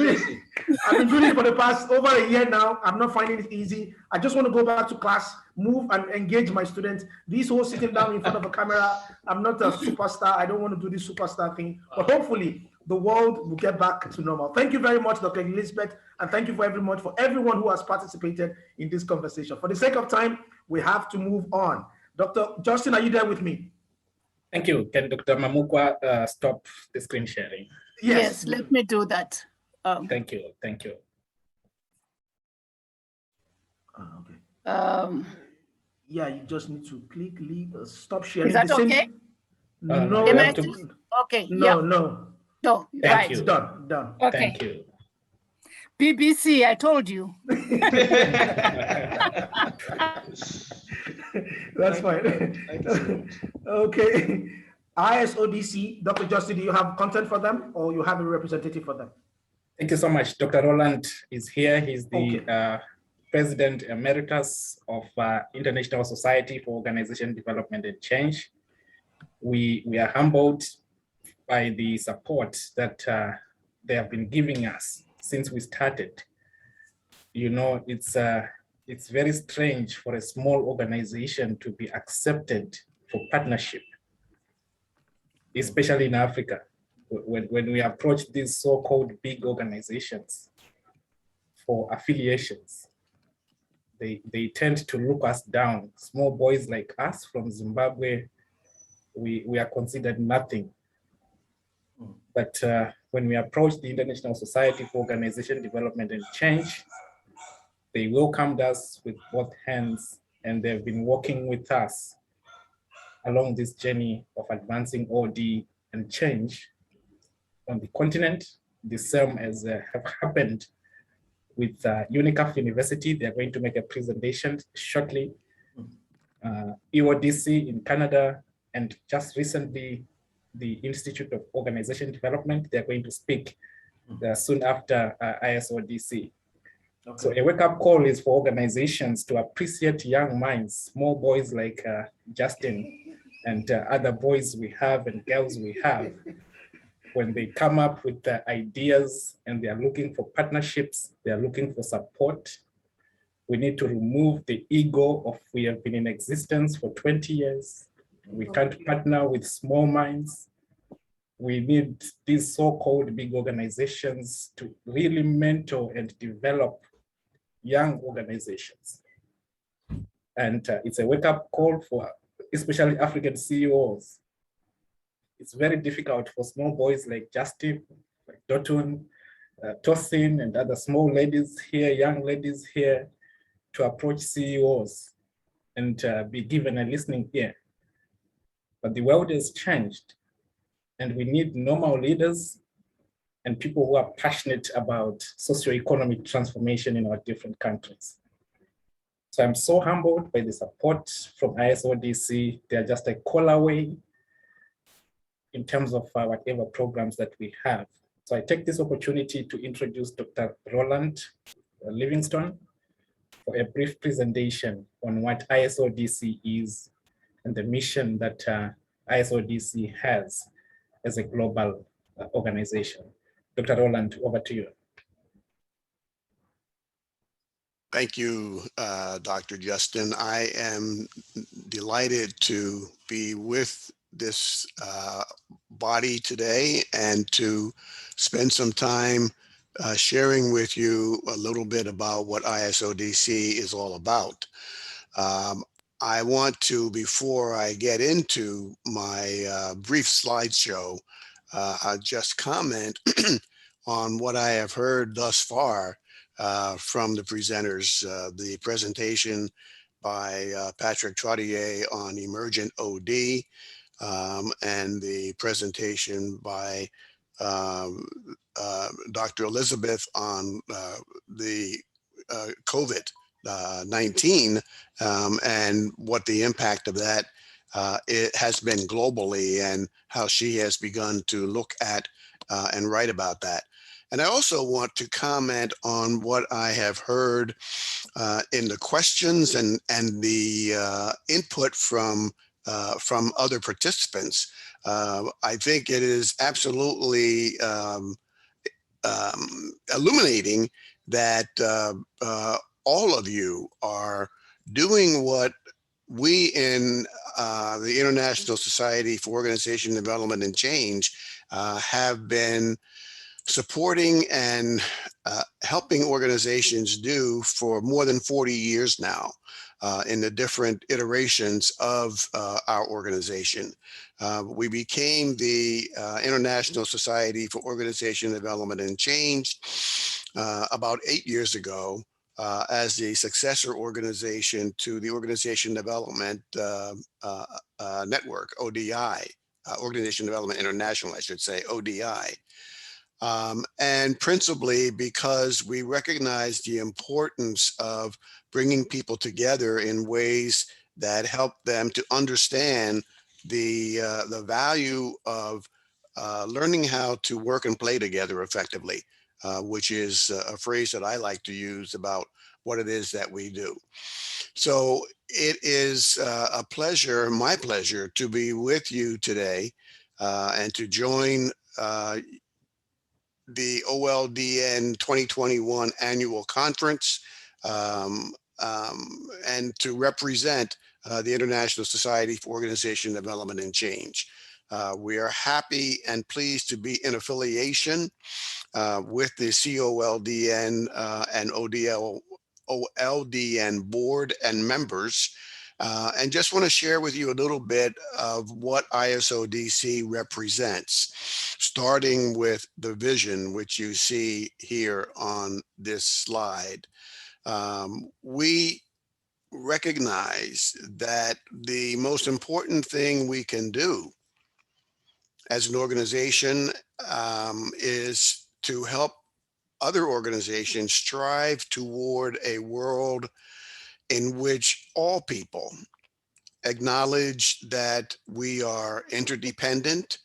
doing it for the past over a year now. I'm not finding it easy. I just want to go back to class, move and engage my students. This whole sitting down in front of a camera, I'm not a superstar. I don't want to do this superstar thing, but hopefully the world will get back to normal. Thank you very much, Dr. Elizabeth, and thank you very much for everyone who has participated in this conversation. For the sake of time, we have to move on. Dr. Justin, are you there with me? Thank you. Can Dr. Mamukwa stop the screen sharing? Yes, let me do that. Thank you. Okay. Yeah, you just need to click, leave, stop sharing. Is that okay? No. Okay. No. No, Thank you. It's done. Okay. Thank you. BBC, I told you. That's fine. Okay. ISODC, Dr. Justin, do you have content for them or you have a representative for them? Thank you so much. Dr. Roland is here. He's the President Emeritus of International Society for Organization Development and Change. We are humbled by the support that they have been giving us since we started. You know, it's very strange for a small organization to be accepted for partnership, especially in Africa. When we approach these so-called big organizations for affiliations, they tend to look us down. Small boys like us from Zimbabwe, we are considered nothing. But when we approach the International Society for Organization Development and Change, they welcomed us with both hands, and they've been working with us along this journey of advancing OD and change on the continent, the same as have happened with UNICAF University. They're going to make a presentation shortly. EODC in Canada, and just recently, the Institute of Organization Development, they're going to speak soon after ISODC. Okay. So a wake-up call is for organizations to appreciate young minds, small boys like Justin and other boys we have and girls we have. When they come up with the ideas and they are looking for partnerships, they are looking for support. We need to remove the ego of we have been in existence for 20 years. We can't partner with small minds. We need these so-called big organizations to really mentor and develop young organizations. And it's a wake-up call for especially African CEOs. It's very difficult for small boys like Justin, like Dotun, Tosin, and other small ladies here, young ladies here, to approach CEOs and be given a listening ear. But the world has changed, and we need normal leaders and people who are passionate about socioeconomic transformation in our different countries. So I'm so humbled by the support from ISODC. They are just a call away in terms of whatever programs that we have. So I take this opportunity to introduce Dr. Roland Livingstone for a brief presentation on what ISODC is and the mission that ISODC has as a global organization. Dr. Roland, over to you. Thank you, Dr. Justin. I am delighted to be with this body today and to spend some time sharing with you a little bit about what ISODC is all about. I want to, before I get into my brief slideshow, just comment on what I have heard thus far from the presenters. The presentation by Patrick Trottier on emergent OD, and the presentation by Dr. Elizabeth on the COVID-19 and what the impact of that it has been globally, and how she has begun to look at and write about that. And I also want to comment on what I have heard in the questions and the input from other participants. I think it is absolutely illuminating that all of you are doing what we in the International Society for Organization Development and Change have been supporting and helping organizations do for more than 40 years now in the different iterations of our organization. We became the International Society for Organization Development and Change about 8 years ago as the successor organization to the Organization Development Network, ODI, Organization Development International, I should say, ODI. And principally because we recognize the importance of bringing people together in ways that help them to understand the value of learning how to work and play together effectively, which is a phrase that I like to use about what it is that we do. So it is a pleasure, my pleasure, to be with you today and to join the OLDN 2021 annual conference and to represent the International Society for Organization Development and Change. We are happy and pleased to be in affiliation with the COLDN and OLDN board and members. And just want to share with you a little bit of what ISODC represents, starting with the vision, which you see here on this slide. We recognize that the most important thing we can do as an organization is to help other organizations strive toward a world in which all people acknowledge that we are interdependent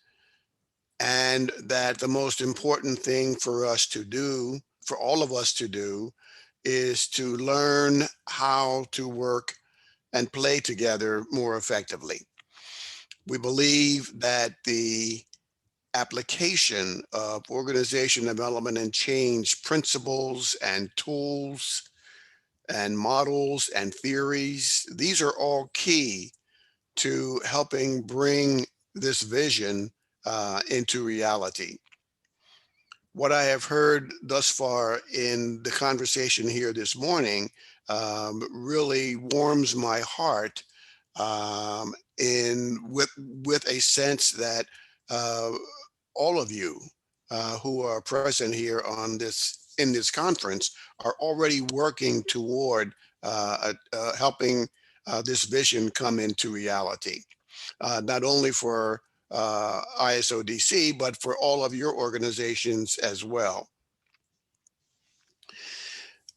and that the most important thing for us to do, for all of us to do, is to learn how to work and play together more effectively. We believe that the application of organization development and change principles and tools and models and theories, these are all key to helping bring this vision into reality. What I have heard thus far in the conversation here this morning really warms my heart with a sense that all of you who are present here in this conference are already working toward helping this vision come into reality, not only for ISODC, but for all of your organizations as well.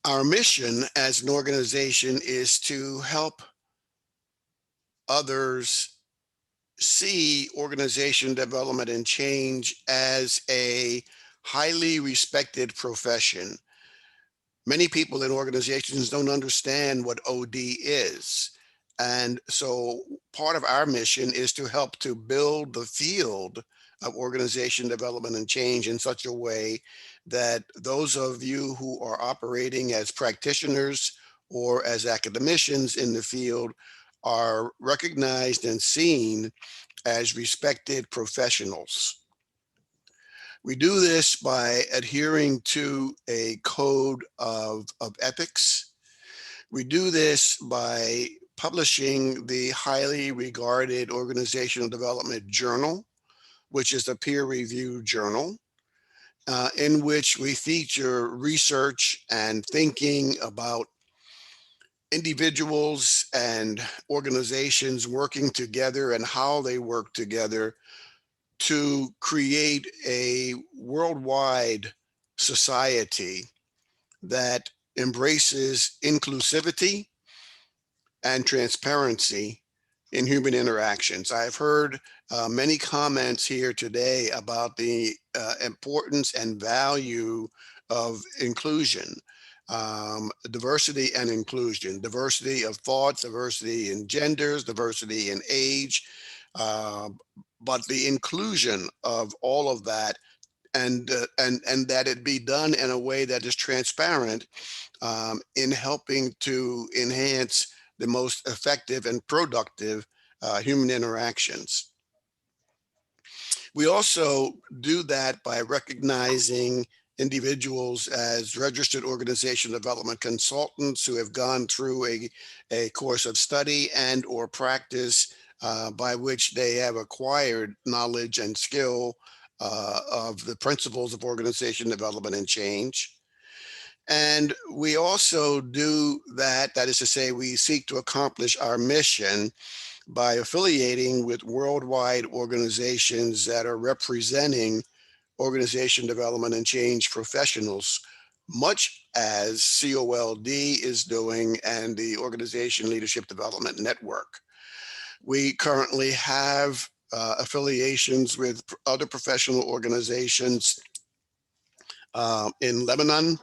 Our mission as an organization is to help others see organization development and change as a highly respected profession. Many people in organizations don't understand what OD is. And so part of our mission is to help to build the field of organization development and change in such a way that those of you who are operating as practitioners or as academicians in the field are recognized and seen as respected professionals. We do this by adhering to a code of ethics. We do this by publishing the highly regarded Organizational Development Journal, which is a peer-reviewed journal, in which we feature research and thinking about individuals and organizations working together and how they work together to create a worldwide society that embraces inclusivity and transparency in human interactions. I've heard many comments here today about the importance and value of inclusion, diversity and inclusion, diversity of thoughts, diversity in genders, diversity in age, but the inclusion of all of that and that it be done in a way that is transparent in helping to enhance the most effective and productive human interactions. We also do that by recognizing individuals as registered organization development consultants who have gone through a course of study and or practice by which they have acquired knowledge and skill of the principles of organization development and change. And we also do that is to say, we seek to accomplish our mission by affiliating with worldwide organizations that are representing organization development and change professionals, much as COLD is doing and the Organization Leadership Development Network. We currently have affiliations with other professional organizations in Lebanon,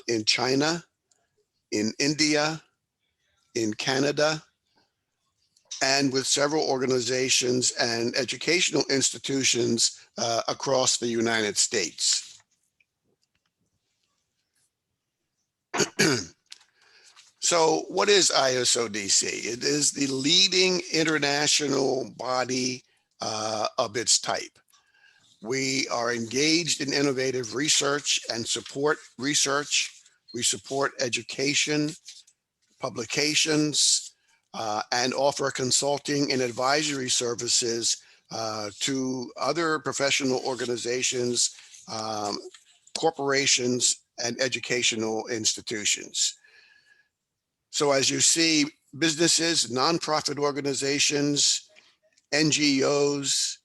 in China, in India, in Canada, and with several organizations and educational institutions across the United States. So what is ISODC? It is the leading international body of its type. We are engaged in innovative research and support research. We support education, publications, and offer consulting and advisory services to other professional organizations, corporations, and educational institutions. So as you see, businesses, nonprofit organizations, NGOs,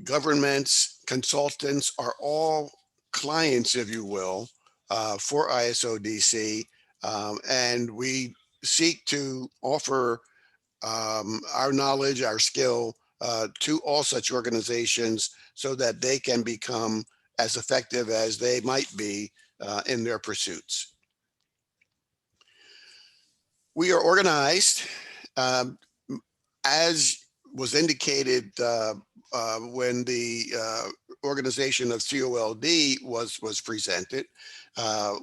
governments, consultants are all clients, if you will, for ISODC. And we seek to offer our knowledge, our skill to all such organizations so that they can become as effective as they might be in their pursuits. We are organized as was indicated when the organization of COLD was presented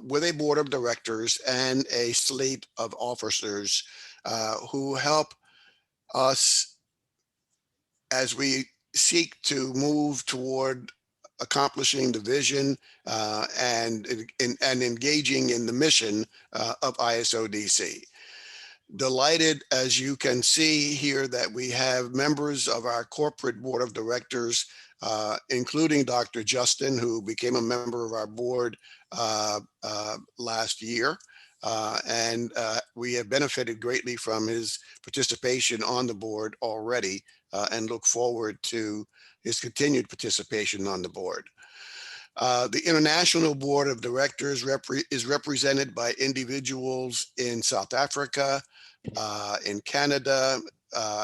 with a board of directors and a slate of officers who help us as we seek to move toward accomplishing the vision and engaging in the mission of ISODC. Delighted, as you can see here, that we have members of our corporate board of directors, including Dr. Justin, who became a member of our board last year. And we have benefited greatly from his participation on the board already and look forward to his continued participation on the board. The International Board of Directors is represented by individuals in South Africa, in Canada,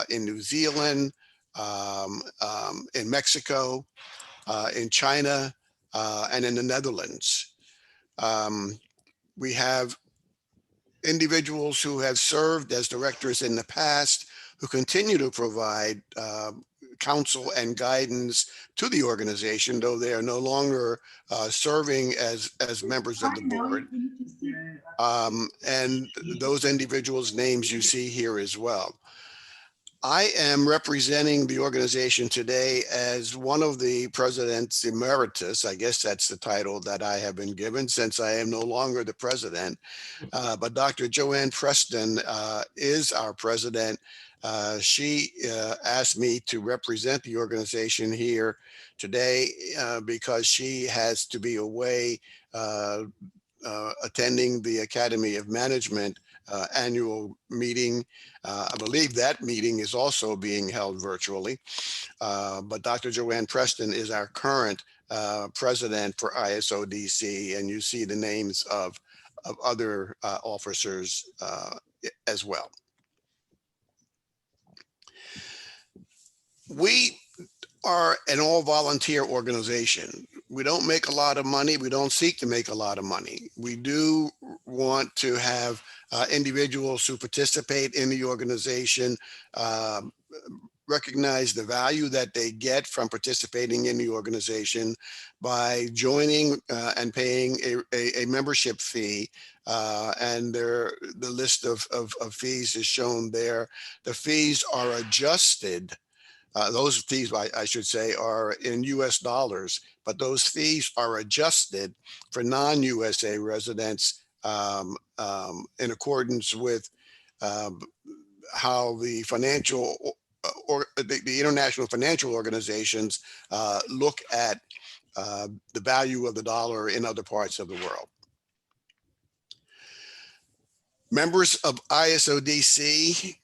in New Zealand, in Mexico, in China, and in the Netherlands. We have individuals who have served as directors in the past who continue to provide counsel and guidance to the organization, though they are no longer serving as members of the board. And those individuals' names you see here as well. I am representing the organization today as one of the presidents emeritus. I guess that's the title that I have been given since I am no longer the president. But Dr. Joanne Preston is our president. She asked me to represent the organization here today because she has to be away attending the Academy of Management annual meeting. I believe that meeting is also being held virtually. But Dr. Joanne Preston is our current president for ISODC, and you see the names of other officers as well. We are an all-volunteer organization. We don't make a lot of money. We don't seek to make a lot of money. We do want to have individuals who participate in the organization recognize the value that they get from participating in the organization by joining and paying a membership fee. And the list of fees is shown there. The fees are adjusted. Those fees, I should say, are in US dollars, but those fees are adjusted for non-USA residents in accordance with how the financial or the international financial organizations look at the value of the dollar in other parts of the world. Members of ISODC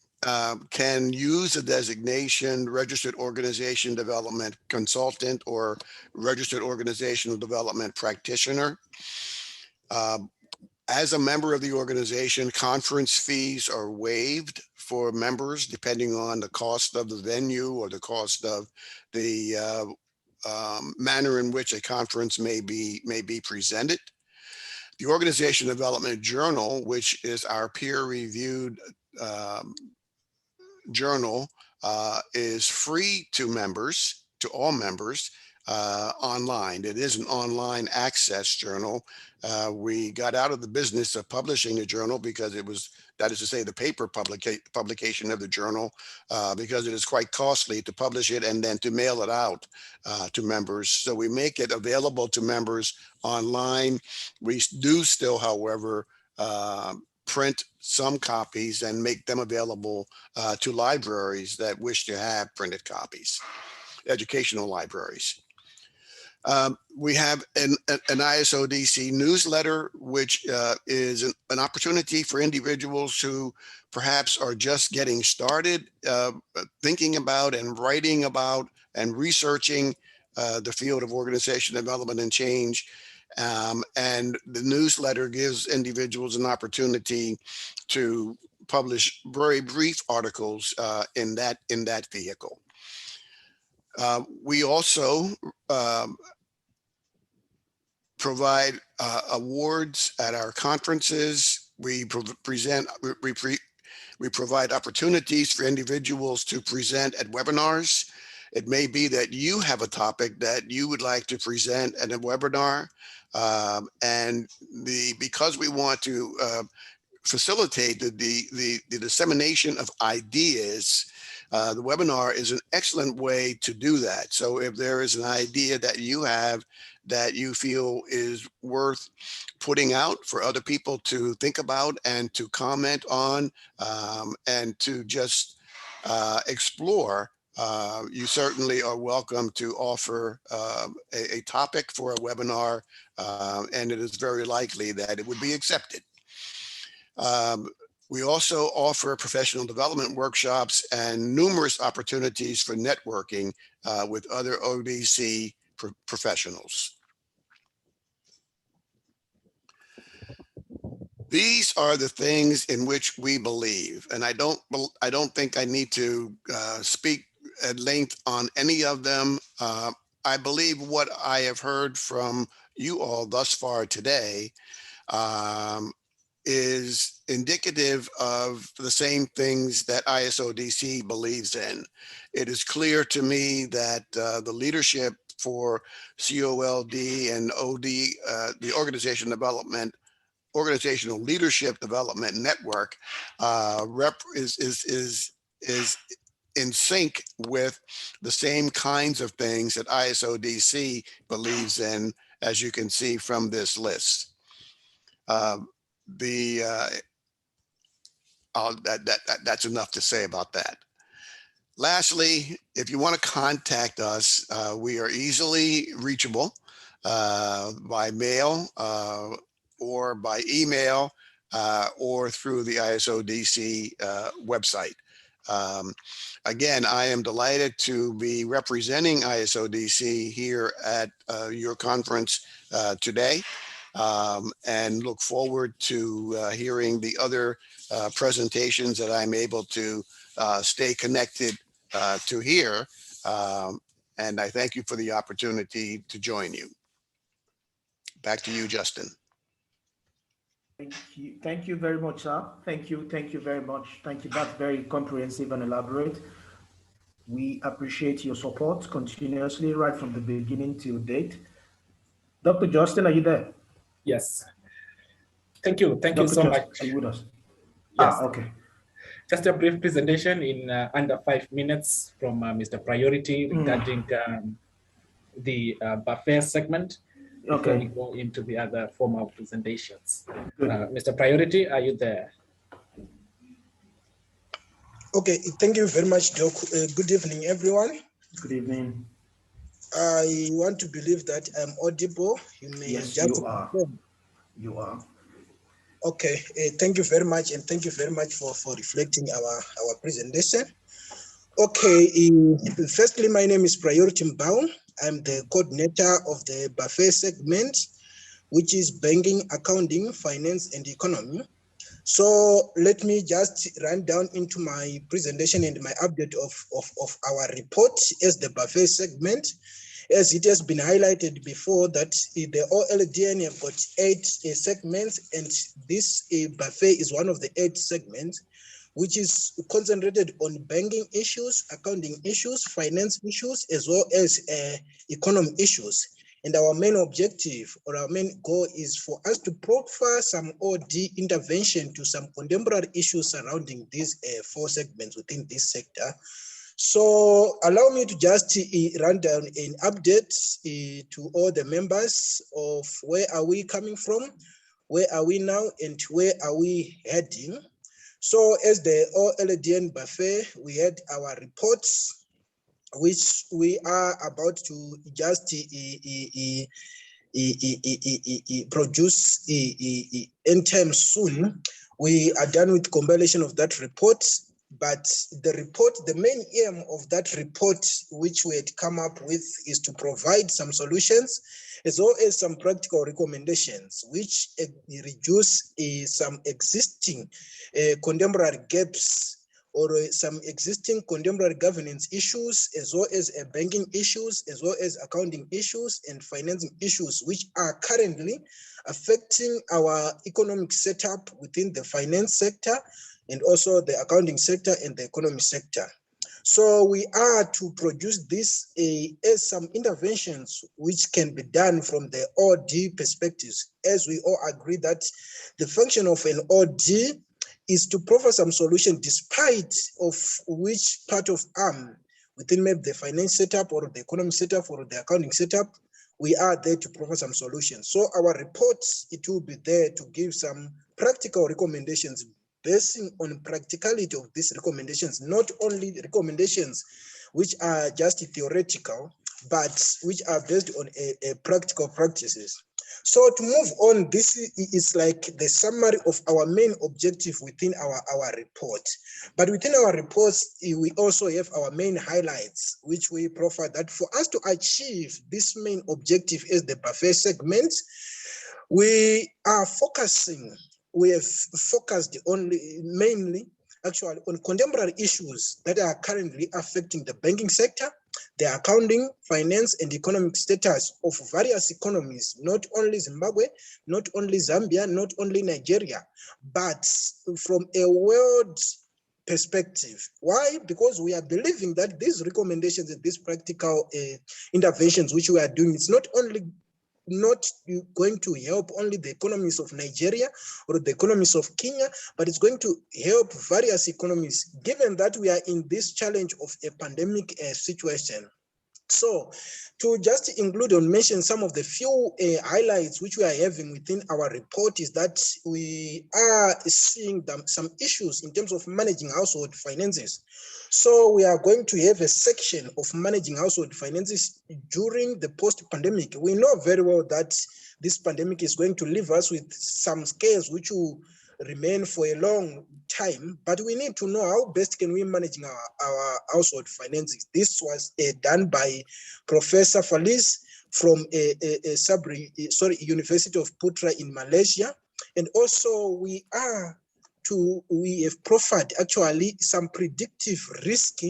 can use the designation Registered Organization Development Consultant or Registered Organizational Development Practitioner. As a member of the organization, conference fees are waived for members depending on the cost of the venue or the cost of the manner in which a conference may be presented. The Organization Development Journal, which is our peer-reviewed journal, is free to members, to all members, online. It is an online access journal. We got out of the business of publishing a journal because it was, that is to say, the paper publication of the journal, because it is quite costly to publish it and then to mail it out to members. So we make it available to members online. We do still, however, print some copies and make them available to libraries that wish to have printed copies, educational libraries. We have an ISODC newsletter, which is an opportunity for individuals who perhaps are just getting started, thinking about and writing about and researching the field of organization development and change. And the newsletter gives individuals an opportunity to publish very brief articles in that vehicle. We also provide awards at our conferences. We provide opportunities for individuals to present at webinars. It may be that you have a topic that you would like to present at a webinar, because we want to facilitate the dissemination of ideas. The webinar is an excellent way to do that. So if there is an idea that you have that you feel is worth putting out for other people to think about and to comment on, and to just explore, you certainly are welcome to offer a topic for a webinar, and it is very likely that it would be accepted. We also offer professional development workshops and numerous opportunities for networking with other ODC professionals. These are the things in which we believe, and I don't think I need to speak at length on any of them. I believe what I have heard from you all thus far today is indicative of the same things that ISODC believes in. It is clear to me that the leadership for COLD and OD, the Organizational Leadership Development Network, is in sync with the same kinds of things that ISODC believes in, as you can see from this list. That's enough to say about that. Lastly, if you want to contact us, we are easily reachable by mail or by email or through the ISODC website. Again, I am delighted to be representing ISODC here at your conference today, and look forward to hearing the other presentations that I'm able to stay connected to here. And I thank you for the opportunity to join you. Back to you, Justin. Thank you very much, sir. Thank you very much. Thank you. That's very comprehensive and elaborate. We appreciate your support continuously, right from the beginning till date. Dr. Justin, are you there? Yes. Thank you so much. Are you with us? Yes. Okay. Just a brief presentation in under 5 minutes from Mr. Priority regarding the buffet segment before we go into the other formal presentations. Mr. Priority, are you there? Okay, thank you very much, Doc. Good evening, everyone. Good evening. I want to believe that I'm audible. You may yes, just you are. You are. Okay, thank you very much, and thank you very much for reflecting our presentation. Okay, firstly, my name is Priority Mbao. I'm the coordinator of the buffet segment, which is banking, accounting, finance, and economy. So let me just run down into my presentation and my update of our report as the buffet segment. As it has been highlighted before that the OLDN have got 8 segments, and this buffet is one of the 8 segments, which is concentrated on banking issues, accounting issues, finance issues, as well as economic issues. And our main objective or our main goal is for us to profile some OD intervention to some contemporary issues surrounding these 4 segments within this sector. So allow me to just run down an update to all the members of where are we coming from, where are we now, and where are we heading. So as the OLDN buffet, we had our reports which we are about to just produce anytime soon. We are done with compilation of that report, but the report, the main aim of that report, which we had come up with, is to provide some solutions as well as some practical recommendations, which reduce some existing contemporary gaps or some existing contemporary governance issues, as well as banking issues, as well as accounting issues and financing issues, which are currently affecting our economic setup within the finance sector and also the accounting sector and the economy sector. So we are to produce this as some interventions which can be done from the OD perspectives, as we all agree that the function of an OD is to provide some solution despite of which part of arm within maybe the finance setup or the economic setup or the accounting setup, we are there to provide some solutions. So our reports, it will be there to give some practical recommendations basing on practicality of these recommendations, not only recommendations which are just theoretical, but which are based on a practical practices. So to move on, this is like the summary of our main objective within our report. But within our reports, we also have our main highlights, which we profile that for us to achieve this main objective as the buffet segment, we are focusing, we have focused mainly actually on contemporary issues that are currently affecting the banking sector, the accounting, finance, and economic status of various economies, not only Zimbabwe, not only Zambia, not only Nigeria, but from a world perspective. Why? Because we are believing that these recommendations and these practical interventions which we are doing, it's not going to help only the economies of Nigeria or the economies of Kenya, but it's going to help various economies, given that we are in this challenge of a pandemic situation. So to just include or mention some of the few highlights which we are having within our report is that we are seeing some issues in terms of managing household finances. So we are going to have a section of managing household finances during the post-pandemic. We know very well that this pandemic is going to leave us with some scares which will remain for a long time, but we need to know how best can we manage our household finances. This was done by Professor Feliz from University of Putra in Malaysia. And also we have profiled actually some predictive risk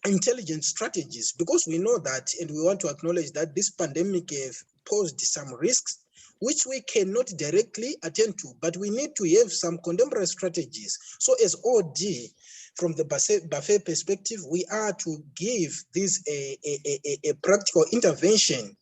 intelligence strategies, because we know that, and we want to acknowledge that this pandemic have posed some risks which we cannot directly attend to, but we need to have some contemporary strategies. So as OD, from the buffet perspective, we are to give this a practical intervention.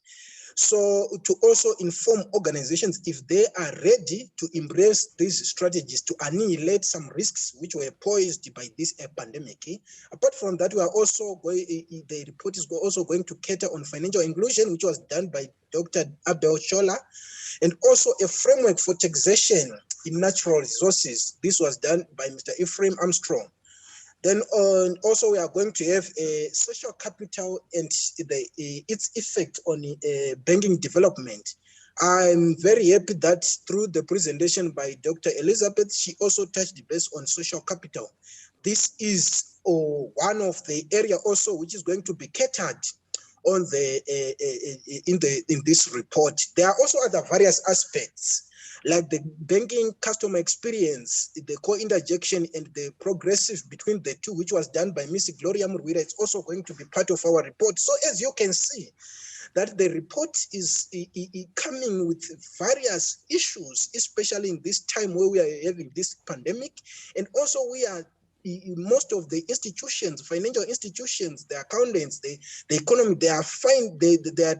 So to also inform organizations if they are ready to embrace these strategies to annihilate some risks which were posed by this pandemic. Apart from that, we are also going, the report is also going to cater on financial inclusion, which was done by Dr. Abel Shola, and also a framework for taxation in natural resources. This was done by Mr. Ephraim Armstrong. Then also we are going to have a social capital and its effect on banking development. I'm very happy that through the presentation by Dr. Elizabeth, she also touched base on social capital. This is one of the area also which is going to be catered on in this report. There are also other various aspects, like the banking customer experience, the co-interjection and the progressive between the two, which was done by Ms. Gloria Murwira. It's also going to be part of our report. So as you can see, that the report is coming with various issues, especially in this time where we are having this pandemic. And also we are, most of the institutions, financial institutions, the accountants, the economy, they are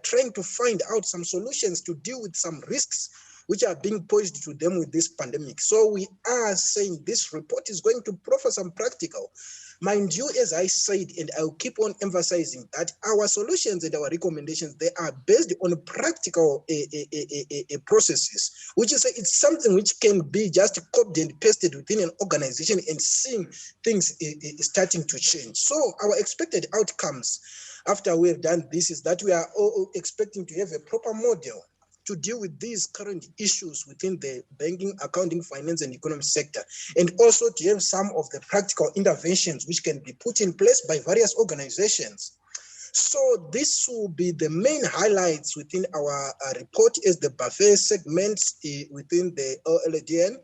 trying to find out some solutions to deal with some risks which are being posed to them with this pandemic. So we are saying this report is going to proffer some practical Mind you, as I said, and I'll keep on emphasizing that our solutions and our recommendations, they are based on practical processes, which is it's something which can be just copied and pasted within an organization and seeing things starting to change. So our expected outcomes after we have done this is that we are all expecting to have a proper model to deal with these current issues within the banking, accounting, finance, and economic sector, and also to have some of the practical interventions which can be put in place by various organizations. So this will be the main highlights within our report as the buffet segments within the OLDN.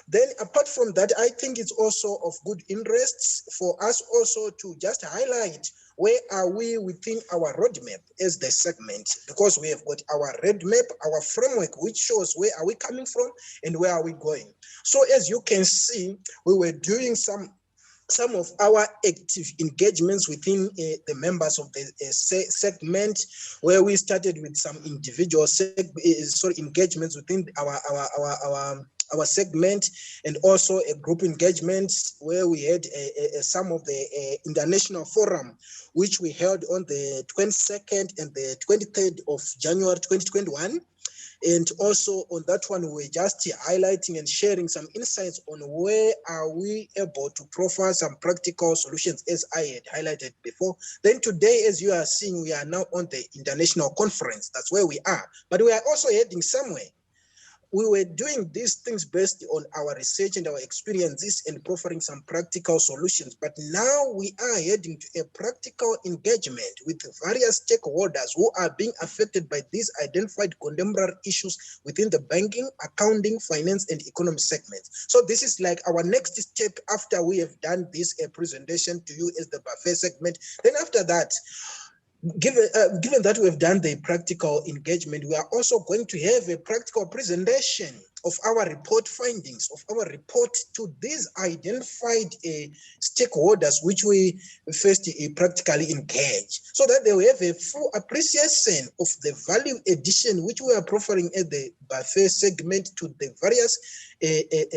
Then apart from that, I think it's also of good interest for us also to just highlight where are we within our roadmap as the segment, because we have got our roadmap, our framework, which shows where are we coming from and where are we going. So as you can see, we were doing some of our active engagements within the members of the segment, where we started with some individual engagements within our segment, and also a group engagement where we had some of the international forum, which we held on the 22nd and the 23rd of January 2021. And also on that one, we're just highlighting and sharing some insights on where are we able to profile some practical solutions, as I had highlighted before. Then today, as you are seeing, we are now on the international conference. That's where we are, but we are also heading somewhere. We were doing these things based on our research and our experiences and proffering some practical solutions. But now we are heading to a practical engagement with various stakeholders who are being affected by these identified contemporary issues within the banking, accounting, finance, and economic segments. So this is like our next step after we have done this presentation to you as the buffet segment. Then after that, given that we have done the practical engagement, we are also going to have a practical presentation of our report findings, of our report to these identified stakeholders, which we first practically engage, so that they will have a full appreciation of the value addition which we are proffering at the buffet segment to the various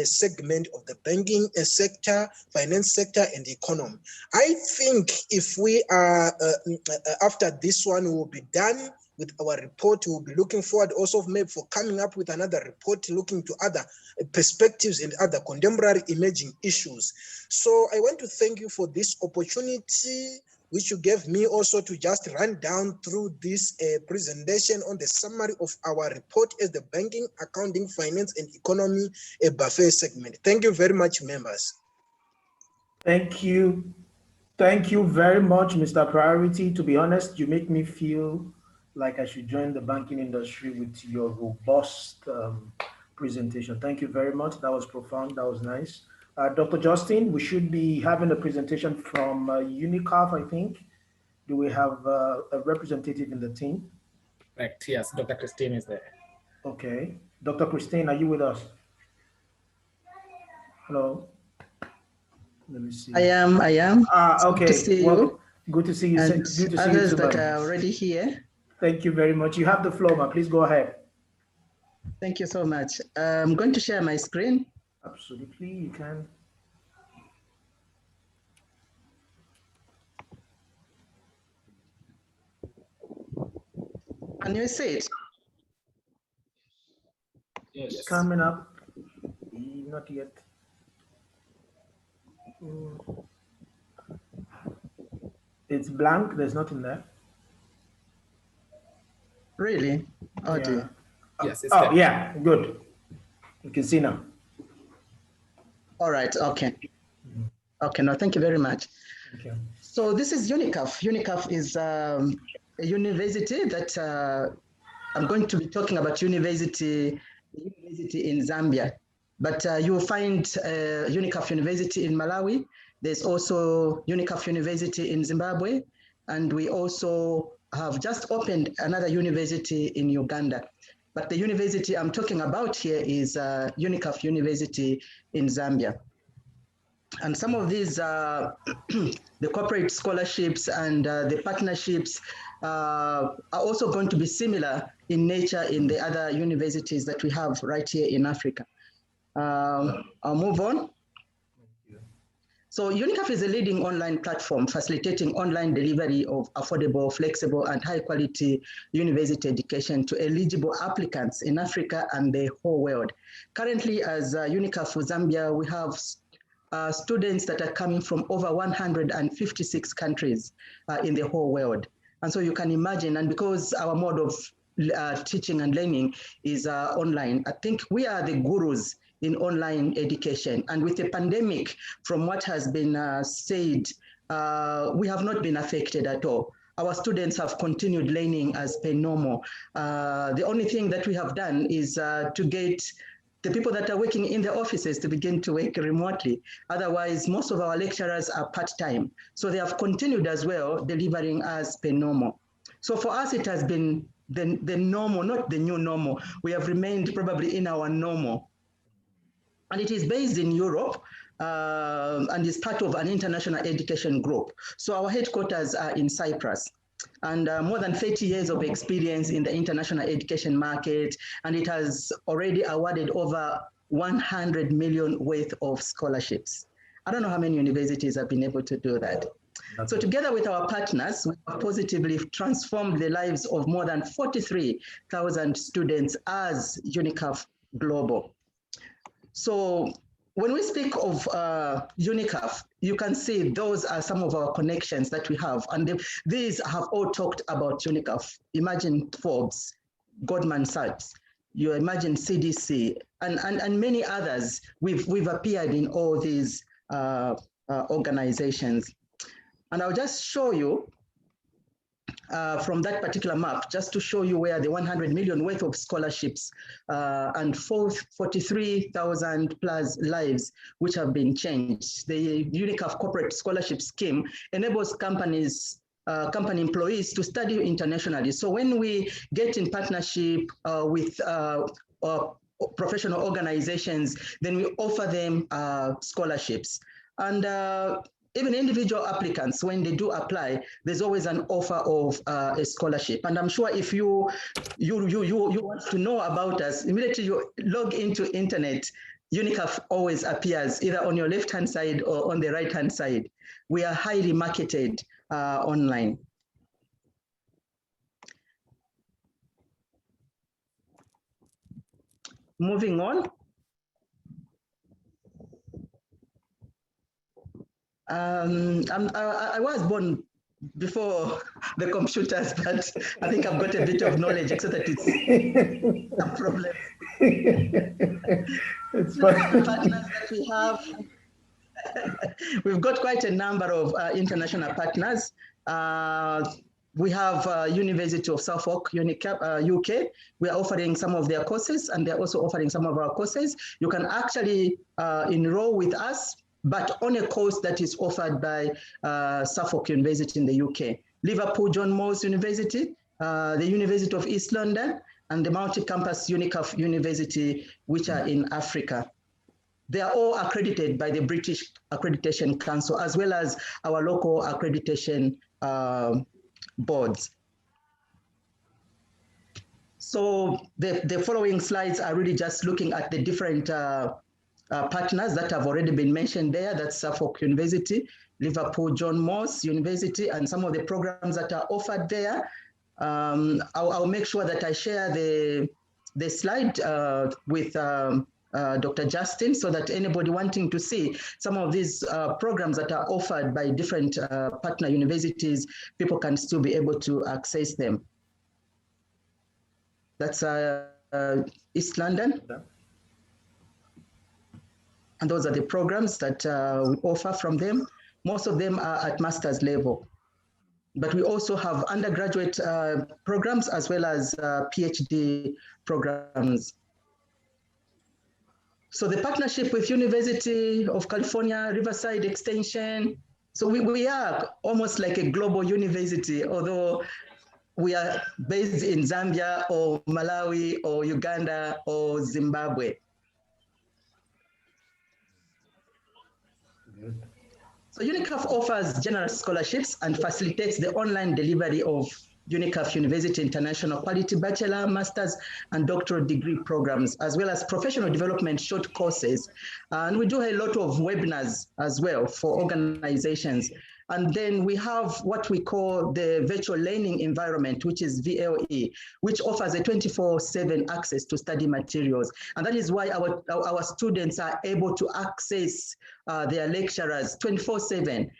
segment of the banking sector, finance sector, and economy. I think if we are, after this one will be done with our report, we'll be looking forward also maybe for coming up with another report looking to other perspectives and other contemporary emerging issues. So I want to thank you for this opportunity which you gave me also to just run down through this presentation on the summary of our report as the banking, accounting, finance, and economy buffet segment. Thank you very much, members. Thank you. Thank you very much, Mr. Priority. To be honest, you make me feel like I should join the banking industry with your robust presentation. Thank you very much. That was profound. That was nice. Dr. Justin, we should be having a presentation from UNICAF, I think. Do we have a representative in the team? Correct. Yes, Dr. Christine is there. Okay. Dr. Christine, are you with us? Hello. Let me see. I am. Okay. Good to see you. Good to see you. And good to see you others too, that man. are already here. Thank you very much. You have the floor, man. Please go ahead. Thank you so much. I'm going to share my screen. Absolutely, you can. Can you see it? Yes. It's coming up. Not yet. It's blank. There's nothing there. Really? Oh, yeah. dear. Yes. Oh, yeah. Good. You can see now. All right. Okay. Okay. No, thank you very much. Thank you. So this is UNICAF. UNICAF is a university that I'm going to be talking about university in Zambia. But you will find UNICAF University in Malawi. There's also UNICAF University in Zimbabwe. And we also have just opened another university in Uganda. But the university I'm talking about here is UNICAF University in Zambia. And some of these, the corporate scholarships and the partnerships are also going to be similar in nature in the other universities that we have right here in Africa. I'll move on. So UNICAF is a leading online platform facilitating online delivery of affordable, flexible, and high-quality university education to eligible applicants in Africa and the whole world. Currently, as UNICAF for Zambia, we have students that are coming from over 156 countries in the whole world. And so you can imagine, and because our mode of teaching and learning is online, I think we are the gurus in online education. And with the pandemic, from what has been said, we have not been affected at all. Our students have continued learning as per normal. The only thing that we have done is to get the people that are working in the offices to begin to work remotely. Otherwise, most of our lecturers are part-time. So they have continued as well, delivering as per normal. So for us, it has been the normal, not the new normal. We have remained probably in our normal. And it is based in Europe and is part of an international education group. So our headquarters are in Cyprus. And more than 30 years of experience in the international education market, and it has already awarded over 100 million worth of scholarships. I don't know how many universities have been able to do that. So together with our partners, we have positively transformed the lives of more than 43,000 students as UNICAF Global. So when we speak of UNICAF, you can see those are some of our connections that we have. And these have all talked about UNICAF. Imagine Forbes, Goldman Sachs, you imagine CDC, and many others. We've appeared in all these organizations. And I'll just show you from that particular map, just to show you where the 100 million worth of scholarships and 43,000 plus lives which have been changed. The UNICAF Corporate Scholarship Scheme enables company employees to study internationally. So when we get in partnership with professional organizations, then we offer them scholarships. And even individual applicants, when they do apply, there's always an offer of a scholarship. And I'm sure if you want to know about us, immediately you log into internet, UNICAF always appears either on your left-hand side or on the right-hand side. We are highly marketed online. Moving on. I was born before the computers, but I think I've got a bit of knowledge, except that it's a problem. It's fine. Partners that we have, we've got quite a number of international partners. We have University of Suffolk, UK. We are offering some of their courses, and they're also offering some of our courses. You can actually enroll with us, but on a course that is offered by Suffolk University in the UK, Liverpool John Moores University, the University of East London, and the multi-campus UNICAF University, which are in Africa. They are all accredited by the British Accreditation Council, as well as our local accreditation boards. So the following slides are really just looking at the different partners that have already been mentioned there. That's Suffolk University, Liverpool John Moores University, and some of the programs that are offered there. I'll make sure that I share the slide with Dr. Justin, so that anybody wanting to see some of these programs that are offered by different partner universities, people can still be able to access them. That's East London. And those are the programs that we offer from them. Most of them are at master's level. But we also have undergraduate programs as well as PhD programs. So the partnership with University of California, Riverside Extension. So we are almost like a global university, although we are based in Zambia or Malawi or Uganda or Zimbabwe. So UNICAF offers generous scholarships and facilitates the online delivery of UNICAF University International Quality Bachelor, Master's, and Doctoral degree programs, as well as professional development short courses. And we do a lot of webinars as well for organizations. And then we have what we call the virtual learning environment, which is VLE, which offers a 24/7 access to study materials. And that is why our students are able to access their lecturers 24/7.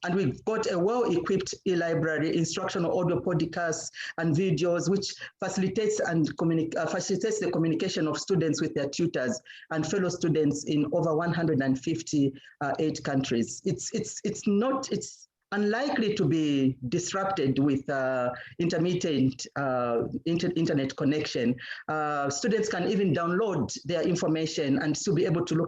And we've got a well-equipped e-library, instructional audio podcasts and videos, which facilitates the communication of students with their tutors and fellow students in over 158 countries. It's unlikely to be disrupted with intermittent internet connection. Students can even download their information and still be able to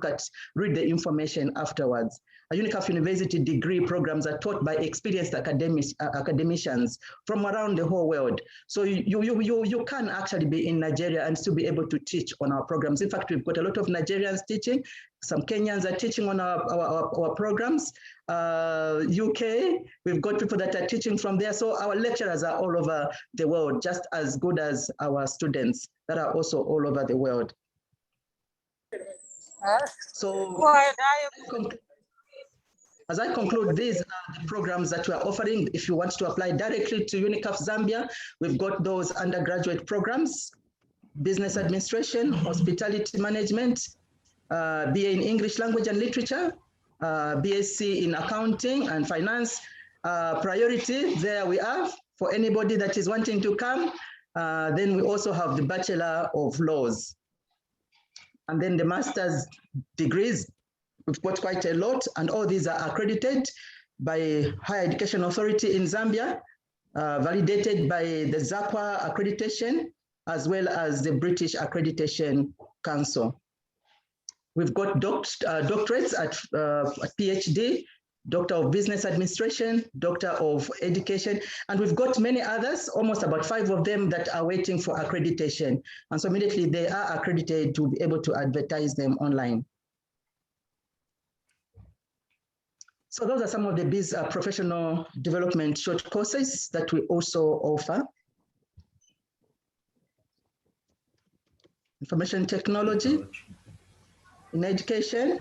read the information afterwards. UNICAF University degree programs are taught by experienced academicians from around the whole world. So you can actually be in Nigeria and still be able to teach on our programs. In fact, we've got a lot of Nigerians teaching. Some Kenyans are teaching on our programs. UK, we've got people that are teaching from there. So our lecturers are all over the world, just as good as our students that are also all over the world. So as I conclude, these are the programs that we are offering. If you want to apply directly to UNICAF Zambia, we've got those undergraduate programs: business administration, hospitality management, BA in English language and literature, BSc in accounting and finance. Priority, there we have for anybody that is wanting to come. Then we also have the Bachelor of Laws. And then the master's degrees, we've got quite a lot, and all these are accredited by Higher Education Authority in Zambia, validated by the ZAPA accreditation, as well as the British Accreditation Council. We've got doctorates at PhD, Doctor of Business Administration, Doctor of Education, and we've got many others, almost about 5 of them that are waiting for accreditation. And so immediately they are accredited to be able to advertise them online. So those are some of the professional development short courses that we also offer. Information technology in education.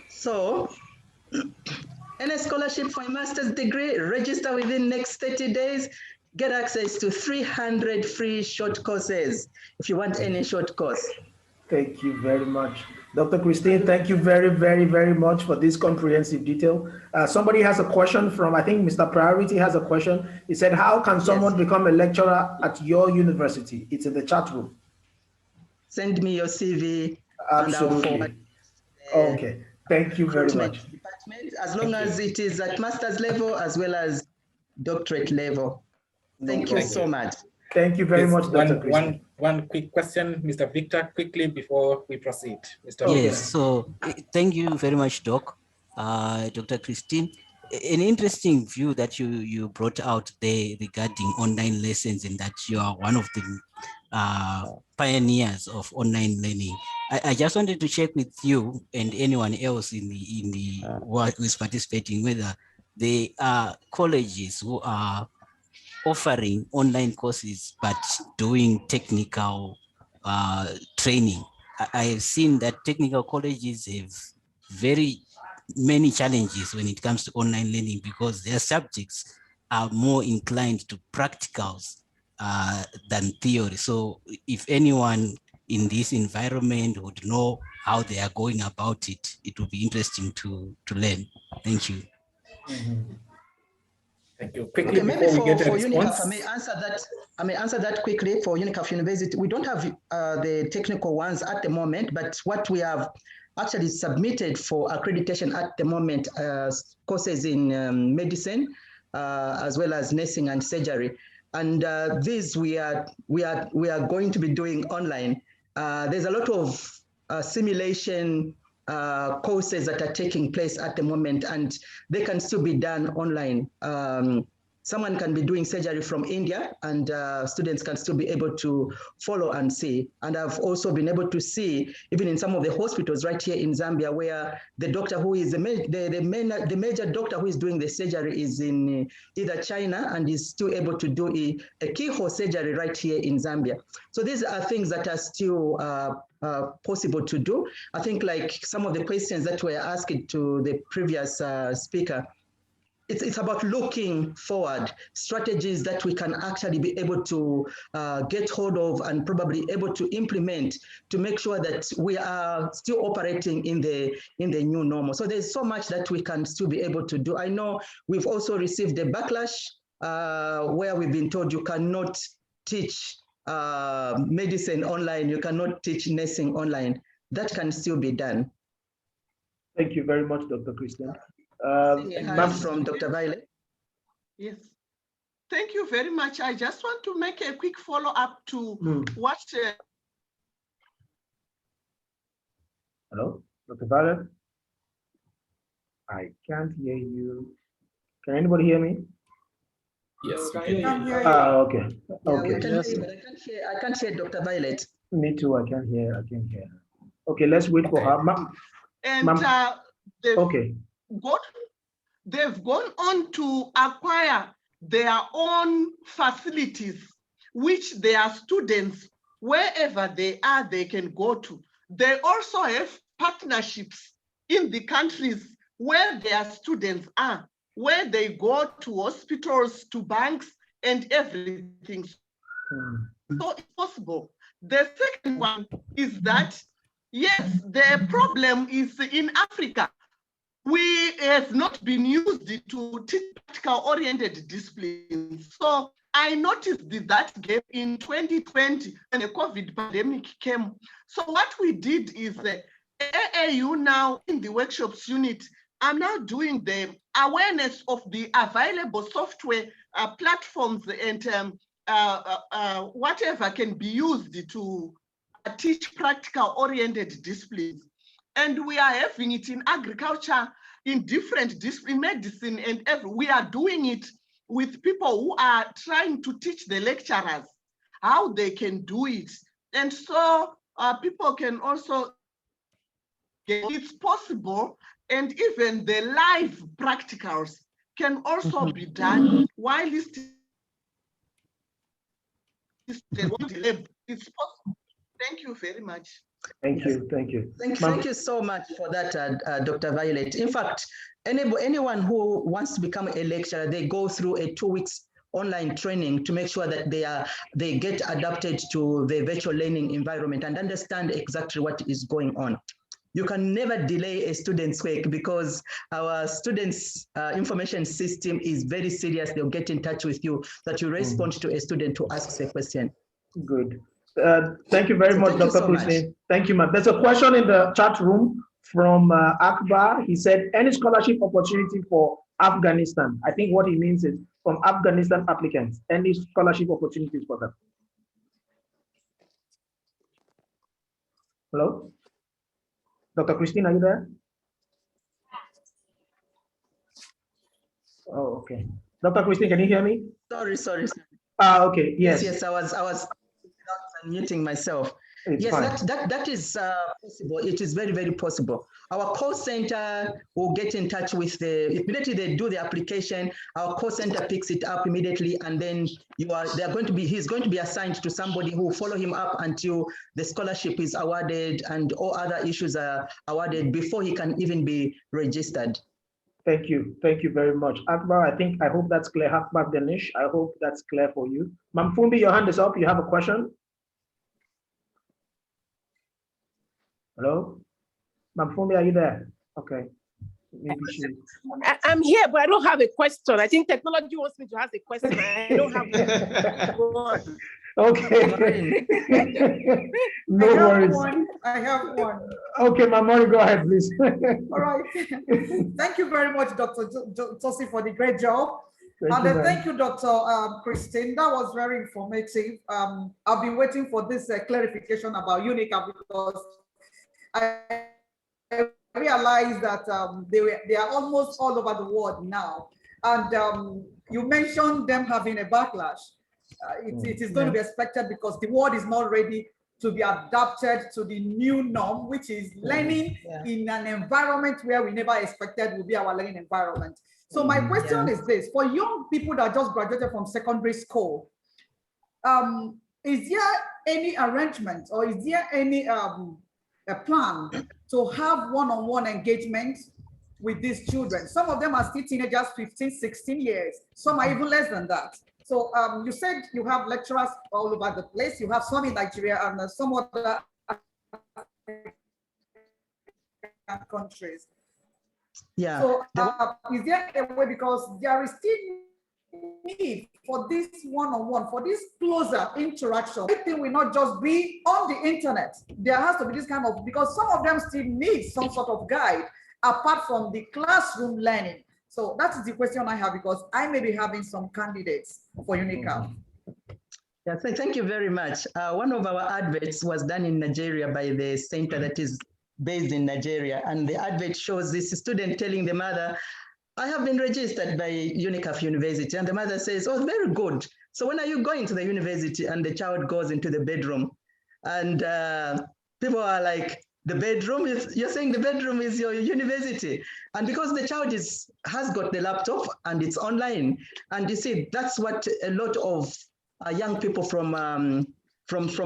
So, any scholarship for a master's degree, register within next 30 days, get access to 300 free short courses if you want any short course. Thank you very much. Dr. Christine, thank you very, very, very much for this comprehensive detail. Somebody has a question from, I think Mr. Priority has a question. He said, how can someone become a lecturer at your university? It's in the chat room. Send me your CV. Absolutely. Okay. Thank you very much. Department, as long as it is at master's level as well as doctorate level. Thank you so much. Thank you very much, Dr. Christine. One quick question, Mr. Victor, quickly before we proceed. Mr. Yes, so thank you very much, Doc. Dr. Christine, an interesting view that you brought out there regarding online lessons, and that you are one of the pioneers of online learning. I just wanted to check with you and anyone else in the world who is participating, whether there are colleges who are offering online courses but doing technical training. I have seen that technical colleges have very many challenges when it comes to online learning because their subjects are more inclined to practicals than theory. So if anyone in this environment would know how they are going about it, it would be interesting to learn. Thank you. Thank you. Quickly, okay, before we get a response. UNICAF, I may answer that quickly for UNICAF University. We don't have the technical ones at the moment, but what we have actually submitted for accreditation at the moment, courses in medicine, as well as nursing and surgery. And these we are going to be doing online. There's a lot of simulation courses that are taking place at the moment, and they can still be done online. someone can be doing surgery from India and students can still be able to follow and see. And I've also been able to see, even in some of the hospitals right here in Zambia, where the doctor who is the major doctor who is doing the surgery is in either China and is still able to do a keyhole surgery right here in Zambia. So these are things that are still possible to do. I think like some of the questions that were asked to the previous speaker, it's about looking forward, strategies that we can actually be able to get hold of and probably able to implement to make sure that we are still operating in the new normal. So there's so much that we can still be able to do. I know we've also received a backlash where we've been told you cannot teach medicine online, you cannot teach nursing online. That can still be done. Thank you very much, Dr. Christian. From Dr. Violet. Yes. Thank you very much. I just want to make a quick follow-up to what... Hello, Dr. Violet? I can't hear you. Can anybody hear me? Yes, we can hear you. Okay. Yeah, Okay. I can't hear Dr. Violet. Me too. I can't hear. Okay, let's wait for her. They've gone on to acquire their own facilities, which their students, wherever they are, they can go to. They also have partnerships in the countries where their students are, where they go to hospitals, to banks, and everything. So it's possible. The second one is that, yes, the problem is in Africa. We have not been used to teach practical-oriented disciplines. So I noticed that gap in 2020 when the COVID pandemic came. So what we did is the AAU now in the workshops unit, I'm now doing the awareness of the available software platforms and whatever can be used to teach practical-oriented disciplines. And we are having it in agriculture, in different disciplines, medicine, and we are doing it with people who are trying to teach the lecturers how they can do it. And so people can also get it's possible, and even the live practicals can also be done while it's possible. Thank you very much. Thank you. Thank you so much for that, Dr. Violet. In fact, anyone who wants to become a lecturer, they go through a 2 weeks online training to make sure that they get adapted to the virtual learning environment and understand exactly what is going on. You can never delay a student's work because our students' information system is very serious. They'll get in touch with you, that you respond to a student who asks a question. Good. Thank you very much, Dr. Christine. Thank you, ma'am. There's a question in the chat room from Akbar. He said, any scholarship opportunity for Afghanistan? I think what he means is from Afghanistan applicants, any scholarship opportunities for them? Hello? Dr. Christine, are you there? Oh, okay. Dr. Christine, can you hear me? Sorry. Okay, yes. Yes, I was unmuting myself. It's yes, fine. that is possible. It is very, very possible. Our call center will get in touch with immediately they do the application, our call center picks it up immediately, and then he's going to be assigned to somebody who will follow him up until the scholarship is awarded and all other issues are awarded before he can even be registered. Thank you very much. Akbar, I hope that's clear. Akbar Danish, I hope that's clear for you. Ma'am Fumbi, your hand is up. You have a question? Hello? Ma'am Fumbi, are you there? Okay. Maybe I'm here, but I don't have a question. I think technology wants me to ask a question. I don't have one. Okay. No worries. I have one. Okay, Mamori, go ahead, please. All right. Thank you very much, Dr. Tosi, for the great job. Thank you, Dr. Christine. That was very informative. I've been waiting for this clarification about UNICAF because I realized that they are almost all over the world now. And you mentioned them having a backlash. It is going to be expected because the world is not ready to be adapted to the new norm, which is learning in an environment where we never expected would be our learning environment. So my question is this: for young people that just graduated from secondary school, is there any arrangement or is there any a plan to have one-on-one engagement with these children? Some of them are still teenagers, 15, 16 years. Some are even less than that. So you said you have lecturers all over the place. You have some in Nigeria and some other countries. Yeah. So is there a way, because there is still need for this one-on-one, for this closer interaction? Everything will not just be on the internet. There has to be this kind of, because some of them still need some sort of guide apart from the classroom learning. So that is the question I have, because I may be having some candidates for UNICAF. Yeah, thank you very much. One of our adverts was done in Nigeria by the center that is based in Nigeria. And the advert shows this student telling the mother, I have been registered by UNICAF University. And the mother says, oh, very good. So when are you going to the university? And the child goes into the bedroom. And people are like, the bedroom is, you're saying the bedroom is your university. And because the child has got the laptop and it's online. And you see, that's what a lot of young people from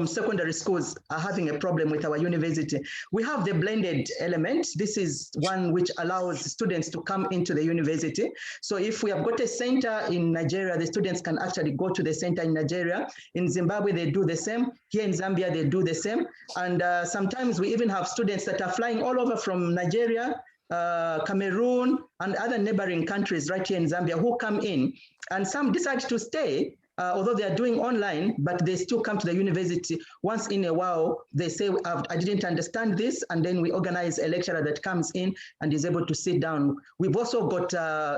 secondary schools are having a problem with our university. We have the blended element. This is one which allows students to come into the university. So if we have got a center in Nigeria, the students can actually go to the center in Nigeria. In Zimbabwe, they do the same. Here in Zambia, they do the same. And sometimes we even have students that are flying all over from Nigeria, Cameroon, and other neighboring countries right here in Zambia who come in. And some decide to stay, although they are doing online, but they still come to the university. Once in a while, they say, I didn't understand this, and then we organize a lecturer that comes in and is able to sit down. We've also got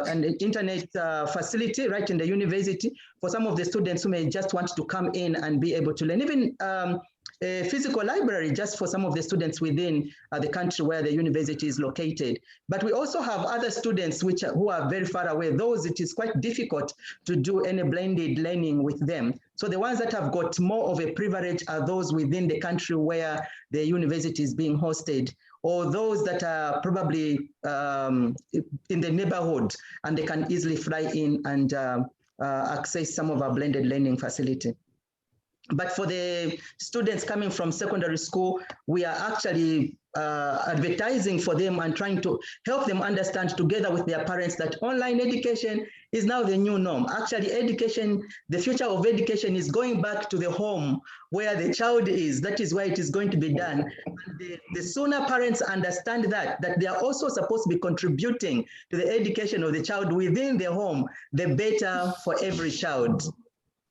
an internet facility right in the university for some of the students who may just want to come in and be able to learn. Even a physical library just for some of the students within the country where the university is located. But we also have other students who are very far away. Those, it is quite difficult to do any blended learning with them. So the ones that have got more of a privilege are those within the country where the university is being hosted, or those that are probably in the neighborhood and they can easily fly in and access some of our blended learning facility. But for the students coming from secondary school, we are actually advertising for them and trying to help them understand together with their parents that online education is now the new norm. Actually, education, the future of education is going back to the home where the child is. That is where it is going to be done. And the sooner parents understand that they are also supposed to be contributing to the education of the child within the home, the better for every child.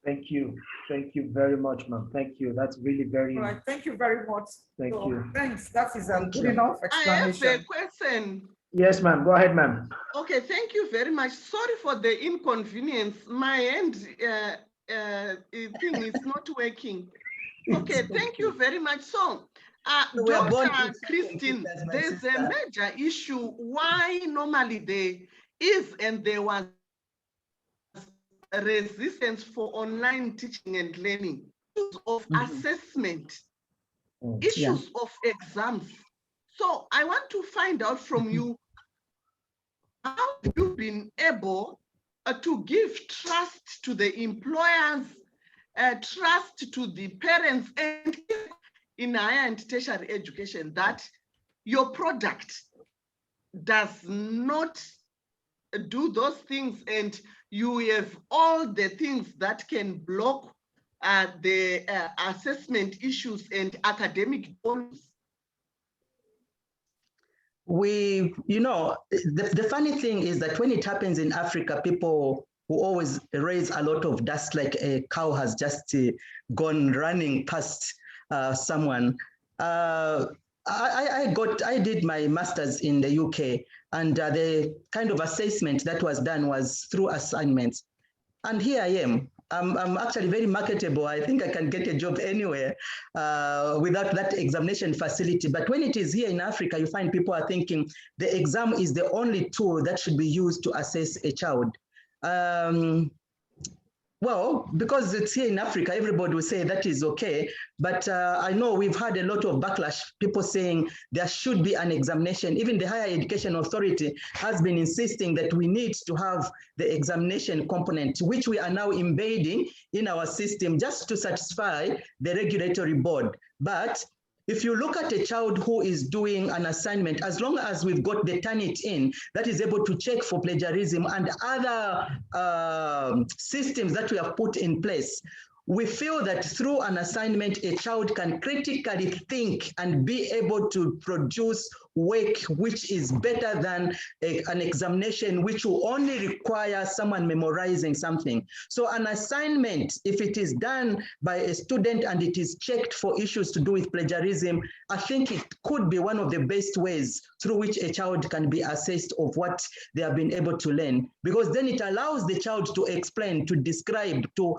Thank you. Thank you very much, ma'am. Thank you. That's really very... All right. Thank you very much. Thank you. Thanks. That is a good enough explanation. I have a question. Yes, ma'am. Go ahead, ma'am. Okay, thank you very much. Sorry for the inconvenience. My end thing is not working. Okay, thank you very much. So, Dr. Christine, there's a major issue why normally there is and there was resistance for online teaching and learning, issues of assessment, issues of exams. So I want to find out from you, how have you been able to give trust to the employers, trust to the parents, and in higher and tertiary education that your product does not do those things and you have all the things that can block the assessment issues and academic goals? The funny thing is that when it happens in Africa, people who always raise a lot of dust like a cow has just gone running past someone. I did my master's in the UK, and the kind of assessment that was done was through assignments. And here I am. I'm actually very marketable. I think I can get a job anywhere without that examination facility. But when it is here in Africa, you find people are thinking the exam is the only tool that should be used to assess a child. Well, because it's here in Africa, everybody will say that is okay. But I know we've had a lot of backlash, people saying there should be an examination. Even the Higher Education Authority has been insisting that we need to have the examination component, which we are now embedding in our system just to satisfy the regulatory board. But if you look at a child who is doing an assignment, as long as we've got the Turnitin that is able to check for plagiarism and other systems that we have put in place, we feel that through an assignment, a child can critically think and be able to produce work which is better than an examination which will only require someone memorizing something. So an assignment, if it is done by a student and it is checked for issues to do with plagiarism, I think it could be one of the best ways through which a child can be assessed of what they have been able to learn, because then it allows the child to explain, to describe, to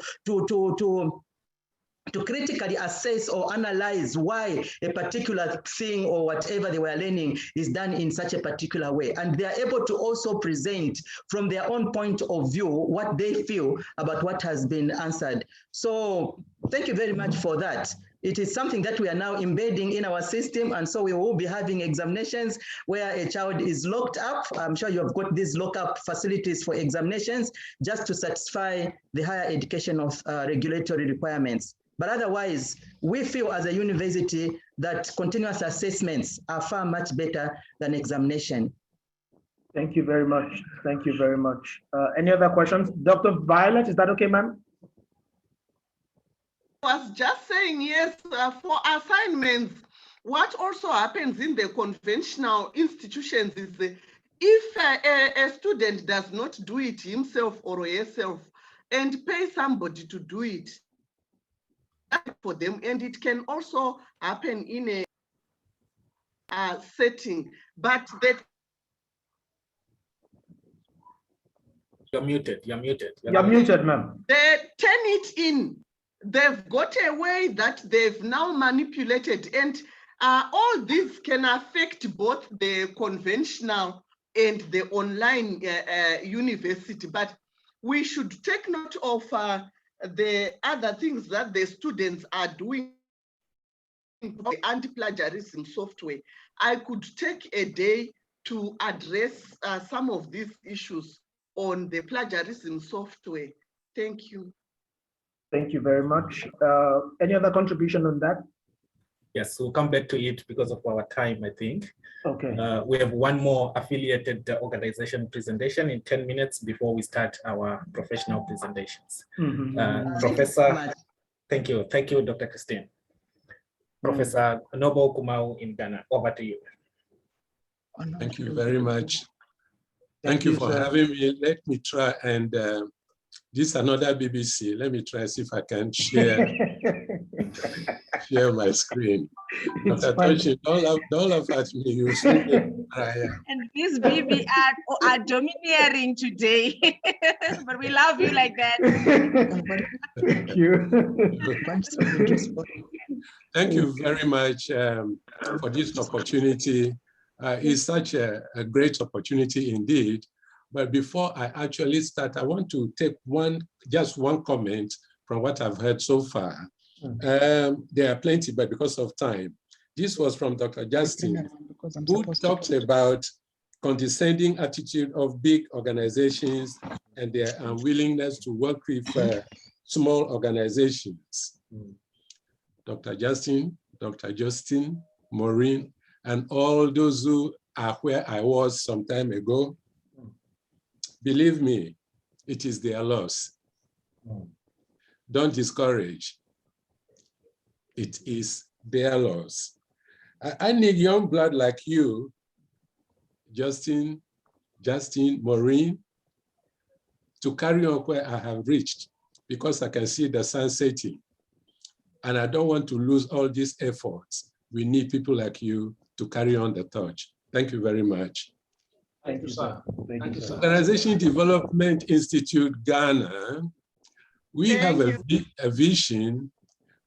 critically assess or analyze why a particular thing or whatever they were learning is done in such a particular way. And they are able to also present from their own point of view what they feel about what has been answered. So thank you very much for that. It is something that we are now embedding in our system, and so we will be having examinations where a child is locked up. I'm sure you have got these lockup facilities for examinations just to satisfy the higher education of regulatory requirements. But otherwise, we feel as a university that continuous assessments are far much better than examination. Thank you very much. Thank you very much. Any other questions? Dr. Violet, is that okay, ma'am? I was just saying, yes, for assignments, what also happens in the conventional institutions is if a student does not do it himself or herself and pay somebody to do it for them, and it can also happen in a setting, but that You're muted, you're muted. You're muted, ma'am. they turn it in. They've got a way that they've now manipulated, and all this can affect both the conventional and the online university. But we should take note of the other things that the students are doing. The anti-plagiarism software. I could take a day to address some of these issues on the plagiarism software. Thank you. Thank you very much. Any other contribution on that? Yes, we'll come back to it because of our time, I think. Okay. We have one more affiliated organization presentation in 10 minutes before we start our professional presentations. Professor, thank you, Dr. Christine. Professor Noble Kumau in Ghana, over to you. Thank you very much. Thank you for having me. Let me try and this is another BBC. Let me try and see if I can share share my screen. Dr. Toshi, don't laugh at me. You see me. And these BB are domineering today, but we love you like that. Thank you. Thank you very much for this opportunity. It's such a great opportunity indeed. But before I actually start, I want to take just one comment from what I've heard so far. There are plenty, but because of time, this was from Dr. Justin, who talked about condescending attitude of big organizations and their unwillingness to work with small organizations. Dr. Justin, Maureen, and all those who are where I was some time ago, believe me, it is their loss. Don't discourage. It is their loss. I need young blood like you, Justin, Maureen, to carry on where I have reached, because I can see the sun setting. And I don't want to lose all these efforts. We need people like you to carry on the torch. Thank you very much. Thank you, sir. Thank you, sir. Organization Development Institute, Ghana, we have a vision.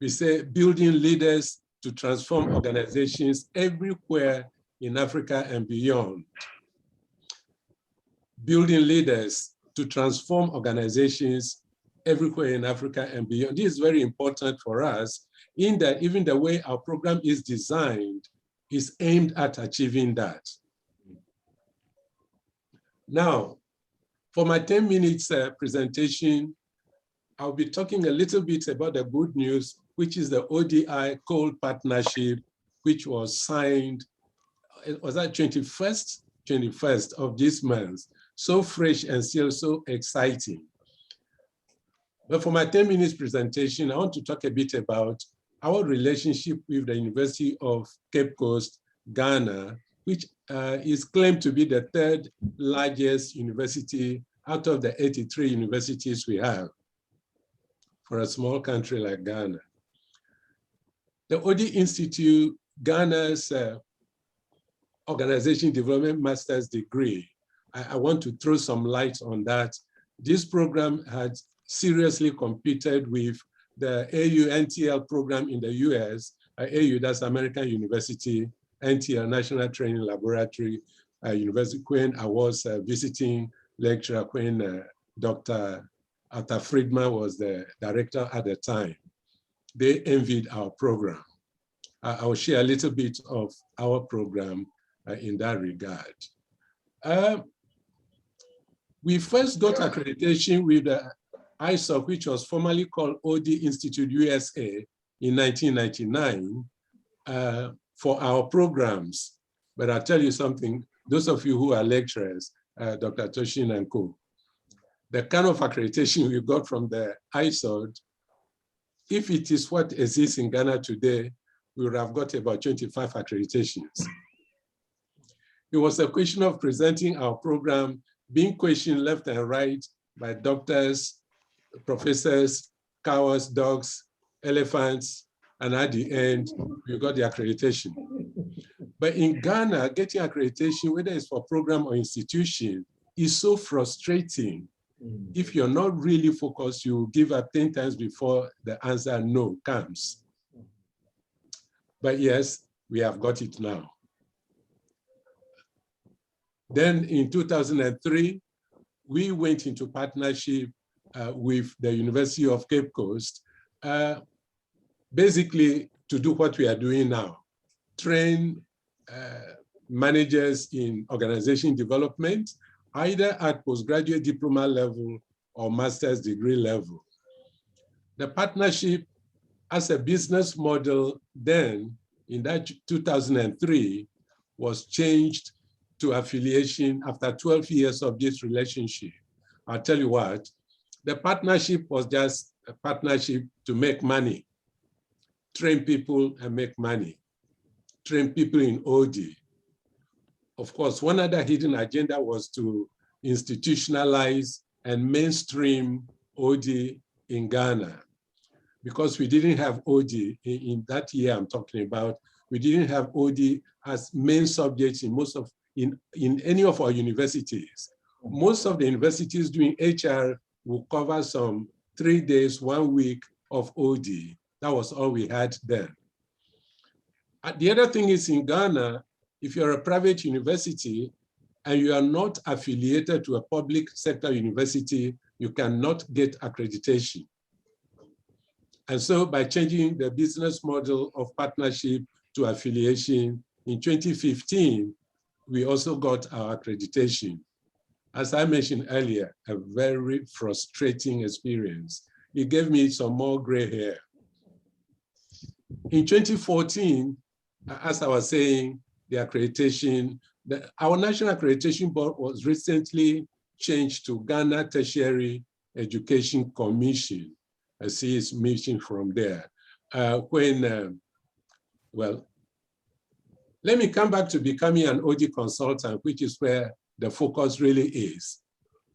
We say building leaders to transform organizations everywhere in Africa and beyond. Building leaders to transform organizations everywhere in Africa and beyond. This is very important for us in that even the way our program is designed is aimed at achieving that. Now, for my 10 minutes presentation, I'll be talking a little bit about the good news, which is the ODI coal partnership, which was signed, it was that 21st of this month. So fresh and still so exciting. But for my 10 minutes presentation, I want to talk a bit about our relationship with the University of Cape Coast, Ghana, which is claimed to be the third largest university out of the 83 universities we have for a small country like Ghana. The OD Institute, Ghana's Organization Development Master's degree, I want to throw some light on that. This program had seriously competed with the AU-NTL program in the US, AU, that's American University, NTL, National Training Laboratory, University, when I was visiting lecturer, when Dr. Arthur Friedman was the director at the time. They envied our program. I will share a little bit of our program in that regard. We first got accreditation with the ISOC, which was formerly called OD Institute USA in 1999 for our programs. But I'll tell you something, those of you who are lecturers, Dr. Toshin and co, the kind of accreditation we got from the ISOC, if it is what exists in Ghana today, we would have got about 25 accreditations. It was a question of presenting our program, being questioned left and right by doctors, professors, cows, dogs, elephants, and at the end, we got the accreditation. But in Ghana, getting accreditation, whether it's for program or institution, is so frustrating. If you're not really focused, you give up 10 times before the answer no comes. But yes, we have got it now. Then in 2003, we went into partnership with the University of Cape Coast, basically to do what we are doing now, train managers in organization development, either at postgraduate diploma level or master's degree level. The partnership as a business model then, in that 2003, was changed to affiliation after 12 years of this relationship. I'll tell you what, the partnership was just a partnership to make money, train people and make money, train people in OD. Of course, one other hidden agenda was to institutionalize and mainstream OD in Ghana. Because we didn't have OD in that year I'm talking about, we didn't have OD as main subjects in any of our universities. Most of the universities doing HR will cover some 3 days, 1 week of OD. That was all we had then. The other thing is in Ghana, if you're a private university and you are not affiliated to a public sector university, you cannot get accreditation. And so by changing the business model of partnership to affiliation, in 2015, we also got our accreditation. As I mentioned earlier, a very frustrating experience. It gave me some more gray hair. In 2014, as I was saying, the accreditation, our National Accreditation Board was recently changed to Ghana Tertiary Education Commission. I see it's mission from there. Well, let me come back to becoming an OD consultant, which is where the focus really is.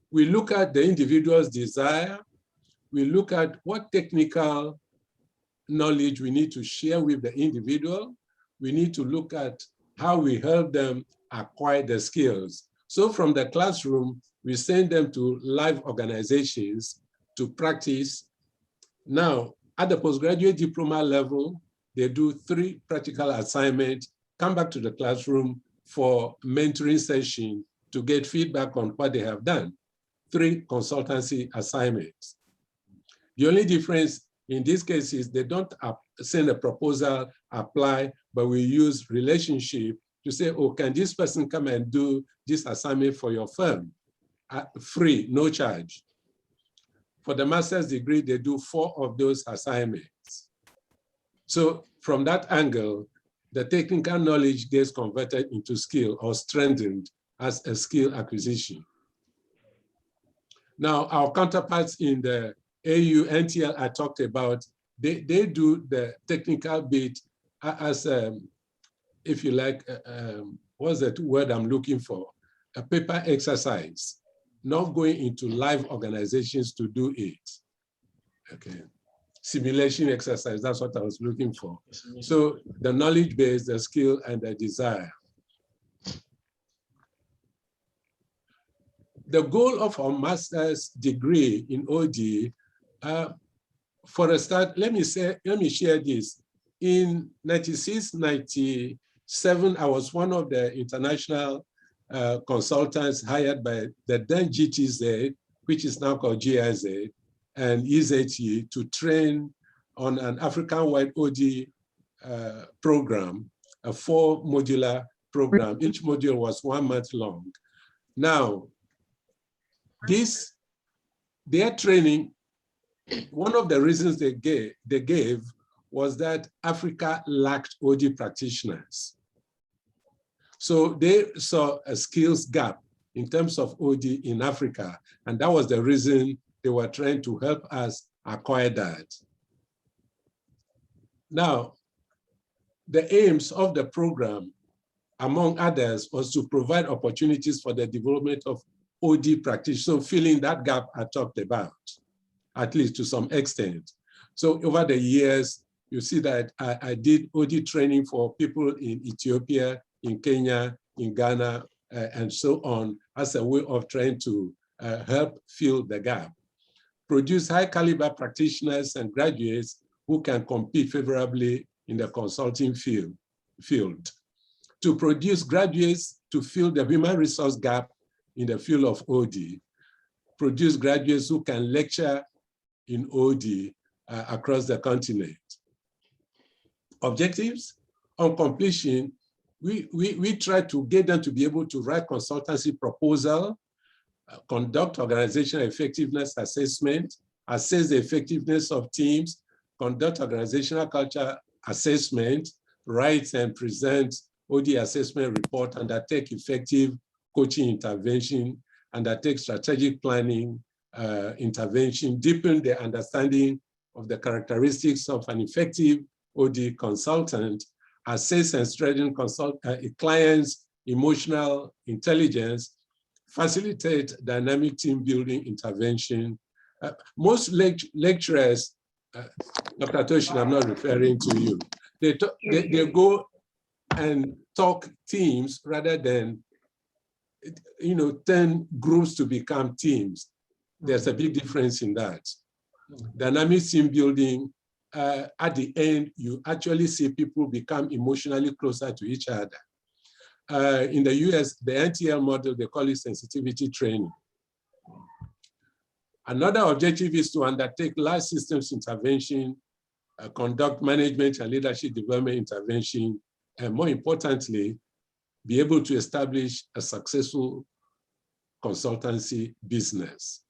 We look at the individual's desire. We look at what technical knowledge we need to share with the individual. We need to look at how we help them acquire the skills. So from the classroom, we send them to live organizations to practice. Now, at the postgraduate diploma level, they do 3 practical assignments, come back to the classroom for mentoring session to get feedback on what they have done. 3 consultancy assignments. The only difference in this case is they don't send a proposal, apply, but we use relationship to say, oh, can this person come and do this assignment for your firm? Free, no charge. For the master's degree, they do 4 of those assignments. So from that angle, the technical knowledge gets converted into skill or strengthened as a skill acquisition. Now, our counterparts in the AU, NTL I talked about, they do the technical bit as, if you like, what's that word I'm looking for? A paper exercise, not going into live organizations to do it. Okay. Simulation exercise, that's what I was looking for. So the knowledge base, the skill, and the desire. The goal of our master's degree in OD, for a start, let me share this. In 96, 97, I was one of the international consultants hired by the then GTZ, which is now called GIZ, and EZE to train on an African-wide OD program, a 4-modular program. Each module was 1 month long. Now, their training, one of the reasons they gave was that Africa lacked OD practitioners. So they saw a skills gap in terms of OD in Africa, and that was the reason they were trying to help us acquire that. Now, the aims of the program, among others, was to provide opportunities for the development of OD practitioners, so filling that gap I talked about, at least to some extent. So over the years, you see that I did OD training for people in Ethiopia, in Kenya, in Ghana, and so on, as a way of trying to help fill the gap. Produce high caliber practitioners and graduates who can compete favorably in the consulting field. To produce graduates to fill the human resource gap in the field of OD. Produce graduates who can lecture in OD across the continent. Objectives? On completion, we try to get them to be able to write consultancy proposal, conduct organizational effectiveness assessment, assess the effectiveness of teams, conduct organizational culture assessment, write and present OD assessment report, undertake effective coaching intervention, undertake strategic planning intervention, deepen the understanding of the characteristics of an effective OD consultant, assess and strengthen clients' emotional intelligence, facilitate dynamic team building intervention. Most lecturers, Dr. Toshin, I'm not referring to you, they go and talk teams rather than, turn groups to become teams. There's a big difference in that. Dynamic team building, at the end, you actually see people become emotionally closer to each other. In the US, the NTL model, they call it sensitivity training. Another objective is to undertake large systems intervention, conduct management and leadership development intervention, and more importantly, be able to establish a successful consultancy business.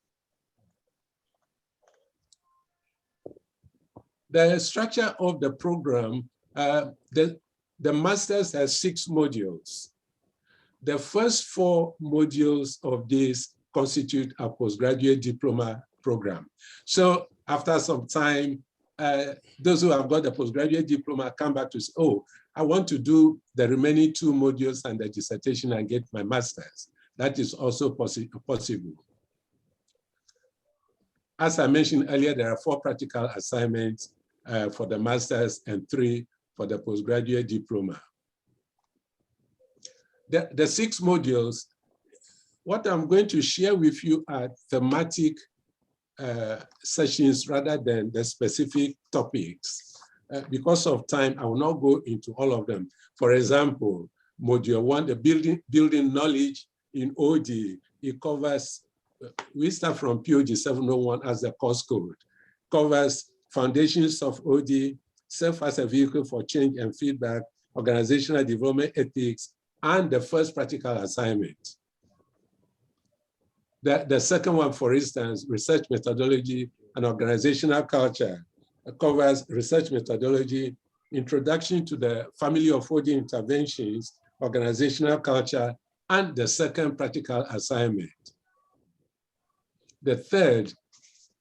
The structure of the program, the master's has 6 modules. The first 4 modules of this constitute a postgraduate diploma program. So after some time, those who have got the postgraduate diploma come back to say, oh, I want to do the remaining 2 modules and the dissertation and get my master's. That is also possible. As I mentioned earlier, there are 4 practical assignments for the master's and 3 for the postgraduate diploma. The 6 modules, what I'm going to share with you are thematic sessions rather than the specific topics. Because of time, I will not go into all of them. For example, module 1, the building knowledge in OD, it covers we start from POG 701 as the course code, covers foundations of OD, serve as a vehicle for change and feedback, organizational development ethics, and the first practical assignment. The second one, for instance, research methodology and organizational culture, covers research methodology, introduction to the family of OD interventions, organizational culture, and the second practical assignment. The third,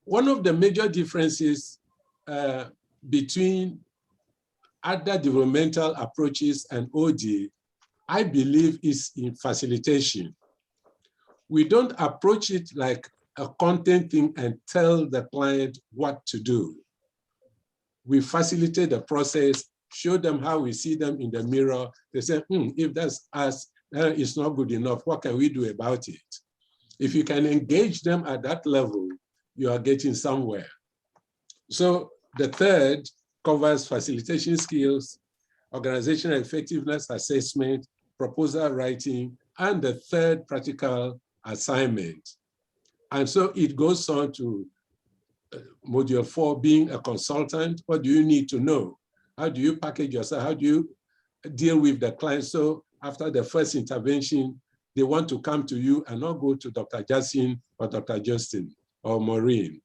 one of the major differences between other developmental approaches and OD, I believe, is in facilitation. We don't approach it like a content thing and tell the client what to do. We facilitate the process, show them how we see them in the mirror. They say, if that's us, it's not good enough. What can we do about it? If you can engage them at that level, you are getting somewhere. So the third covers facilitation skills, organizational effectiveness assessment, proposal writing, and the third practical assignment. And so it goes on to module 4, being a consultant. What do you need to know? How do you package yourself? How do you deal with the client? So after the first intervention, they want to come to you and not go to Dr. Justin or Dr. Justin or Maureen.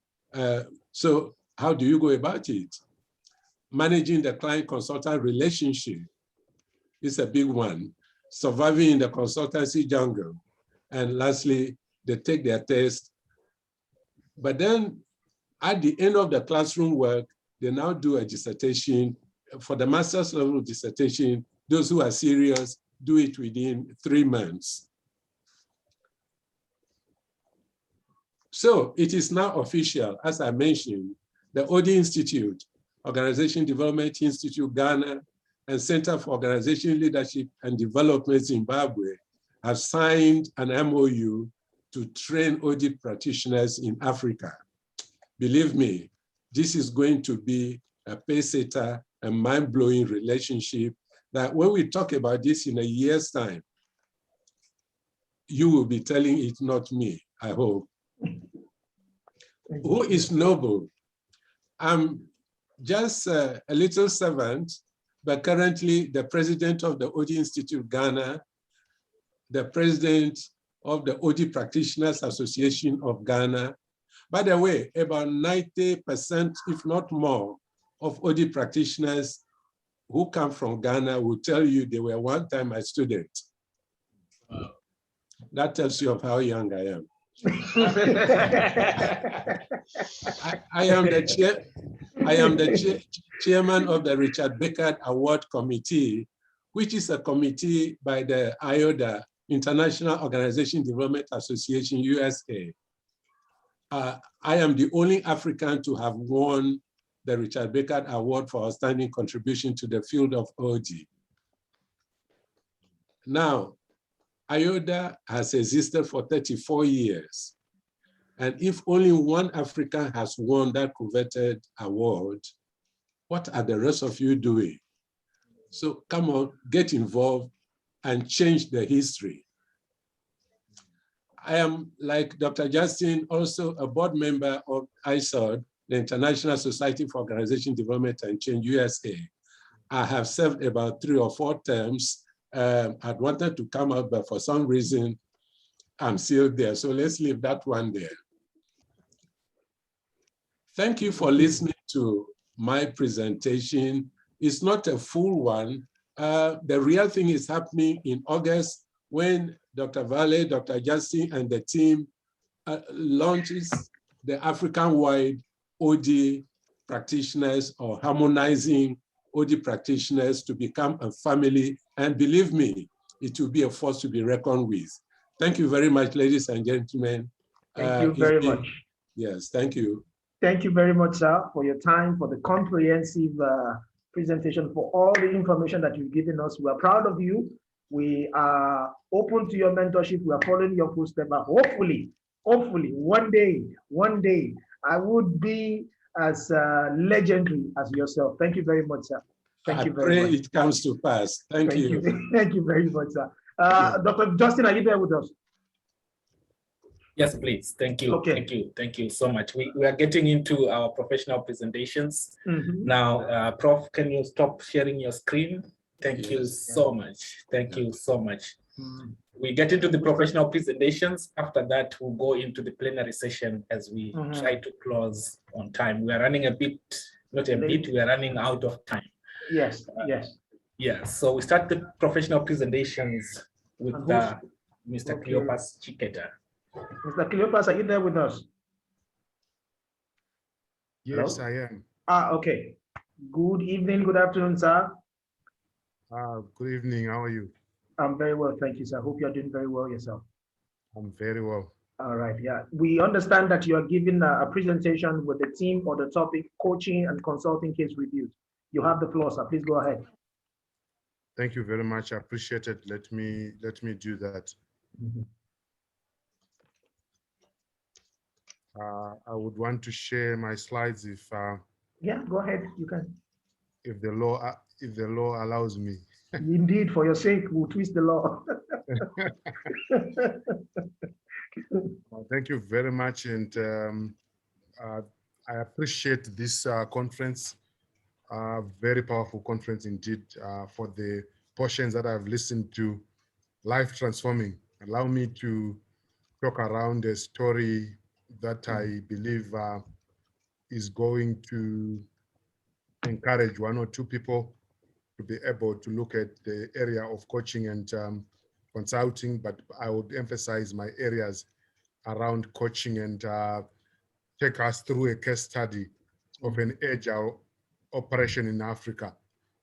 So how do you go about it? Managing the client-consultant relationship is a big one. Surviving in the consultancy jungle. And lastly, they take their test. But then at the end of the classroom work, they now do a dissertation. For the master's level dissertation, those who are serious do it within 3 months. So it is now official, as I mentioned, the OD Institute, Organization Development Institute Ghana, and Center for Organization Leadership and Development Zimbabwe have signed an MOU to train OD practitioners in Africa. Believe me, this is going to be a pace-setter, a mind-blowing relationship that when we talk about this in a year's time, you will be telling it, not me, I hope. Who is Noble? I'm just a little servant, but currently the president of the OD Institute Ghana, the president of the OD Practitioners Association of Ghana. By the way, about 90%, if not more, of OD practitioners who come from Ghana will tell you they were one time my student. That tells you of how young I am. I am the chairman of the Richard Beckard Award Committee, which is a committee by the IODA, International Organization Development Association, USA. I am the only African to have won the Richard Beckard Award for outstanding contribution to the field of OD. Now, IODA has existed for 34 years. And if only one African has won that coveted award, what are the rest of you doing? So come on, get involved and change the history. I am, like Dr. Justin, also a board member of ISOD, the International Society for Organization Development and Change, USA. I have served about 3 or 4 terms. I'd wanted to come out, but for some reason, I'm still there. So let's leave that one there. Thank you for listening to my presentation. It's not a full one. The real thing is happening in August when Dr. Vale, Dr. Justin, and the team launches the African-wide OD practitioners, or harmonizing OD practitioners to become a family. And believe me, it will be a force to be reckoned with. Thank you very much, ladies and gentlemen. Thank you very much. Yes, thank you. Thank you very much, sir, for your time, for the comprehensive presentation, for all the information that you've given us. We are proud of you. We are open to your mentorship. We are following your footsteps. But hopefully, one day, I would be as legendary as yourself. Thank you very much, sir. Thank you very much. I pray it comes to pass. Thank you. Thank you very much, sir. Dr. Justin, are you there with us? Yes, please. Thank you. Okay. Thank you. Thank you so much. We are getting into our professional presentations. Now, Prof, can you stop sharing your screen? Thank you so much. Thank you so much. We get into the professional presentations. After that, we'll go into the plenary session as we try to close on time. We are running a bit, not a bit, we are running out of time. Yes, yes. Yes, so we start the professional presentations with Mr. Cleopas Chiketa. Mr. Cleopas, are you there with us? Yes, Hello? I am. Okay. Good evening, good afternoon, sir. Good evening, how are you? I'm very well, thank you, sir. Hope you're doing very well yourself. I'm very well. All right, yeah. We understand that you are giving a presentation with the team on the topic coaching and consulting case reviews. You have the floor, sir. Please go ahead. Thank you very much. I appreciate it. Let me do that. I would want to share my slides if yeah, go ahead. You can. If the law allows me. Indeed, for your sake, we'll twist the law. Thank you very much, and I appreciate this conference. Very powerful conference indeed. For the portions that I've listened to, life transforming. Allow me to talk around a story that I believe is going to encourage one or two people to be able to look at the area of coaching and consulting, but I would emphasize my areas around coaching and take us through a case study of an agile operation in Africa.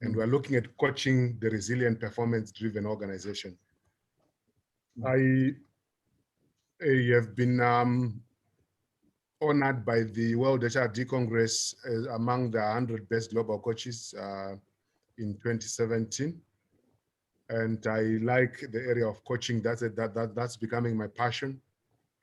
And we're looking at coaching the resilient performance-driven organization. I have been honored by the World HRD Congress among the 100 best global coaches in 2017. And I like the area of coaching. That's becoming my passion.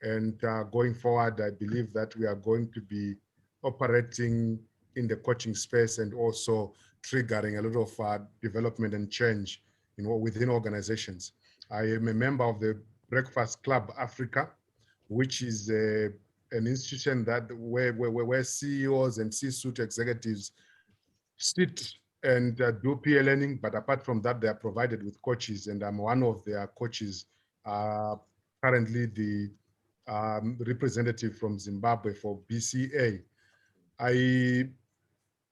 And going forward, I believe that we are going to be operating in the coaching space and also triggering a lot of development and change within organizations. I am a member of the Breakfast Club Africa, which is an institution that where CEOs and C-suite executives sit and do peer learning, but apart from that, they are provided with coaches, and I'm one of their coaches, currently the representative from Zimbabwe for BCA. I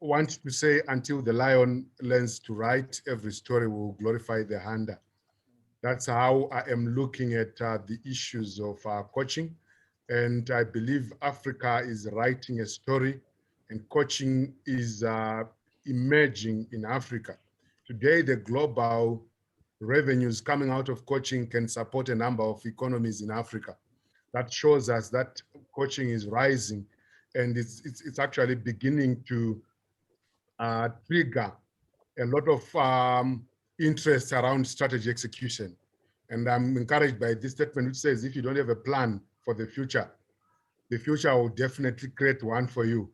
want to say, until the lion learns to write, every story will glorify the hunter. That's how I am looking at the issues of coaching. And I believe Africa is writing a story, and coaching is emerging in Africa. Today, the global revenues coming out of coaching can support a number of economies in Africa. That shows us that coaching is rising, and it's actually beginning to trigger a lot of interest around strategy execution. And I'm encouraged by this statement, which says, if you don't have a plan for the future will definitely create one for you.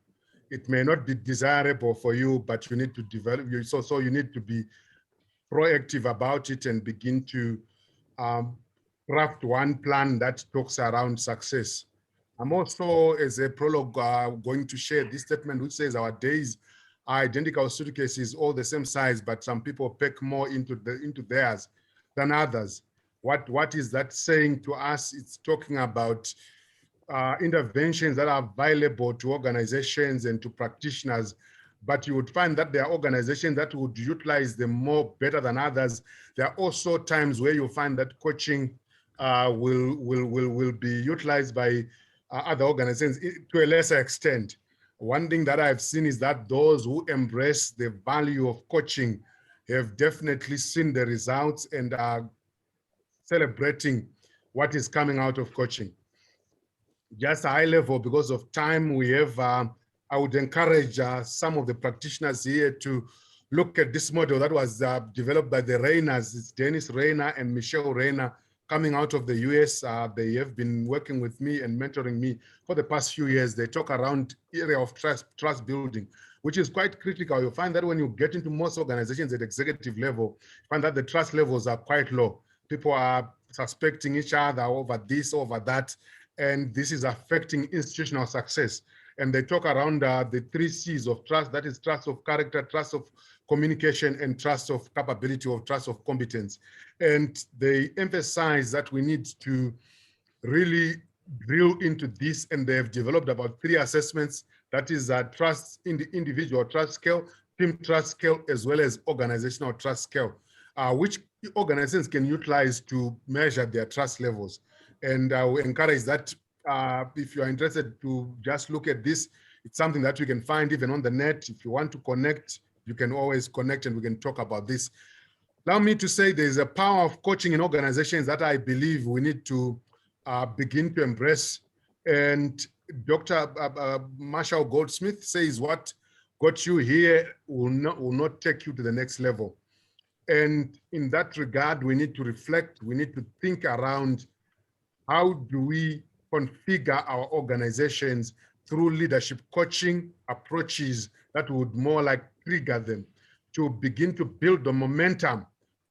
It may not be desirable for you, but you need to develop, so you need to be proactive about it and begin to craft one plan that talks around success. I'm also, as a prologue, going to share this statement, which says our days are identical suitcases, all the same size, but some people pack more into theirs than others. What is that saying to us? It's talking about interventions that are available to organizations and to practitioners, but you would find that there are organizations that would utilize them more better than others. There are also times where you'll find that coaching will be utilized by other organizations to a lesser extent. One thing that I've seen is that those who embrace the value of coaching have definitely seen the results and are celebrating what is coming out of coaching. Just high level, because of time we have, I would encourage some of the practitioners here to look at this model that was developed by the Rayners. It's Dennis Rayner and Michelle Rayner coming out of the US. They have been working with me and mentoring me for the past few years. They talk around area of trust building, which is quite critical. You'll find that when you get into most organizations at executive level, you find that the trust levels are quite low. People are suspecting each other over this, over that. and this is affecting institutional success. And they talk around the 3 C's of trust, that is trust of character, trust of communication, and trust of capability, or trust of competence. And they emphasize that we need to really drill into this, and they have developed about 3 assessments. That is trust in the individual trust scale, team trust scale, as well as organizational trust scale, which organizations can utilize to measure their trust levels. And I will encourage that if you are interested to just look at this, it's something that you can find even on the net. If you want to connect, you can always connect and we can talk about this. Allow me to say there's a power of coaching in organizations that I believe we need to begin to embrace. And Dr. Marshall Goldsmith says what got you here will not take you to the next level. And in that regard, we need to reflect, we need to think around how do we configure our organizations through leadership coaching approaches that would more like trigger them to begin to build the momentum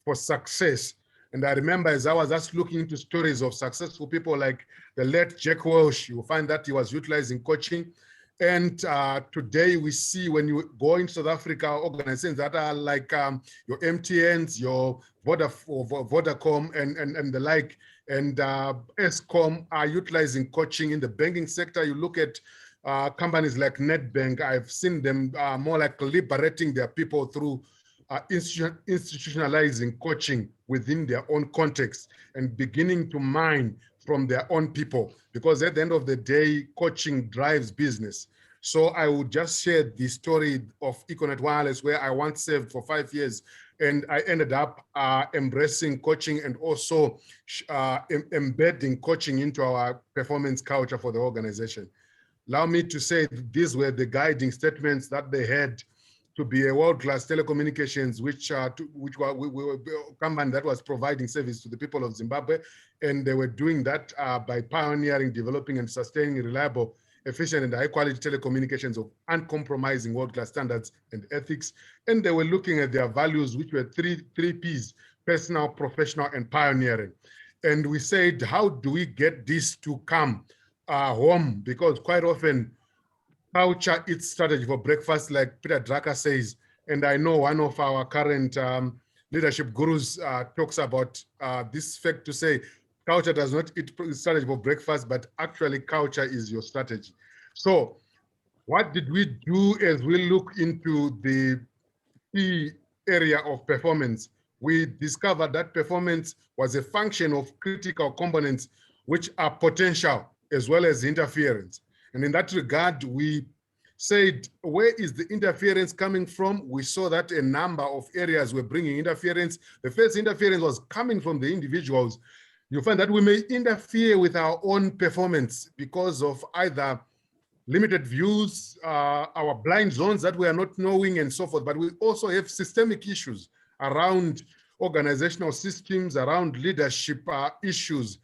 for success. And I remember as I was just looking into stories of successful people like the late Jack Welch, you will find that he was utilizing coaching. And today we see when you go in South Africa, organizations that are like your MTNs, your Vodacom and the like, and Eskom are utilizing coaching in the banking sector. You look at companies like Nedbank, I've seen them more like liberating their people through institutionalizing coaching within their own context and beginning to mine from their own people, because at the end of the day, coaching drives business. So I would just share the story of Econet Wireless, where I once served for 5 years, and I ended up embracing coaching and also embedding coaching into our performance culture for the organization. Allow me to say these were the guiding statements that they had to be a world-class telecommunications, which were a company that was providing service to the people of Zimbabwe. And they were doing that by pioneering, developing, and sustaining reliable, efficient, and high-quality telecommunications of uncompromising world-class standards and ethics. And they were looking at their values, which were three P's: personal, professional, and pioneering. And we said, how do we get this to come home? Because quite often, culture eats strategy for breakfast, like Peter Drucker says. And I know one of our current leadership gurus talks about this fact to say, culture does not eat strategy for breakfast, but actually culture is your strategy. So what did we do as we look into the key area of performance? We discovered that performance was a function of critical components, which are potential as well as interference. And in that regard, we said, where is the interference coming from? We saw that a number of areas were bringing interference. The first interference was coming from the individuals. You find that we may interfere with our own performance because of either limited views, our blind zones that we are not knowing, and so forth. But we also have systemic issues around organizational systems, around leadership issues.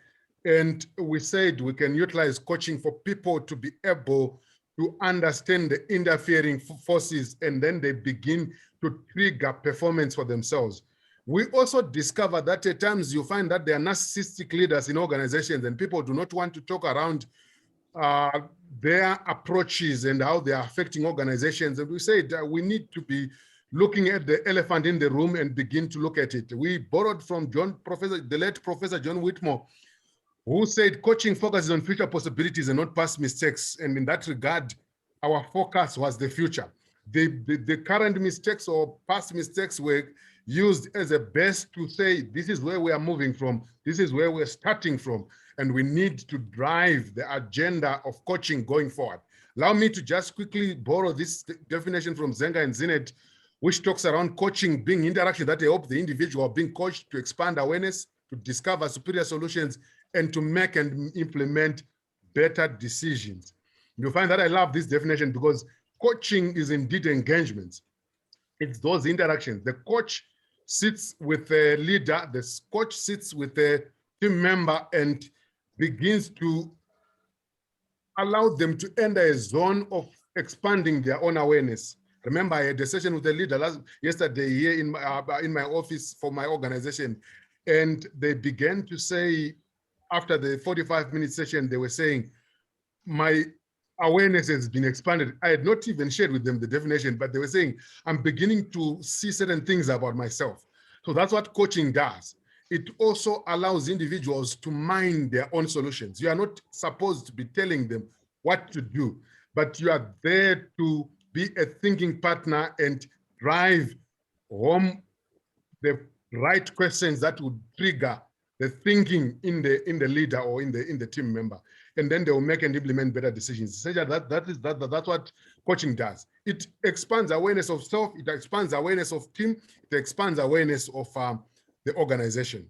And we said we can utilize coaching for people to be able to understand the interfering forces, and then they begin to trigger performance for themselves. We also discovered that at times you find that there are narcissistic leaders in organizations, and people do not want to talk around their approaches and how they are affecting organizations. And we said we need to be looking at the elephant in the room and begin to look at it. We borrowed from the late Professor John Whitmore, who said coaching focuses on future possibilities and not past mistakes. And in that regard, our focus was the future. The current mistakes or past mistakes were used as a base to say, this is where we are moving from, this is where we're starting from, and we need to drive the agenda of coaching going forward. Allow me to just quickly borrow this definition from Zenga and Zinet, which talks around coaching being interaction that help the individual being coached to expand awareness, to discover superior solutions, and to make and implement better decisions. You'll find that I love this definition because coaching is indeed engagement. It's those interactions. The coach sits with a leader, the coach sits with a team member and begins to allow them to enter a zone of expanding their own awareness. Remember, I had a session with the leader yesterday here in my office for my organization, and they began to say, after the 45-minute session, they were saying, my awareness has been expanded. I had not even shared with them the definition, but they were saying, I'm beginning to see certain things about myself. So that's what coaching does. It also allows individuals to mind their own solutions. You are not supposed to be telling them what to do, but you are there to be a thinking partner and drive home the right questions that would trigger the thinking in the leader or in the team member, and then they will make and implement better decisions. So that's what coaching does. It expands awareness of self. It expands awareness of team. It expands awareness of the organization.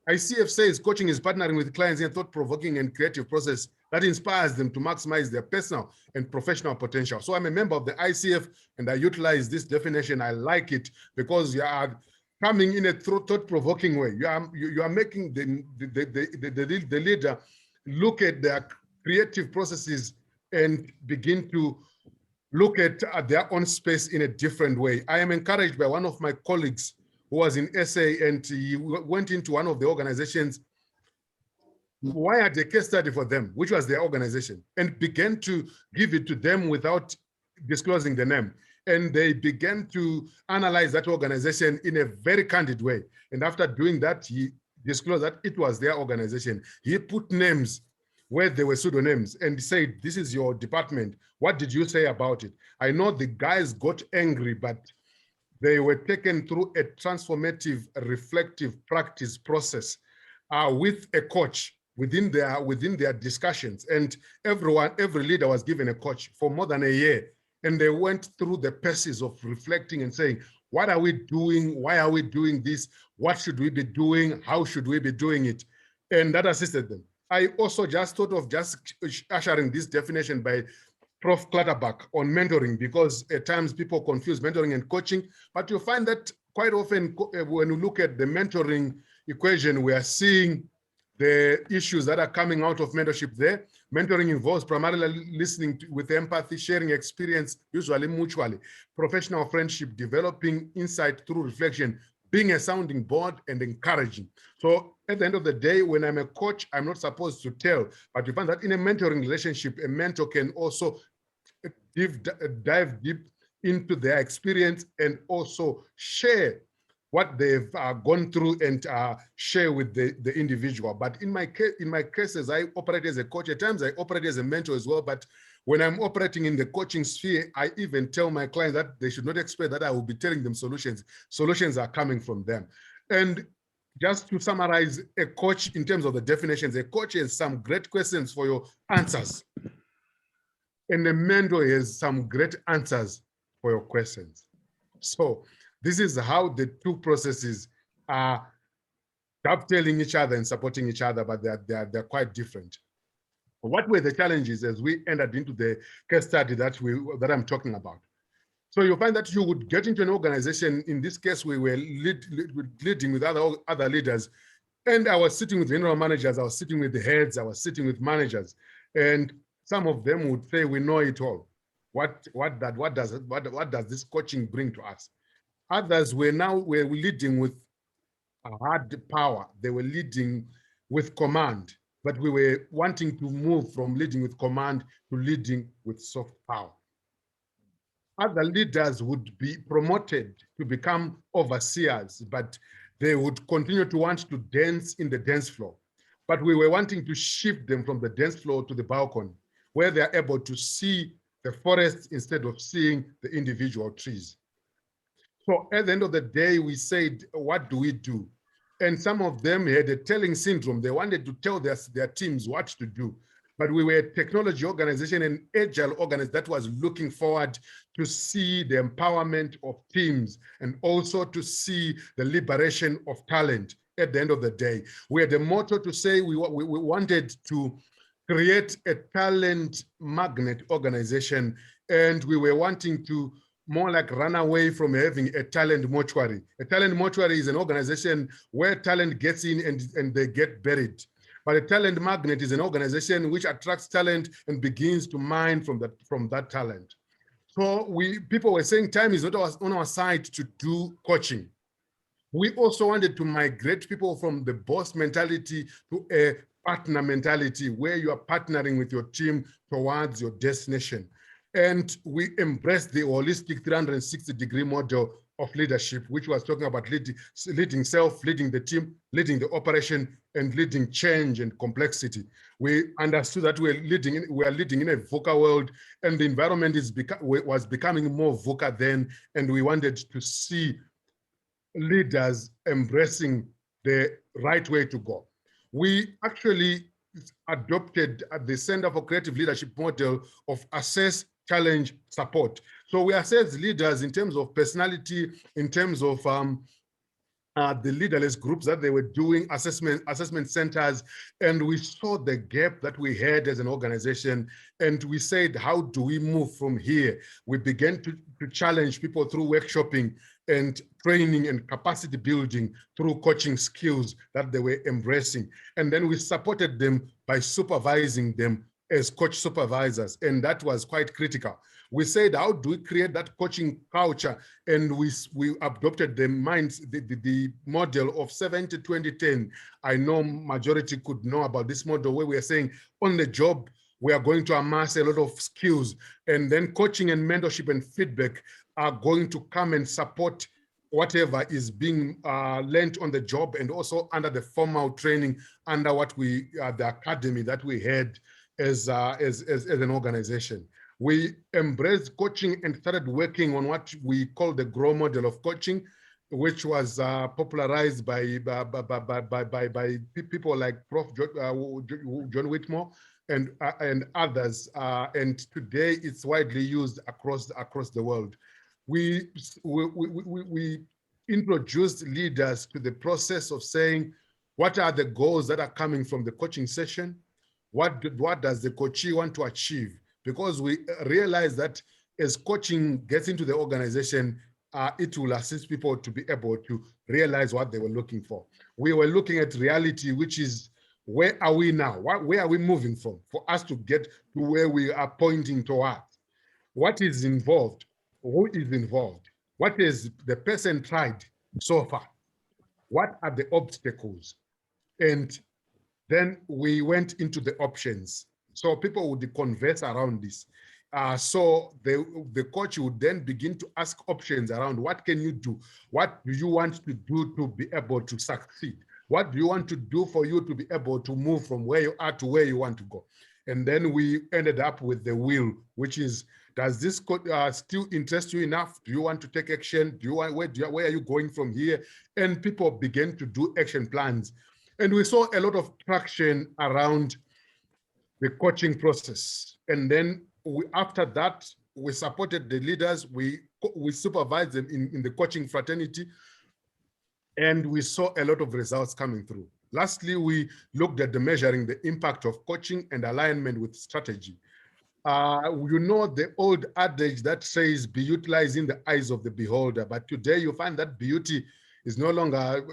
ICF says coaching is partnering with clients in a thought-provoking and creative process that inspires them to maximize their personal and professional potential. So I'm a member of the ICF, and I utilize this definition. I like it because you are coming in a thought-provoking way. You are making the leader look at their creative processes and begin to look at their own space in a different way. I am encouraged by one of my colleagues who was in SA, and he went into one of the organizations, wired a case study for them, which was their organization, and began to give it to them without disclosing the name. And they began to analyze that organization in a very candid way. And after doing that, he disclosed that it was their organization. He put names where there were pseudonyms and said, this is your department. What did you say about it? I know the guys got angry, but they were taken through a transformative, reflective practice process with a coach within their discussions. And every leader was given a coach for more than a year. And they went through the paces of reflecting and saying, what are we doing? Why are we doing this? What should we be doing? How should we be doing it? And that assisted them. I also just thought of just ushering this definition by Prof. Clutterbuck on mentoring, because at times people confuse mentoring and coaching, but you find that quite often when you look at the mentoring equation, we are seeing the issues that are coming out of mentorship there. Mentoring involves primarily listening with empathy, sharing experience, usually mutually, professional friendship, developing insight through reflection, being a sounding board, and encouraging. So at the end of the day, when I'm a coach, I'm not supposed to tell, but you find that in a mentoring relationship, a mentor can also dive deep into their experience and also share what they've gone through and share with the individual. But in my cases, I operate as a coach. At times I operate as a mentor as well. But when I'm operating in the coaching sphere, I even tell my clients that they should not expect that I will be telling them solutions. Solutions are coming from them. And just to summarize a coach in terms of the definitions, a coach has some great questions for your answers. And a mentor has some great answers for your questions. So this is how the two processes are dovetailing each other and supporting each other, but they're quite different. What were the challenges as we entered into the case study that I'm talking about? So you find that you would get into an organization. In this case, we were leading with other leaders, and I was sitting with general managers, I was sitting with the heads, I was sitting with managers, and some of them would say, "We know it all. What does this coaching bring to us?" Others were leading with hard power. They were leading with command, but we were wanting to move from leading with command to leading with soft power. Other leaders would be promoted to become overseers, but they would continue to want to dance in the dance floor. But we were wanting to shift them from the dance floor to the balcony, where they're able to see the forest instead of seeing the individual trees. So at the end of the day, we said, what do we do? And some of them had a telling syndrome. They wanted to tell their teams what to do. But we were a technology organization, an agile organization that was looking forward to see the empowerment of teams and also to see the liberation of talent at the end of the day. We had a motto to say we wanted to create a talent magnet organization, and we were wanting to more like run away from having a talent mortuary. A talent mortuary is an organization where talent gets in and they get buried. But a talent magnet is an organization which attracts talent and begins to mine from that talent. So people were saying time is not on our side to do coaching. We also wanted to migrate people from the boss mentality to a partner mentality where you are partnering with your team towards your destination. And we embraced the holistic 360-degree model of leadership, which was talking about leading self, leading the team, leading the operation, and leading change and complexity. We understood that we are leading in a VUCA world, and the environment was becoming more VUCA then, and we wanted to see leaders embracing the right way to go. We actually adopted at the Center for Creative Leadership model of assess, challenge, support. So we assess leaders in terms of personality, in terms of the leaderless groups that they were doing, assessment centers, and we saw the gap that we had as an organization, and we said, how do we move from here? We began to challenge people through workshopping and training and capacity building through coaching skills that they were embracing. And then we supported them by supervising them as coach supervisors, and that was quite critical. We said, how do we create that coaching culture? And we adopted the model of 70-20-10. I know majority could know about this model where we are saying on the job, we are going to amass a lot of skills, and then coaching and mentorship and feedback are going to come and support whatever is being learned on the job, and also under the formal training under what the academy that we had as an organization. We embraced coaching and started working on what we call the GROW model of coaching, which was popularized by people like Prof. John Whitmore and others. And today it's widely used across the world. We introduced leaders to the process of saying, what are the goals that are coming from the coaching session? What does the coachee want to achieve? Because we realize that as coaching gets into the organization, it will assist people to be able to realize what they were looking for. We were looking at reality, which is, where are we now? Where are we moving from for us to get to where we are pointing towards? What is involved? Who is involved? What has the person tried so far? What are the obstacles? And then we went into the options. So people would converse around this. So the coach would then begin to ask options around, what can you do? What do you want to do to be able to succeed? What do you want to do for you to be able to move from where you are to where you want to go? And then we ended up with the will, which is, does this still interest you enough? Do you want to take action? Where are you going from here? And people began to do action plans. And we saw a lot of traction around the coaching process. And then after that, we supported the leaders. We supervised them in the coaching fraternity. And we saw a lot of results coming through. Lastly, we looked at measuring the impact of coaching and alignment with strategy. You know the old adage that says beauty lies in the eyes of the beholder, but today you find that beauty is no longer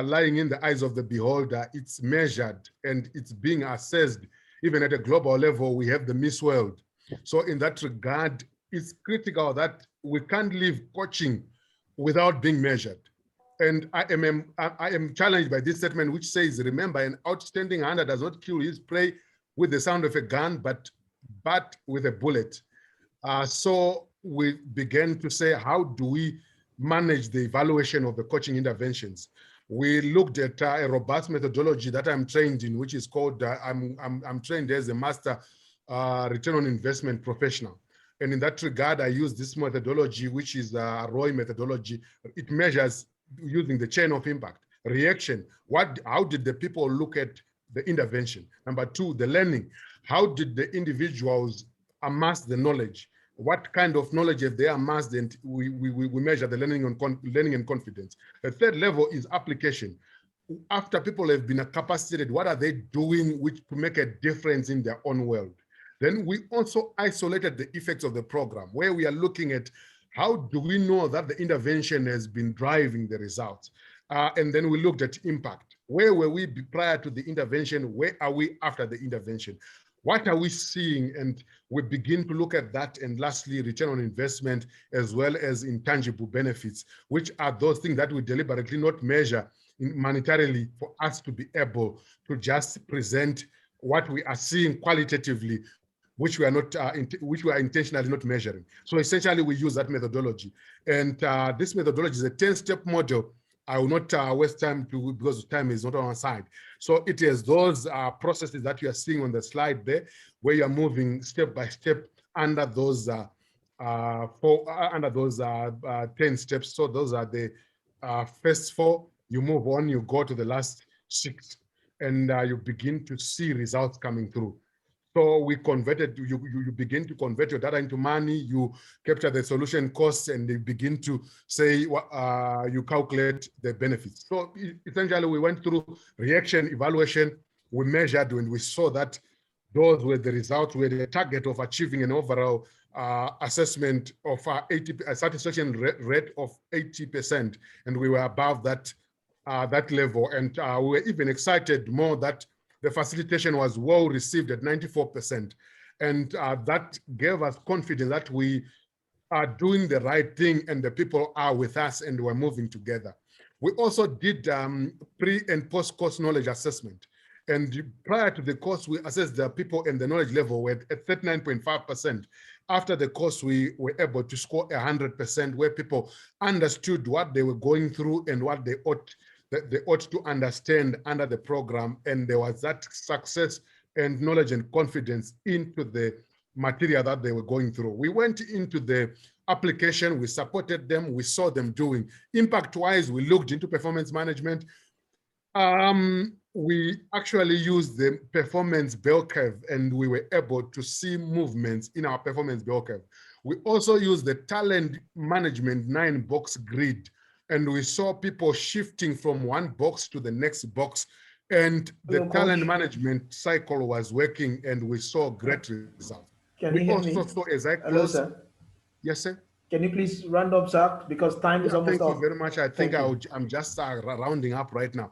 lying in the eyes of the beholder. It's measured and it's being assessed. Even at a global level, we have the Miss World. So in that regard, it's critical that we can't leave coaching without being measured. And I am challenged by this statement, which says, remember, an outstanding hunter does not kill his prey with the sound of a gun, but with a bullet. So we began to say, how do we manage the evaluation of the coaching interventions? We looked at a robust methodology that I'm trained in, which is called, I'm trained as a master return on investment professional. And in that regard, I use this methodology, which is a ROI methodology. It measures using the chain of impact, reaction. How did the people look at the intervention? Number two, the learning. How did the individuals amass the knowledge? What kind of knowledge have they amassed? And we measure the learning and confidence. The third level is application. After people have been capacitated, what are they doing to make a difference in their own world? Then we also isolated the effects of the program, where we are looking at how do we know that the intervention has been driving the results? And then we looked at impact. Where were we prior to the intervention? Where are we after the intervention? What are we seeing? And we begin to look at that. And lastly, return on investment, as well as intangible benefits, which are those things that we deliberately not measure monetarily for us to be able to just present what we are seeing qualitatively, which we are not, which we are intentionally not measuring. So essentially, we use that methodology, and this methodology is a 10-step model. I will not waste time because time is not on our side. So it is those processes that you are seeing on the slide there, where you are moving step by step under those 10 steps. So those are the first 4. You move on, you go to the last 6, and you begin to see results coming through. So we converted, you begin to convert your data into money, you capture the solution costs, and they begin to say, you calculate the benefits. So essentially we went through reaction, evaluation, we measured, and we saw that those were the results, were the target of achieving an overall assessment of a satisfaction rate of 80%. And we were above that, that level. And we were even excited more that the facilitation was well received at 94%. And that gave us confidence that we are doing the right thing and the people are with us and we're moving together. We also did pre and post course knowledge assessment. And prior to the course, we assessed the people and the knowledge level were at 39.5%. After the course, we were able to score 100%, where people understood what they were going through and what they ought to understand under the program. And there was that success and knowledge and confidence into the material that they were going through. We went into the application, we supported them, we saw them doing. Impact-wise, we looked into performance management. We actually used the performance bell curve, and we were able to see movements in our performance bell curve. We also used the talent management 9-box grid, and we saw people shifting from one box to the next box, and the talent management cycle was working, and we saw great results. Can you hear me? Saw, as I Hello, sir. Yes, sir. Can you please round up, sir, because time is almost up. Thank you very much. I think I'm just rounding up right now.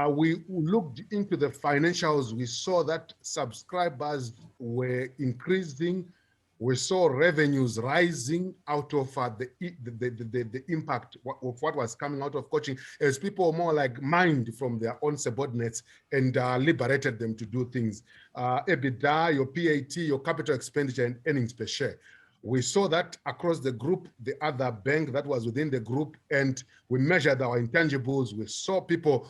We looked into the financials. We saw that subscribers were increasing. We saw revenues rising out of the impact of what was coming out of coaching, as people more like mined from their own subordinates and liberated them to do things. EBITDA, your PAT, your capital expenditure, and earnings per share. We saw that across the group, the other bank that was within the group, and we measured our intangibles. We saw people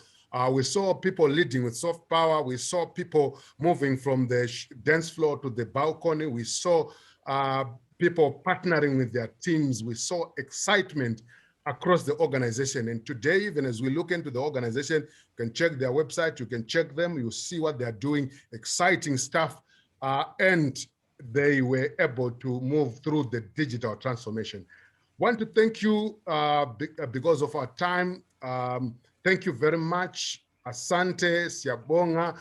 leading with soft power. We saw people moving from the dance floor to the balcony. We saw people partnering with their teams. We saw excitement across the organization. And today, even as we look into the organization, you can check their website, you can check them, you see what they're doing, exciting stuff. And they were able to move through the digital transformation. Want to thank you because of our time. Thank you very much. Asante, Siabonga.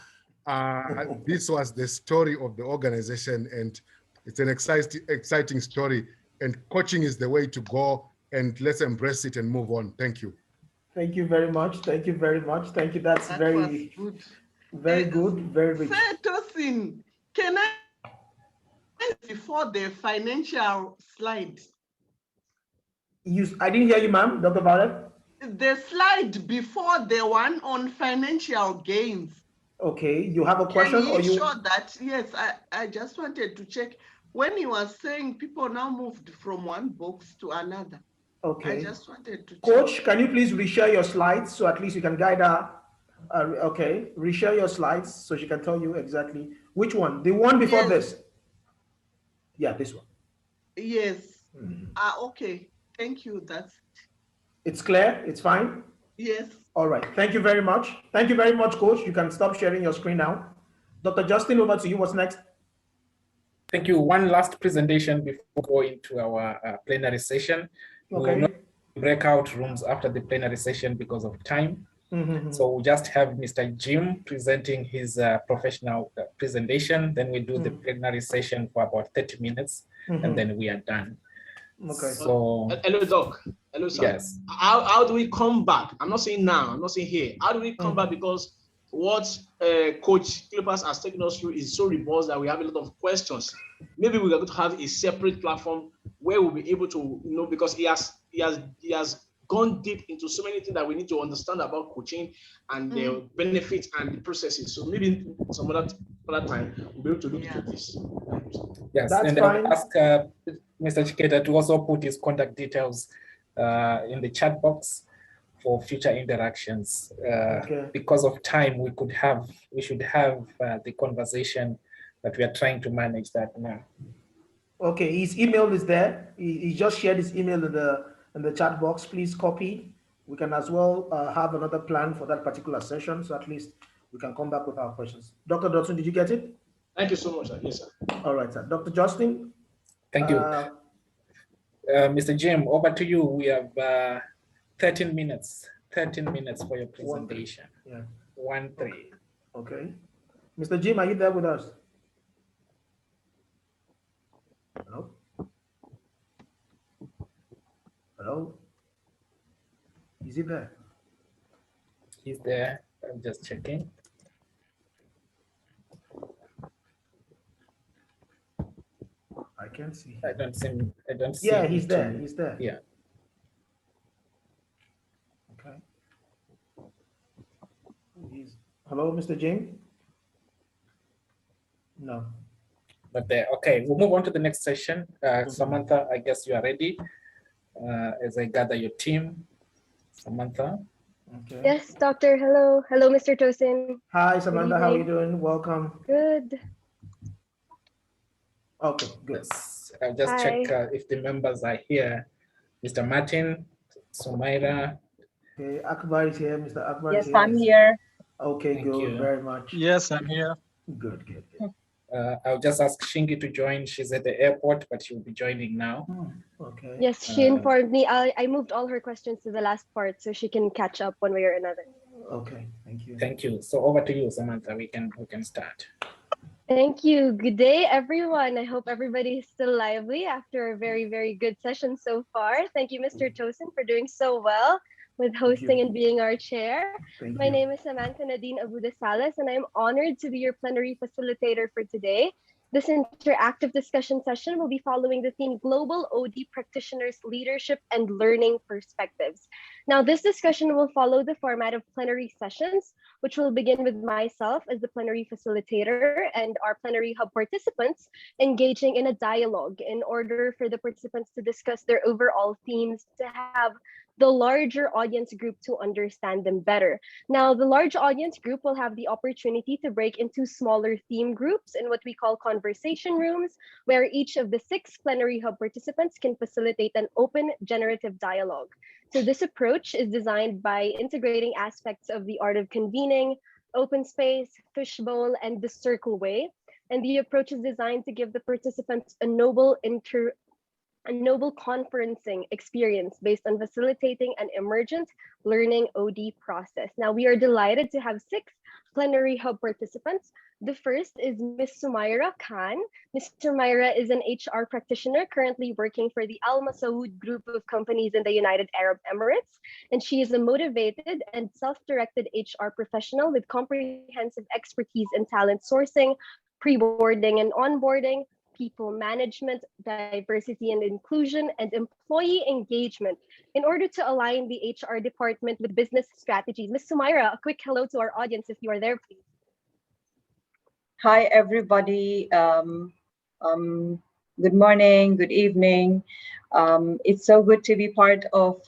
This was the story of the organization, and it's an exciting story. And coaching is the way to go, and let's embrace it and move on. Thank you. Thank you very much. Thank you very much. Thank you. That's very good. Very good. Very rich. Tosin, can I, before the financial slide? I didn't hear you, ma'am, Dr. Violet. The slide before the one on financial gains. Okay, you have a question? Can you show that? Yes, I just wanted to check. When you were saying people now moved from one box to another. Okay. I just wanted to check. Coach, can you please reshare your slides so at least you can guide her? Okay, reshare your slides so she can tell you exactly which one. The one before this. Yeah, this one. Yes. Okay. Thank you. It's clear? It's fine? Yes. All right. Thank you very much. Thank you very much, Coach. You can stop sharing your screen now. Dr. Justin, over to you. What's next? Thank you. One last presentation before going to our plenary session. Okay. We will not breakout rooms after the plenary session because of time. So we just have Mr. Jim presenting his professional presentation. Then we do the plenary session for about 30 minutes, and then we are done. Okay. So hello, Doc. Hello, sir. Yes. How do we come back? I'm not saying now. I'm not saying here. How do we come back? Because what Coach Clippers has taken us through is so robust that we have a lot of questions. Maybe we are going to have a separate platform where we'll be able to, because he has gone deep into so many things that we need to understand about coaching and the benefits and the processes. So maybe some other time we'll be able to look into this. Yes, That's and fine. I'll ask Mr. Chiketa to also put his contact details in the chat box for future interactions. Because of time, we should have the conversation, but we are trying to manage that now. Okay, his email is there. He just shared his email in the chat box. Please copy. We can as well have another plan for that particular session, so at least we can come back with our questions. Dr. Dodson, did you get it? Thank you so much, sir. Yes, sir. All right, sir. Dr. Justin? Thank you. Mr. Jim, over to you. We have 13 minutes for your presentation. 1-3. Okay. Mr. Jim, are you there with us? Hello? Hello? Is he there? He's there. I'm just checking. I can't see him. I don't see. Yeah, he's there. He's there. Yeah. Okay. Hello, Mr. Jim? No. But there. Okay, we'll move on to the next session. Samantha, I guess you are ready. As I gather your team. Samantha. Okay. Yes, doctor. Hello. Hello, Mr. Tosin. Hi, Samantha. How are you doing? Welcome. Good. Okay, good. Yes. I'll just check if the members are here. Mr. Martin, Sumaira. Okay, Akbar is here. Mr. Akbar Yes, is here. I'm here. Okay, Thank good. you. Very much. Yes, I'm here. Good. I'll just ask Shingi to join. She's at the airport, but she'll be joining now. Okay. Yes, she informed me. I moved all her questions to the last part so she can catch up one way or another. Okay, thank you. Thank you. So over to you, Samantha. We can start. Thank you. Good day, everyone. I hope everybody is still lively after a very, very good session so far. Thank you, Mr. Tosin, for doing so well with hosting and being our chair. My name is Samantha Nadine Abuda Salas, and I'm honored to be your plenary facilitator for today. This interactive discussion session will be following the theme Global OD Practitioners Leadership and Learning Perspectives. Now, this discussion will follow the format of plenary sessions, which will begin with myself as the plenary facilitator and our plenary hub participants engaging in a dialogue in order for the participants to discuss their overall themes to have the larger audience group to understand them better. Now, the large audience group will have the opportunity to break into smaller theme groups in what we call conversation rooms, where each of the 6 plenary hub participants can facilitate an open generative dialogue. So this approach is designed by integrating aspects of the art of convening, open space, fishbowl, and the circle way. And the approach is designed to give the participants a noble conferencing experience based on facilitating an emergent learning OD process. Now, we are delighted to have 6 plenary hub participants. The first is Ms. Sumaira Khan. Ms. Sumaira is an HR practitioner currently working for the Al Masaoud group of companies in the United Arab Emirates. And she is a motivated and self-directed HR professional with comprehensive expertise in talent sourcing, pre-boarding and onboarding, people management, diversity and inclusion, and employee engagement in order to align the HR department with business strategies. Ms. Sumaira, a quick hello to our audience if you are there, please. Hi, everybody. Good morning, good evening. It's so good to be part of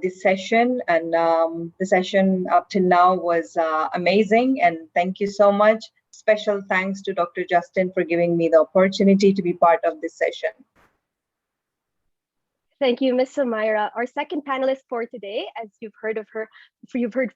this session, and the session up till now was amazing, and thank you so much. Special thanks to Dr. Justin for giving me the opportunity to be part of this session. Thank you, Ms. Sumaira. Our second panelist for today, as you've heard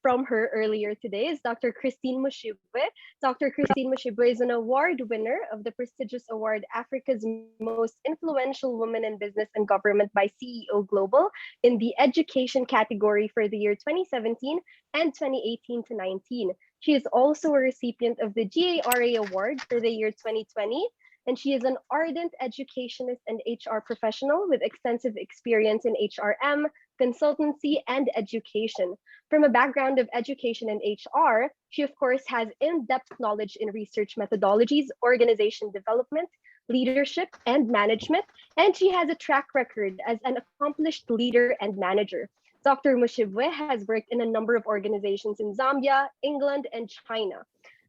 from her earlier today, is Dr. Christine Mushibwe. Dr. Christine Mushibwe is an award winner of the prestigious award Africa's Most Influential Woman in Business and Government by CEO Global in the education category for the year 2017 and 2018 to 19. She is also a recipient of the GARA Award for the year 2020, and she is an ardent educationist and HR professional with extensive experience in HRM, consultancy, and education. From a background of education and HR, she of course has in-depth knowledge in research methodologies, organization development, leadership, and management, and she has a track record as an accomplished leader and manager. Dr. Mushibwe has worked in a number of organizations in Zambia, England, and China.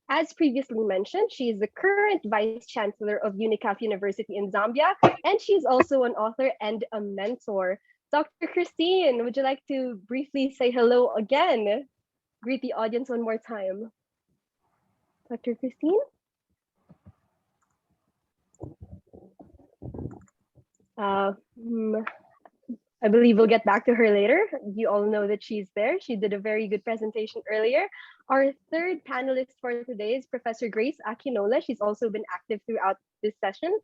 As previously mentioned, she is the current Vice Chancellor of UNICAF University in Zambia, and she's also an author and a mentor. Dr. Christine, would you like to briefly say hello again? Greet the audience one more time. Dr. Christine? I believe we'll get back to her later. You all know that she's there. She did a very good presentation earlier. Our third panelist for today is Professor Grace Akinola. She's also been active throughout this session.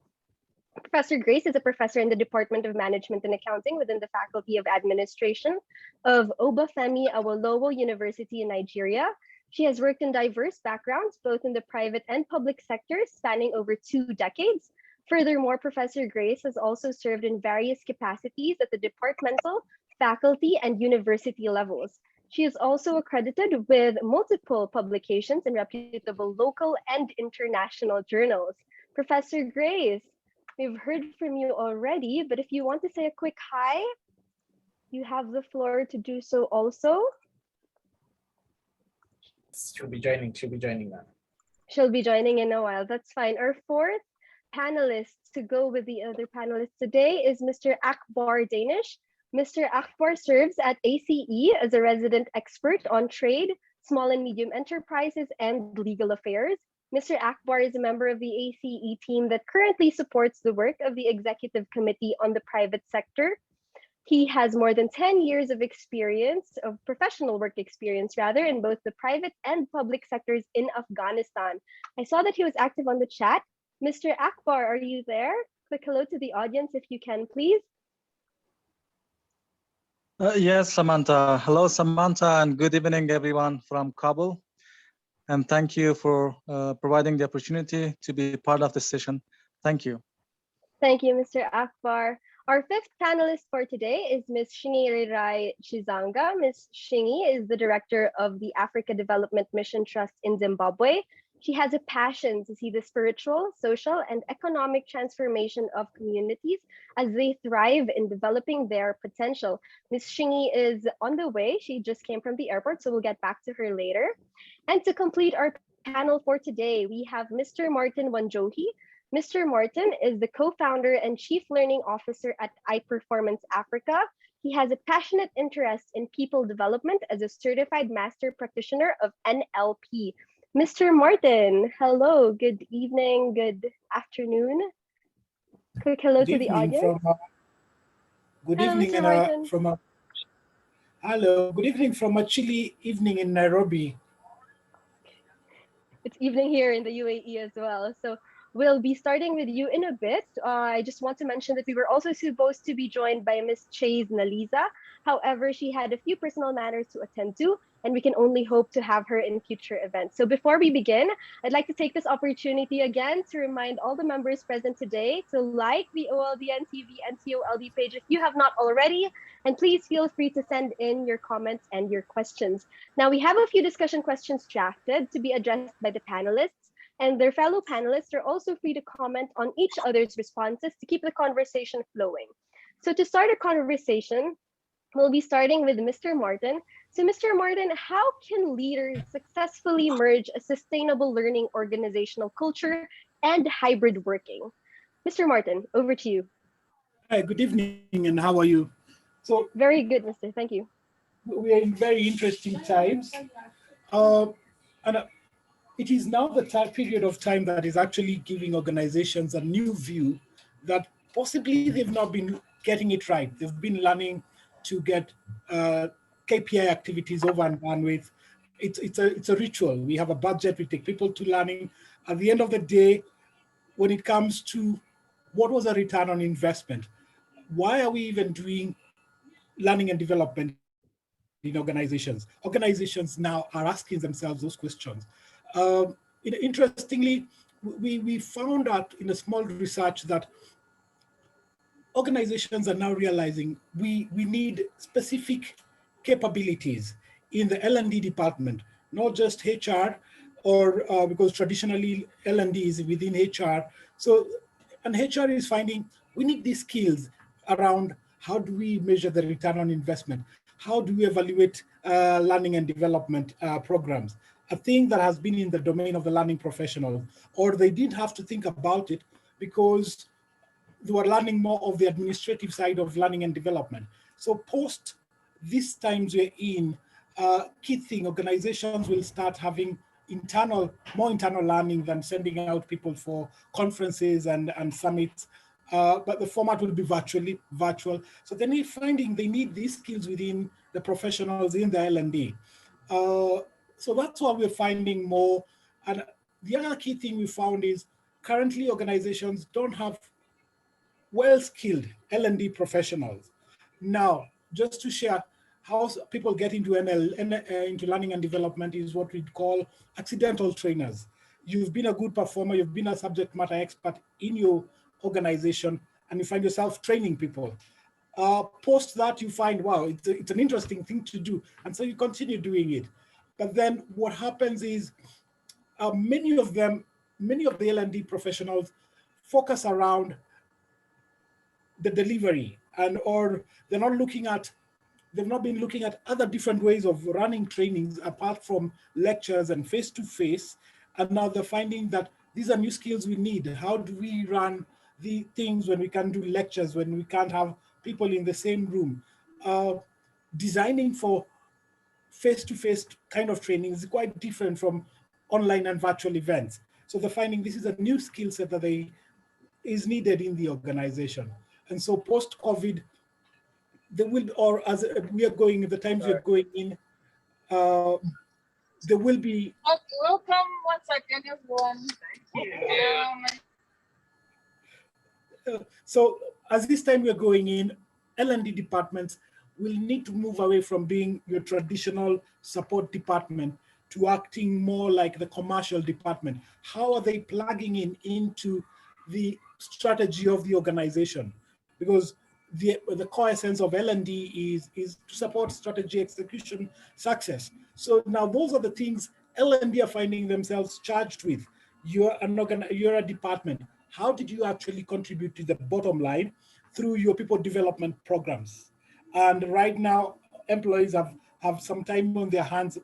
Professor Grace is a professor in the Department of Management and Accounting within the Faculty of Administration of Obafemi Awolowo University in Nigeria. She has worked in diverse backgrounds, both in the private and public sectors, spanning over 2 decades. Furthermore, Professor Grace has also served in various capacities at the departmental, faculty, and university levels. She is also accredited with multiple publications in reputable local and international journals. Professor Grace, we've heard from you already, but if you want to say a quick hi, you have the floor to do so also. She'll be joining now. She'll be joining in a while, that's fine. Our fourth panelist to go with the other panelists today is Mr. Akbar Danish. Mr. Akbar serves at ACE as a resident expert on trade, small and medium enterprises, and legal affairs. Mr. Akbar is a member of the ACE team that currently supports the work of the Executive Committee on the Private Sector. He has more than 10 years of experience, of professional work experience rather, in both the private and public sectors in Afghanistan. I saw that he was active on the chat. Mr. Akbar, are you there? Quick hello to the audience if you can, please. Yes, Samantha. Hello, Samantha, and good evening, everyone from Kabul. And thank you for providing the opportunity to be part of the session. Thank you. Thank you, Mr. Akbar. Our fifth panelist for today is Ms. Shingi Rai Chizanga. Ms. Shingi is the director of the Africa Development Mission Trust in Zimbabwe. She has a passion to see the spiritual, social, and economic transformation of communities as they thrive in developing their potential. Ms. Shingi is on the way. She just came from the airport, so we'll get back to her later. And to complete our panel for today, we have Mr. Martin Wanjohi. Mr. Martin is the co-founder and chief learning officer at iPerformance Africa. He has a passionate interest in people development as a certified master practitioner of NLP. Mr. Martin, hello, good evening, good afternoon. Quick hello to the audience. Good evening hello, good evening from a chilly evening in Nairobi. It's evening here in the UAE as well. So we'll be starting with you in a bit. I just want to mention that we were also supposed to be joined by Ms. Chase Naliza. However, she had a few personal matters to attend to, and we can only hope to have her in future events. So before we begin, I'd like to take this opportunity again to remind all the members present today to like the OLDN TV and COLD page if you have not already, and please feel free to send in your comments and your questions. Now we have a few discussion questions drafted to be addressed by the panelists, and their fellow panelists are also free to comment on each other's responses to keep the conversation flowing. So to start a conversation, we'll be starting with Mr. Martin. So Mr. Martin, how can leaders successfully merge a sustainable learning organizational culture and hybrid working? Mr. Martin, over to you. Hi, good evening, and how are you? So very good, Mr. Thank you. We are in very interesting times. It is now the period of time that is actually giving organizations a new view that possibly they've not been getting it right. They've been learning to get KPI activities over and done with. It's a ritual. We have a budget, we take people to learning. At the end of the day, when it comes to what was a return on investment, why are we even doing learning and development in organizations? Organizations now are asking themselves those questions. Interestingly, we found out in a small research that organizations are now realizing we need specific capabilities in the L&D department, not just HR, or because traditionally L&D is within HR. So, and HR is finding we need these skills around how do we measure the return on investment? how do we evaluate learning and development programs? A thing that has been in the domain of the learning professional, or they didn't have to think about it because they were learning more of the administrative side of learning and development. So post these times we're in, key thing, organizations will start having more internal learning than sending out people for conferences and summits. But the format will be virtual. So then they're finding they need these skills within the professionals in the L&D. So that's what we're finding more. And the other key thing we found is currently organizations don't have well-skilled L&D professionals. Now, just to share how people get into into learning and development is what we call accidental trainers. You've been a good performer, you've been a subject matter expert in your organization, and you find yourself training people. Post that, you find, wow, it's an interesting thing to do. And so you continue doing it. But then what happens is many of the L&D professionals focus around the delivery, or they've not been looking at other different ways of running trainings apart from lectures and face-to-face. And now they're finding that these are new skills we need. How do we run the things when we can't do lectures, when we can't have people in the same room? Designing for face-to-face kind of training is quite different from online and virtual events. So they're finding this is a new skill set that is needed in the organization. And so post-COVID, there will, or as we are going, the times we're going in, there will be. Welcome once again, everyone. Thank you. So as this time we're going in, L&D departments will need to move away from being your traditional support department to acting more like the commercial department. How are they plugging into the strategy of the organization? Because the core essence of L&D is to support strategy, execution, success. So now those are the things L&D are finding themselves charged with. You're a department. How did you actually contribute to the bottom line through your people development programs? And right now, employees have some time on their hands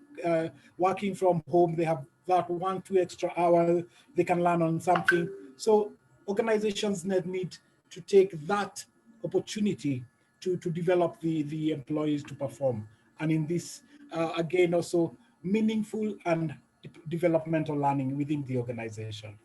working from home. They have that 1-2 extra hours. They can learn on something. So organizations need to take that opportunity to develop the employees to perform. And in this, again, also meaningful and developmental learning within the organization.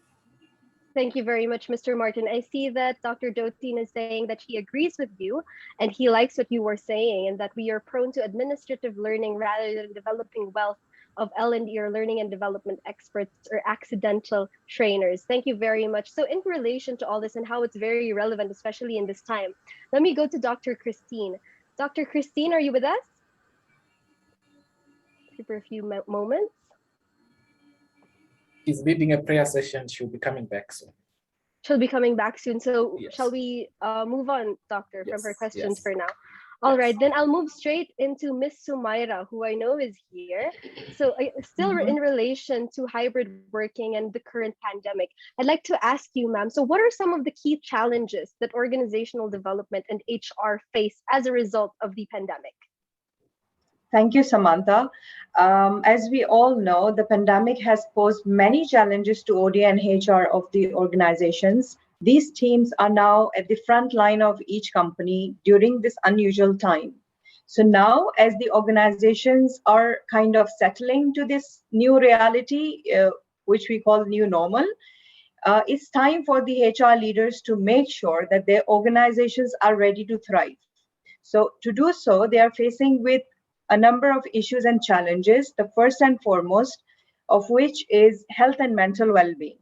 Thank you very much, Mr. Martin. I see that Dr. Dotin is saying that he agrees with you and he likes what you were saying, and that we are prone to administrative learning rather than developing wealth of L&D or learning and development experts or accidental trainers. Thank you very much. So in relation to all this and how it's very relevant, especially in this time, let me go to Dr. Christine. Dr. Christine, are you with us? For a few moments. She's leading a prayer session. She'll be coming back soon. She'll be coming back soon. So yes. Shall we move on, Doctor, yes. from her questions yes. for now? All right, then I'll move straight into Miss Sumaira, who I know is here. So still in relation to hybrid working and the current pandemic, I'd like to ask you, ma'am, so what are some of the key challenges that organizational development and HR face as a result of the pandemic? Thank you, Samantha. As we all know, the pandemic has posed many challenges to OD and HR of the organizations. These teams are now at the front line of each company during this unusual time. So now, as the organizations are kind of settling to this new reality, which we call new normal, it's time for the HR leaders to make sure that their organizations are ready to thrive. So to do so, they are facing with a number of issues and challenges, the first and foremost of which is health and mental well-being.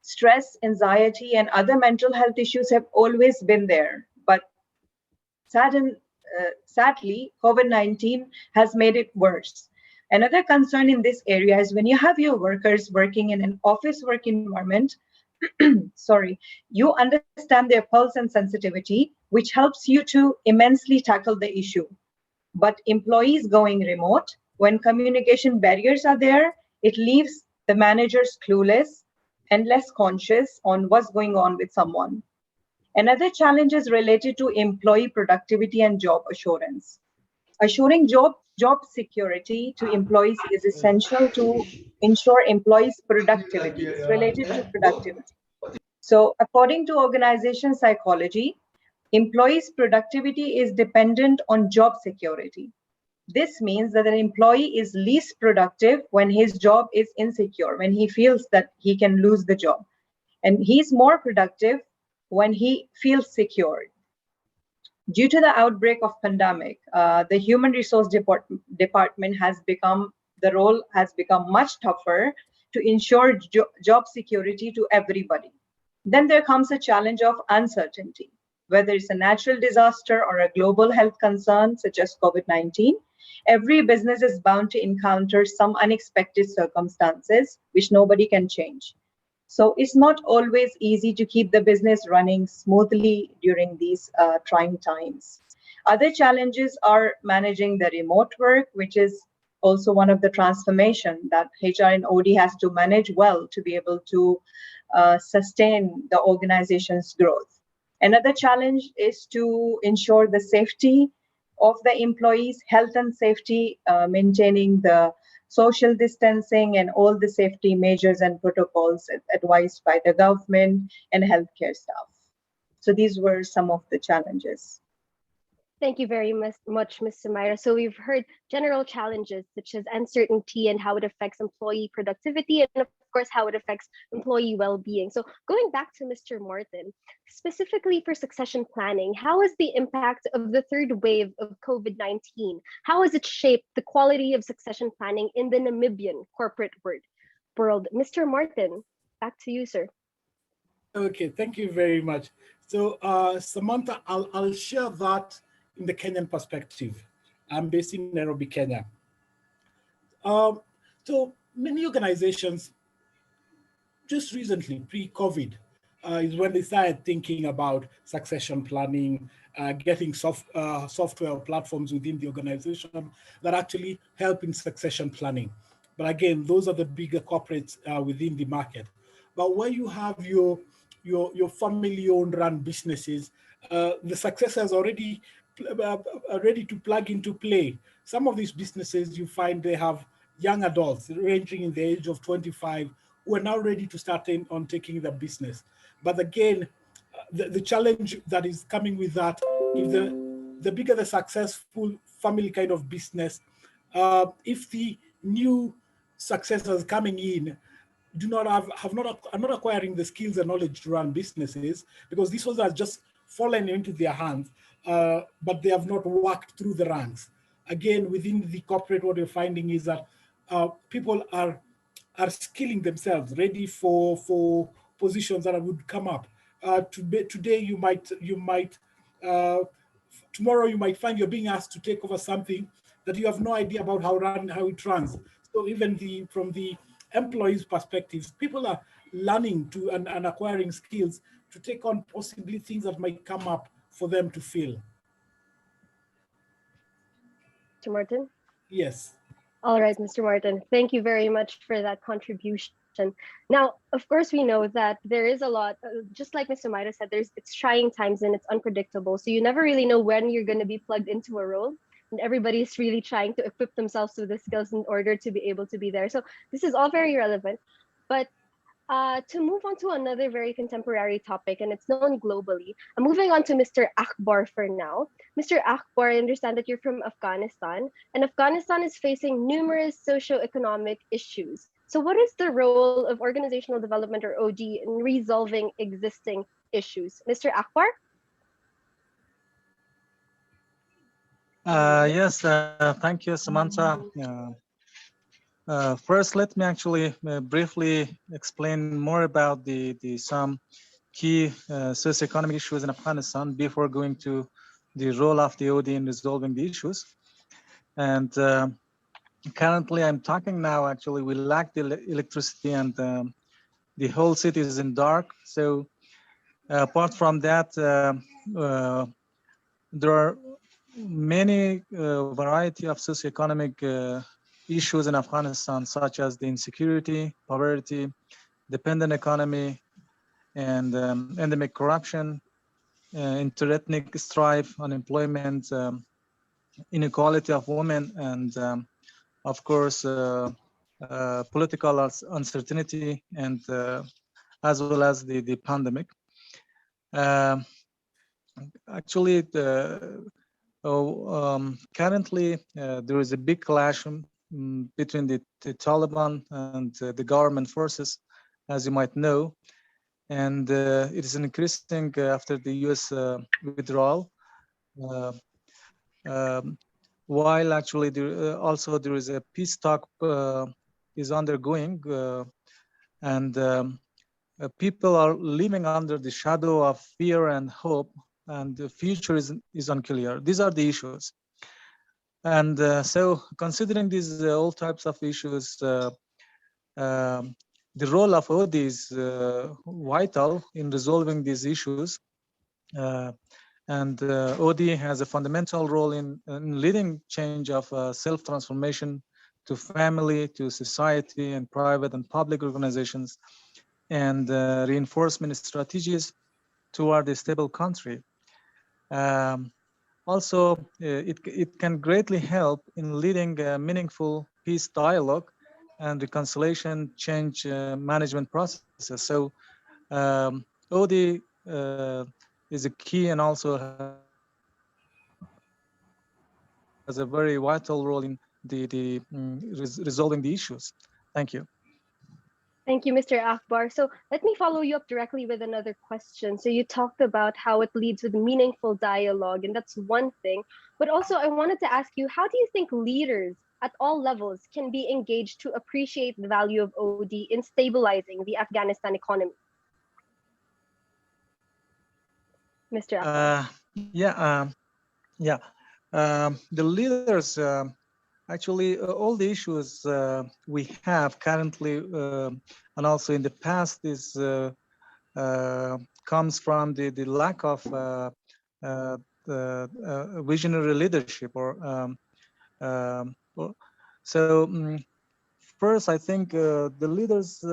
Stress, anxiety, and other mental health issues have always been there, but sadly, COVID-19 has made it worse. Another concern in this area is when you have your workers working in an office work environment, you understand their pulse and sensitivity, which helps you to immensely tackle the issue. But employees going remote, when communication barriers are there, it leaves the managers clueless and less conscious on what's going on with someone. Another challenge is related to employee productivity and job assurance. Assuring job security to employees is essential to ensure employees' productivity. It's related to productivity. So according to organization psychology, employees' productivity is dependent on job security. This means that an employee is least productive when his job is insecure, when he feels that he can lose the job. And he's more productive when he feels secure. Due to the outbreak of pandemic, the human resource department the role has become much tougher to ensure job security to everybody. Then there comes a challenge of uncertainty, whether it's a natural disaster or a global health concern such as COVID-19. Every business is bound to encounter some unexpected circumstances which nobody can change. So it's not always easy to keep the business running smoothly during these trying times. Other challenges are managing the remote work, which is also one of the transformation that HR and OD has to manage well to be able to sustain the organization's growth. Another challenge is to ensure the safety of the employees, health and safety, maintaining the social distancing and all the safety measures and protocols advised by the government and healthcare staff. So these were some of the challenges. Thank you very much, Ms. Sumaira. So we've heard general challenges such as uncertainty and how it affects employee productivity and of course how it affects employee well-being. So going back to Mr. Martin, specifically for succession planning, how has the impact of the third wave of COVID-19, how has it shaped the quality of succession planning in the Namibian corporate world? Mr. Martin, back to you, sir. Okay, thank you very much. So Samantha, I'll share that in the Kenyan perspective. I'm based in Nairobi, Kenya. So many organizations just recently, pre-COVID, is when they started thinking about succession planning, getting software platforms within the organization that actually help in succession planning. But again, those are the bigger corporates within the market. But where you have your family-owned run businesses, the successors already ready to plug into play. Some of these businesses, you find they have young adults ranging in the age of 25 who are now ready to start on taking the business. But again, the challenge that is coming with that is the bigger the successful family kind of business, if the new successors coming in are not acquiring the skills and knowledge to run businesses, because these ones are just fallen into their hands, but they have not worked through the ranks. Again, within the corporate, what we're finding is that people are skilling themselves, ready for positions that would come up. Today, you might tomorrow you might find you're being asked to take over something that you have no idea about how it runs. So even from the employees' perspectives, people are learning to and acquiring skills to take on possibly things that might come up for them to fill. Mr. Martin? Yes. All right, Mr. Martin, thank you very much for that contribution. Now, of course, we know that there is a lot, just like Mr. Maida said, it's trying times and it's unpredictable. So you never really know when you're going to be plugged into a role. And everybody's really trying to equip themselves with the skills in order to be able to be there. So this is all very relevant. But to move on to another very contemporary topic, and it's known globally, I'm moving on to Mr. Akbar for now. Mr. Akbar, I understand that you're from Afghanistan, and Afghanistan is facing numerous socio-economic issues. So what is the role of organizational development, or OD, in resolving existing issues? Mr. Akbar? Yes, thank you, Samantha. First, let me actually briefly explain more about some key socioeconomic issues in Afghanistan before going to the role of the OD in resolving the issues. And currently, I'm talking now, actually, we lack the electricity and the whole city is in dark. So apart from that, there are many variety of socioeconomic issues in Afghanistan, such as the insecurity, poverty, dependent economy, and endemic corruption, interethnic strife, unemployment, inequality of women, and of course, political uncertainty, and as well as the pandemic. Actually, currently there is a big clash between the Taliban and the government forces, as you might know, and it is increasing after the U.S. Withdrawal. While actually also there is a peace talk is undergoing, and people are living under the shadow of fear and hope, and the future is unclear. These are the issues. And so considering these all types of issues, the role of OD is vital in resolving these issues. And OD has a fundamental role in leading change of self-transformation to family, to society, and private and public organizations, and reinforcement strategies toward a stable country. Also, it can greatly help in leading meaningful peace dialogue and reconciliation change management processes. So OD is a key and also has a very vital role in resolving the issues. Thank you. Thank you, Mr. Akbar. So let me follow you up directly with another question. So you talked about how it leads with meaningful dialogue, and that's one thing. But also I wanted to ask you, how do you think leaders at all levels can be engaged to appreciate the value of OD in stabilizing the Afghanistan economy? Mr. Akbar. The leaders, actually, all the issues we have currently and also in the past is comes from the lack of visionary leadership. First, I think the leaders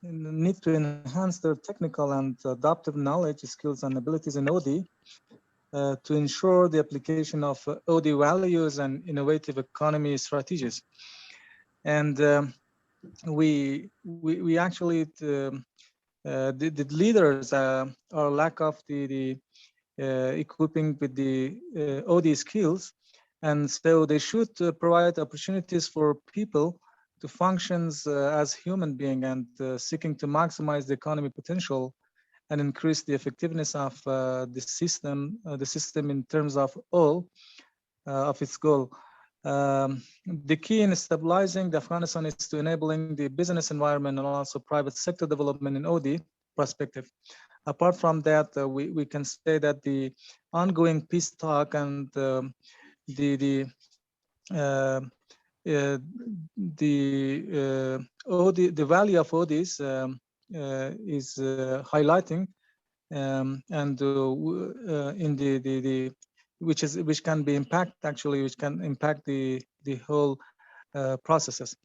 need to enhance their technical and adaptive knowledge, skills, and abilities in OD to ensure the application of OD values and innovative economy strategies. And we actually, the leaders are lack of the equipping with the OD skills. And so they should provide opportunities for people to function as human beings and seeking to maximize the economy potential and increase the effectiveness of the system in terms of all of its goal. The key in stabilizing the Afghanistan is to enabling the business environment and also private sector development in OD perspective. Apart from that, we can say that the ongoing peace talk and the value of ODs is highlighting, and in the which can be which can impact the whole processes.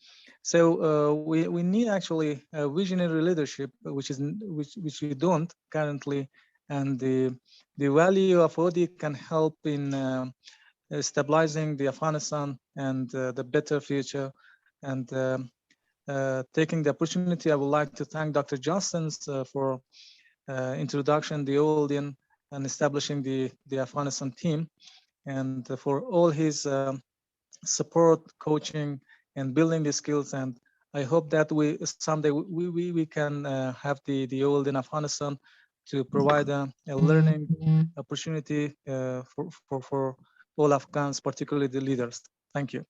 So we need actually a visionary leadership, which we don't currently, and the value of OD can help in stabilizing the Afghanistan and the better future. And taking the opportunity, I would like to thank Dr. Justin for introduction, the OLDN, and establishing the Afghanistan team, and for all his support, coaching, and building the skills. And I hope that someday we can have the OLDN Afghanistan to provide a learning opportunity for all Afghans, particularly the leaders. Thank you.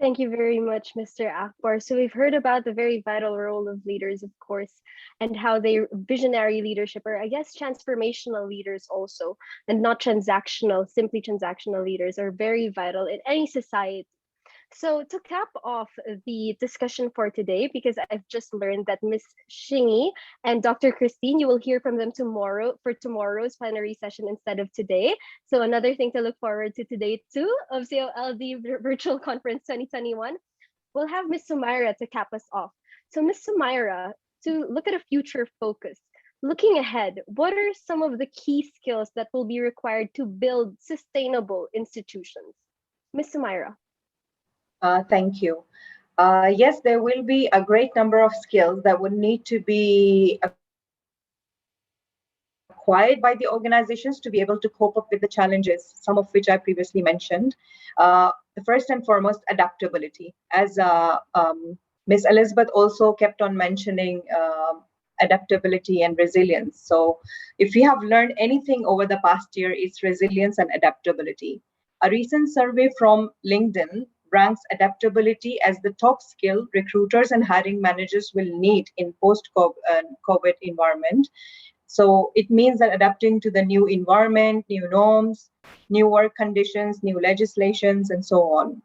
Thank you very much, Mr. Akbar. So we've heard about the very vital role of leaders, of course, and how they visionary leadership, or I guess transformational leaders also, and not transactional, simply transactional leaders, are very vital in any society. So to cap off the discussion for today, because I've just learned that Ms. Shingy and Dr. Christine, you will hear from them tomorrow for tomorrow's plenary session instead of today. So another thing to look forward to today too of COLD Virtual Conference 2021, we'll have Ms. Sumaira to cap us off. So Ms. Sumaira, to look at a future focus, Looking ahead, what are some of the key skills that will be required to build sustainable institutions? Ms. Sumaira. Thank you. Yes, there will be a great number of skills that would need to be acquired by the organizations to be able to cope up with the challenges, some of which I previously mentioned. The first and foremost, adaptability. As Ms. Elizabeth also kept on mentioning adaptability and resilience. So if we have learned anything over the past year, it's resilience and adaptability. A recent survey from LinkedIn ranks adaptability as the top skill recruiters and hiring managers will need in post-COVID environment. So it means that adapting to the new environment, new norms, new work conditions, new legislations, and so on.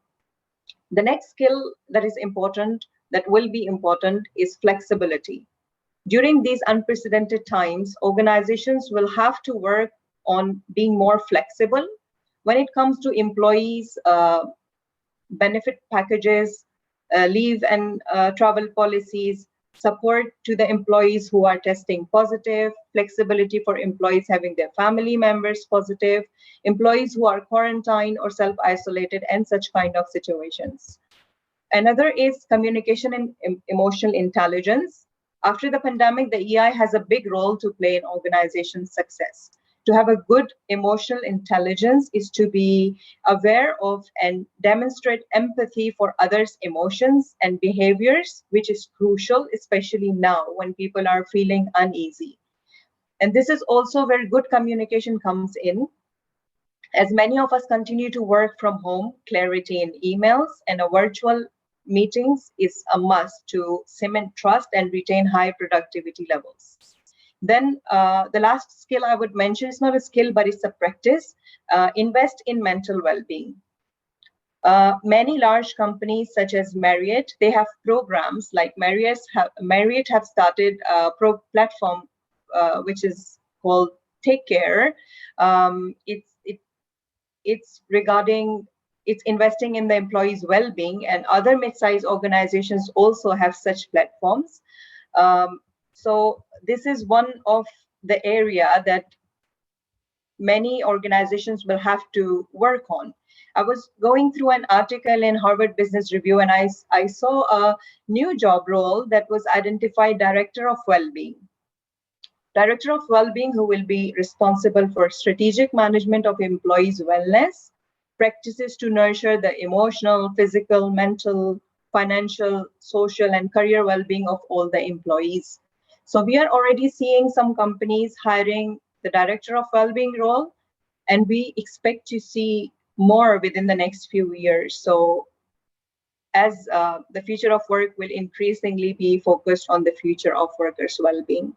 The next skill that is important, that will be important, is flexibility. During these unprecedented times, organizations will have to work on being more flexible when it comes to employees' benefit packages, leave and travel policies, support to the employees who are testing positive, flexibility for employees having their family members positive, employees who are quarantined or self-isolated, and such kind of situations. Another is communication and emotional intelligence. After the pandemic, the EI has a big role to play in organization success. To have a good emotional intelligence is to be aware of and demonstrate empathy for others' emotions and behaviors, which is crucial, especially now when people are feeling uneasy. And this is also where good communication comes in. As many of us continue to work from home, clarity in emails and a virtual meetings is a must to cement trust and retain high productivity levels. Then the last skill I would mention is not a skill, but it's a practice. Invest in mental well-being. Many large companies such as Marriott, they have programs like Marriott have started a platform which is called Take Care. It's investing in the employees' well-being, and other mid-sized organizations also have such platforms. So this is one of the area that many organizations will have to work on. I was going through an article in Harvard Business Review, and I saw a new job role that was identified Director of Wellbeing. Director of Wellbeing, who will be responsible for strategic management of employees' wellness, practices to nurture the emotional, physical, mental, financial, social, and career well-being of all the employees. So we are already seeing some companies hiring the Director of Wellbeing role, and we expect to see more within the next few years. So as the future of work will increasingly be focused on the future of workers' well-being.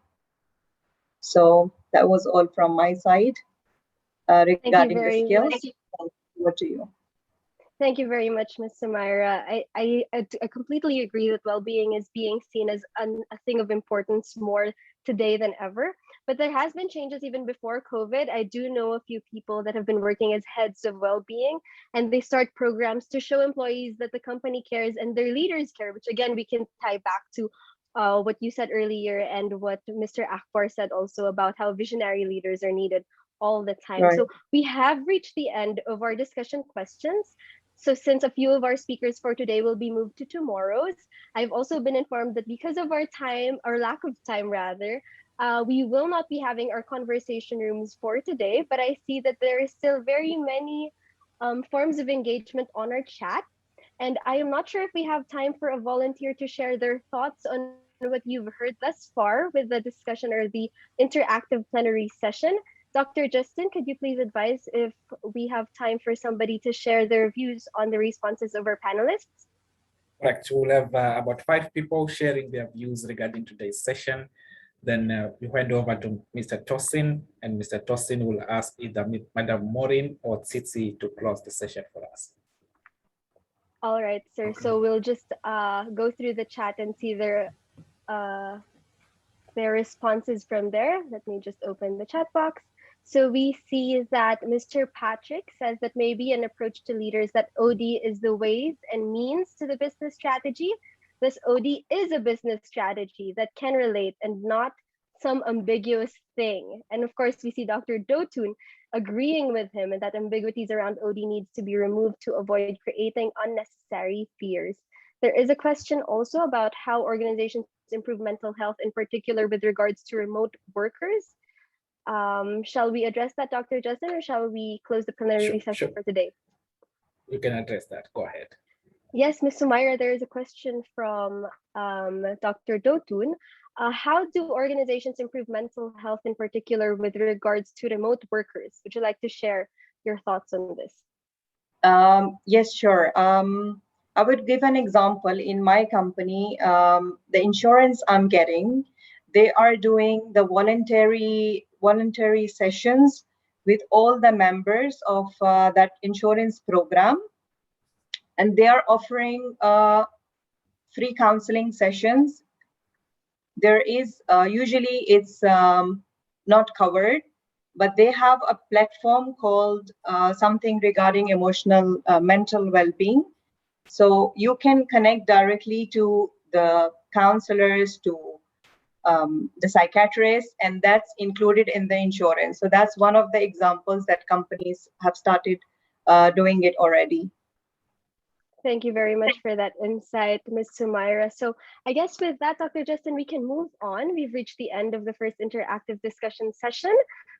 So that was all from my side regarding the skills. Over to you. Thank you very much, Ms. Sumaira. I completely agree that well-being is being seen as a thing of importance more today than ever. But there has been changes even before COVID. I do know a few people that have been working as heads of well-being, and they start programs to show employees that the company cares and their leaders care, which again, we can tie back to what you said earlier and what Mr. Akbar said also about how visionary leaders are needed all the time. Right. So we have reached the end of our discussion questions. So since a few of our speakers for today will be moved to tomorrow's, I've also been informed that because of our time, or lack of time rather, we will not be having our conversation rooms for today, but I see that there is still very many forms of engagement on our chat. And I am not sure if we have time for a volunteer to share their thoughts on what you've heard thus far with the discussion or the interactive plenary session. Dr. Justin, could you please advise if we have time for somebody to share their views on the responses of our panelists? Correct. We'll have about 5 people sharing their views regarding today's session. Then we hand over to Mr. Tosin, and Mr. Tosin will ask either Madam Maureen or Tsitsi to close the session for us. All right, sir. Okay. So we'll just go through the chat and see their responses from there. Let me just open the chat box. So we see that Mr. Patrick says that maybe an approach to leaders that OD is the ways and means to the business strategy. This OD is a business strategy that can relate and not some ambiguous thing. And of course, we see Dr. Dotun agreeing with him and that ambiguities around OD needs to be removed to avoid creating unnecessary fears. There is a question also about how organizations improve mental health, in particular with regards to remote workers. Shall we address that, Dr. Justin, or shall we close the plenary session for today? You can address that. Go ahead. Yes, Ms. Sumaira, there is a question from Dr. Dotun. How do organizations improve mental health, in particular with regards to remote workers? Would you like to share your thoughts on this? Yes, sure. I would give an example. In my company, the insurance I'm getting, they are doing the voluntary sessions with all the members of that insurance program. And they are offering free counseling sessions. There is, usually it's not covered, but they have a platform called something regarding emotional, mental well-being. So you can connect directly to the counselors, to the psychiatrists, and that's included in the insurance. So that's one of the examples that companies have started doing it already. Thank you very much for that insight, Ms. Sumaira. So I guess with that, Dr. Justin, we can move on. We've reached the end of the first interactive discussion session,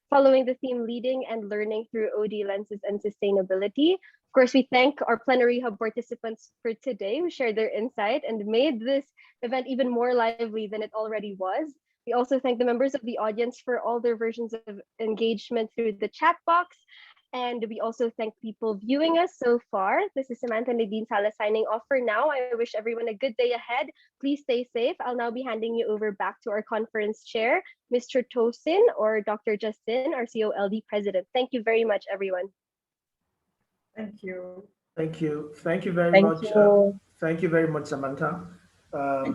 following the theme Leading and Learning Through OD Lenses and Sustainability. Of course, we thank our Plenary Hub participants for today who shared their insight and made this event even more lively than it already was. We also thank the members of the audience for all their versions of engagement through the chat box. And we also thank people viewing us so far. This is Samantha Nadine Salas signing off for now. I wish everyone a good day ahead. Please stay safe. I'll now be handing you over back to our conference chair, Mr. Tosin, or Dr. Justin, our COLD president. Thank you very much, everyone. Thank you. Thank you. Thank you very much. Thank you very much, Samantha.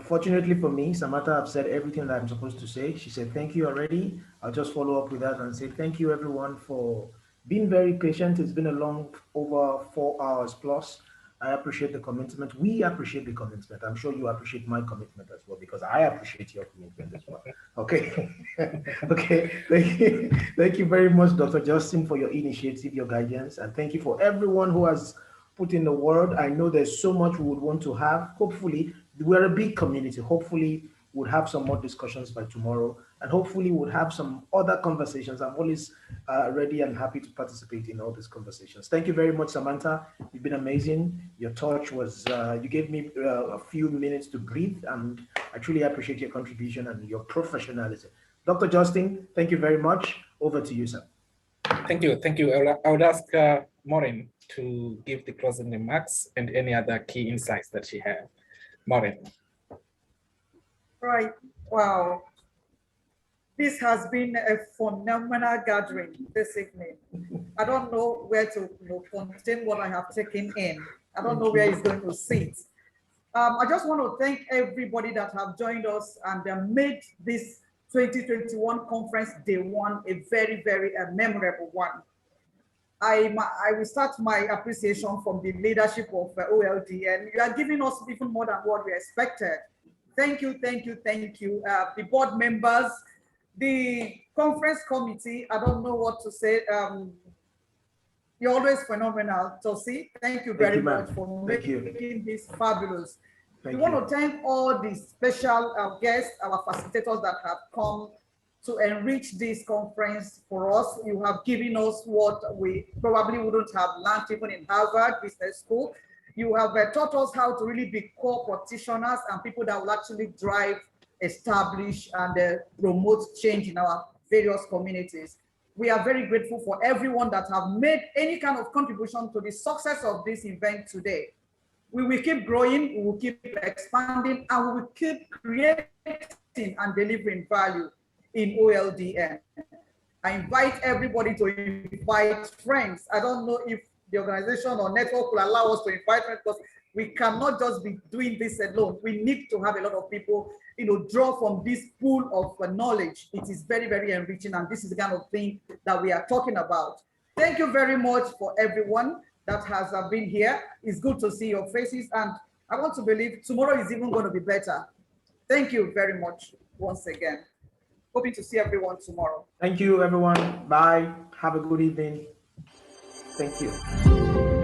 Fortunately for me, Samantha have said everything that I'm supposed to say. She said thank you already. I'll just follow up with that and say thank you everyone for being very patient. It's been a long, over 4 hours plus. I appreciate the commitment. We appreciate the commitment. I'm sure you appreciate my commitment as well, because I appreciate your commitment as well. Okay. Okay. Thank you very much, Dr. Justin, for your initiative, your guidance, and thank you for everyone who has put in the word. I know there's so much we would want to have. Hopefully, we're a big community. Hopefully, we'll have some more discussions by tomorrow, and hopefully we'll have some other conversations. I'm always ready and happy to participate in all these conversations. Thank you very much, Samantha. You've been amazing. Your touch was, you gave me a few minutes to breathe, and I truly appreciate your contribution and your professionalism. Dr. Justin, thank you very much. Over to you, sir. Thank you. Thank you. I would ask Maureen to give the closing remarks and any other key insights that she has. Maureen. Right. Wow. This has been a phenomenal gathering this evening. I don't know where to contain what I have taken in. I don't know where it's going to sit. I just want to thank everybody that have joined us and made this 2021 conference day one a very, very memorable one. I will start my appreciation from the leadership of OLDN. You are giving us even more than what we expected. Thank you, thank you, thank you. The board members, the conference committee, I don't know what to say. You're always phenomenal, Tosi. Thank you very much for making this fabulous. We want to thank all the special guests, our facilitators that have come to enrich this conference for us. You have given us what we probably wouldn't have learned even in Harvard Business School. You have taught us how to really be core practitioners and people that will actually drive, establish, and promote change in our various communities. We are very grateful for everyone that have made any kind of contribution to the success of this event today. We will keep growing, we will keep expanding, and we will keep creating and delivering value in OLDN. I invite everybody to invite friends. I don't know if the organization or network will allow us to invite friends, because we cannot just be doing this alone. We need to have a lot of people, draw from this pool of knowledge. It is very, very enriching, and this is the kind of thing that we are talking about. Thank you very much for everyone that has been here. It's good to see your faces, and I want to believe tomorrow is even going to be better. Thank you very much once again. Hoping to see everyone tomorrow. Thank you, everyone. Bye. Have a good evening. Thank you.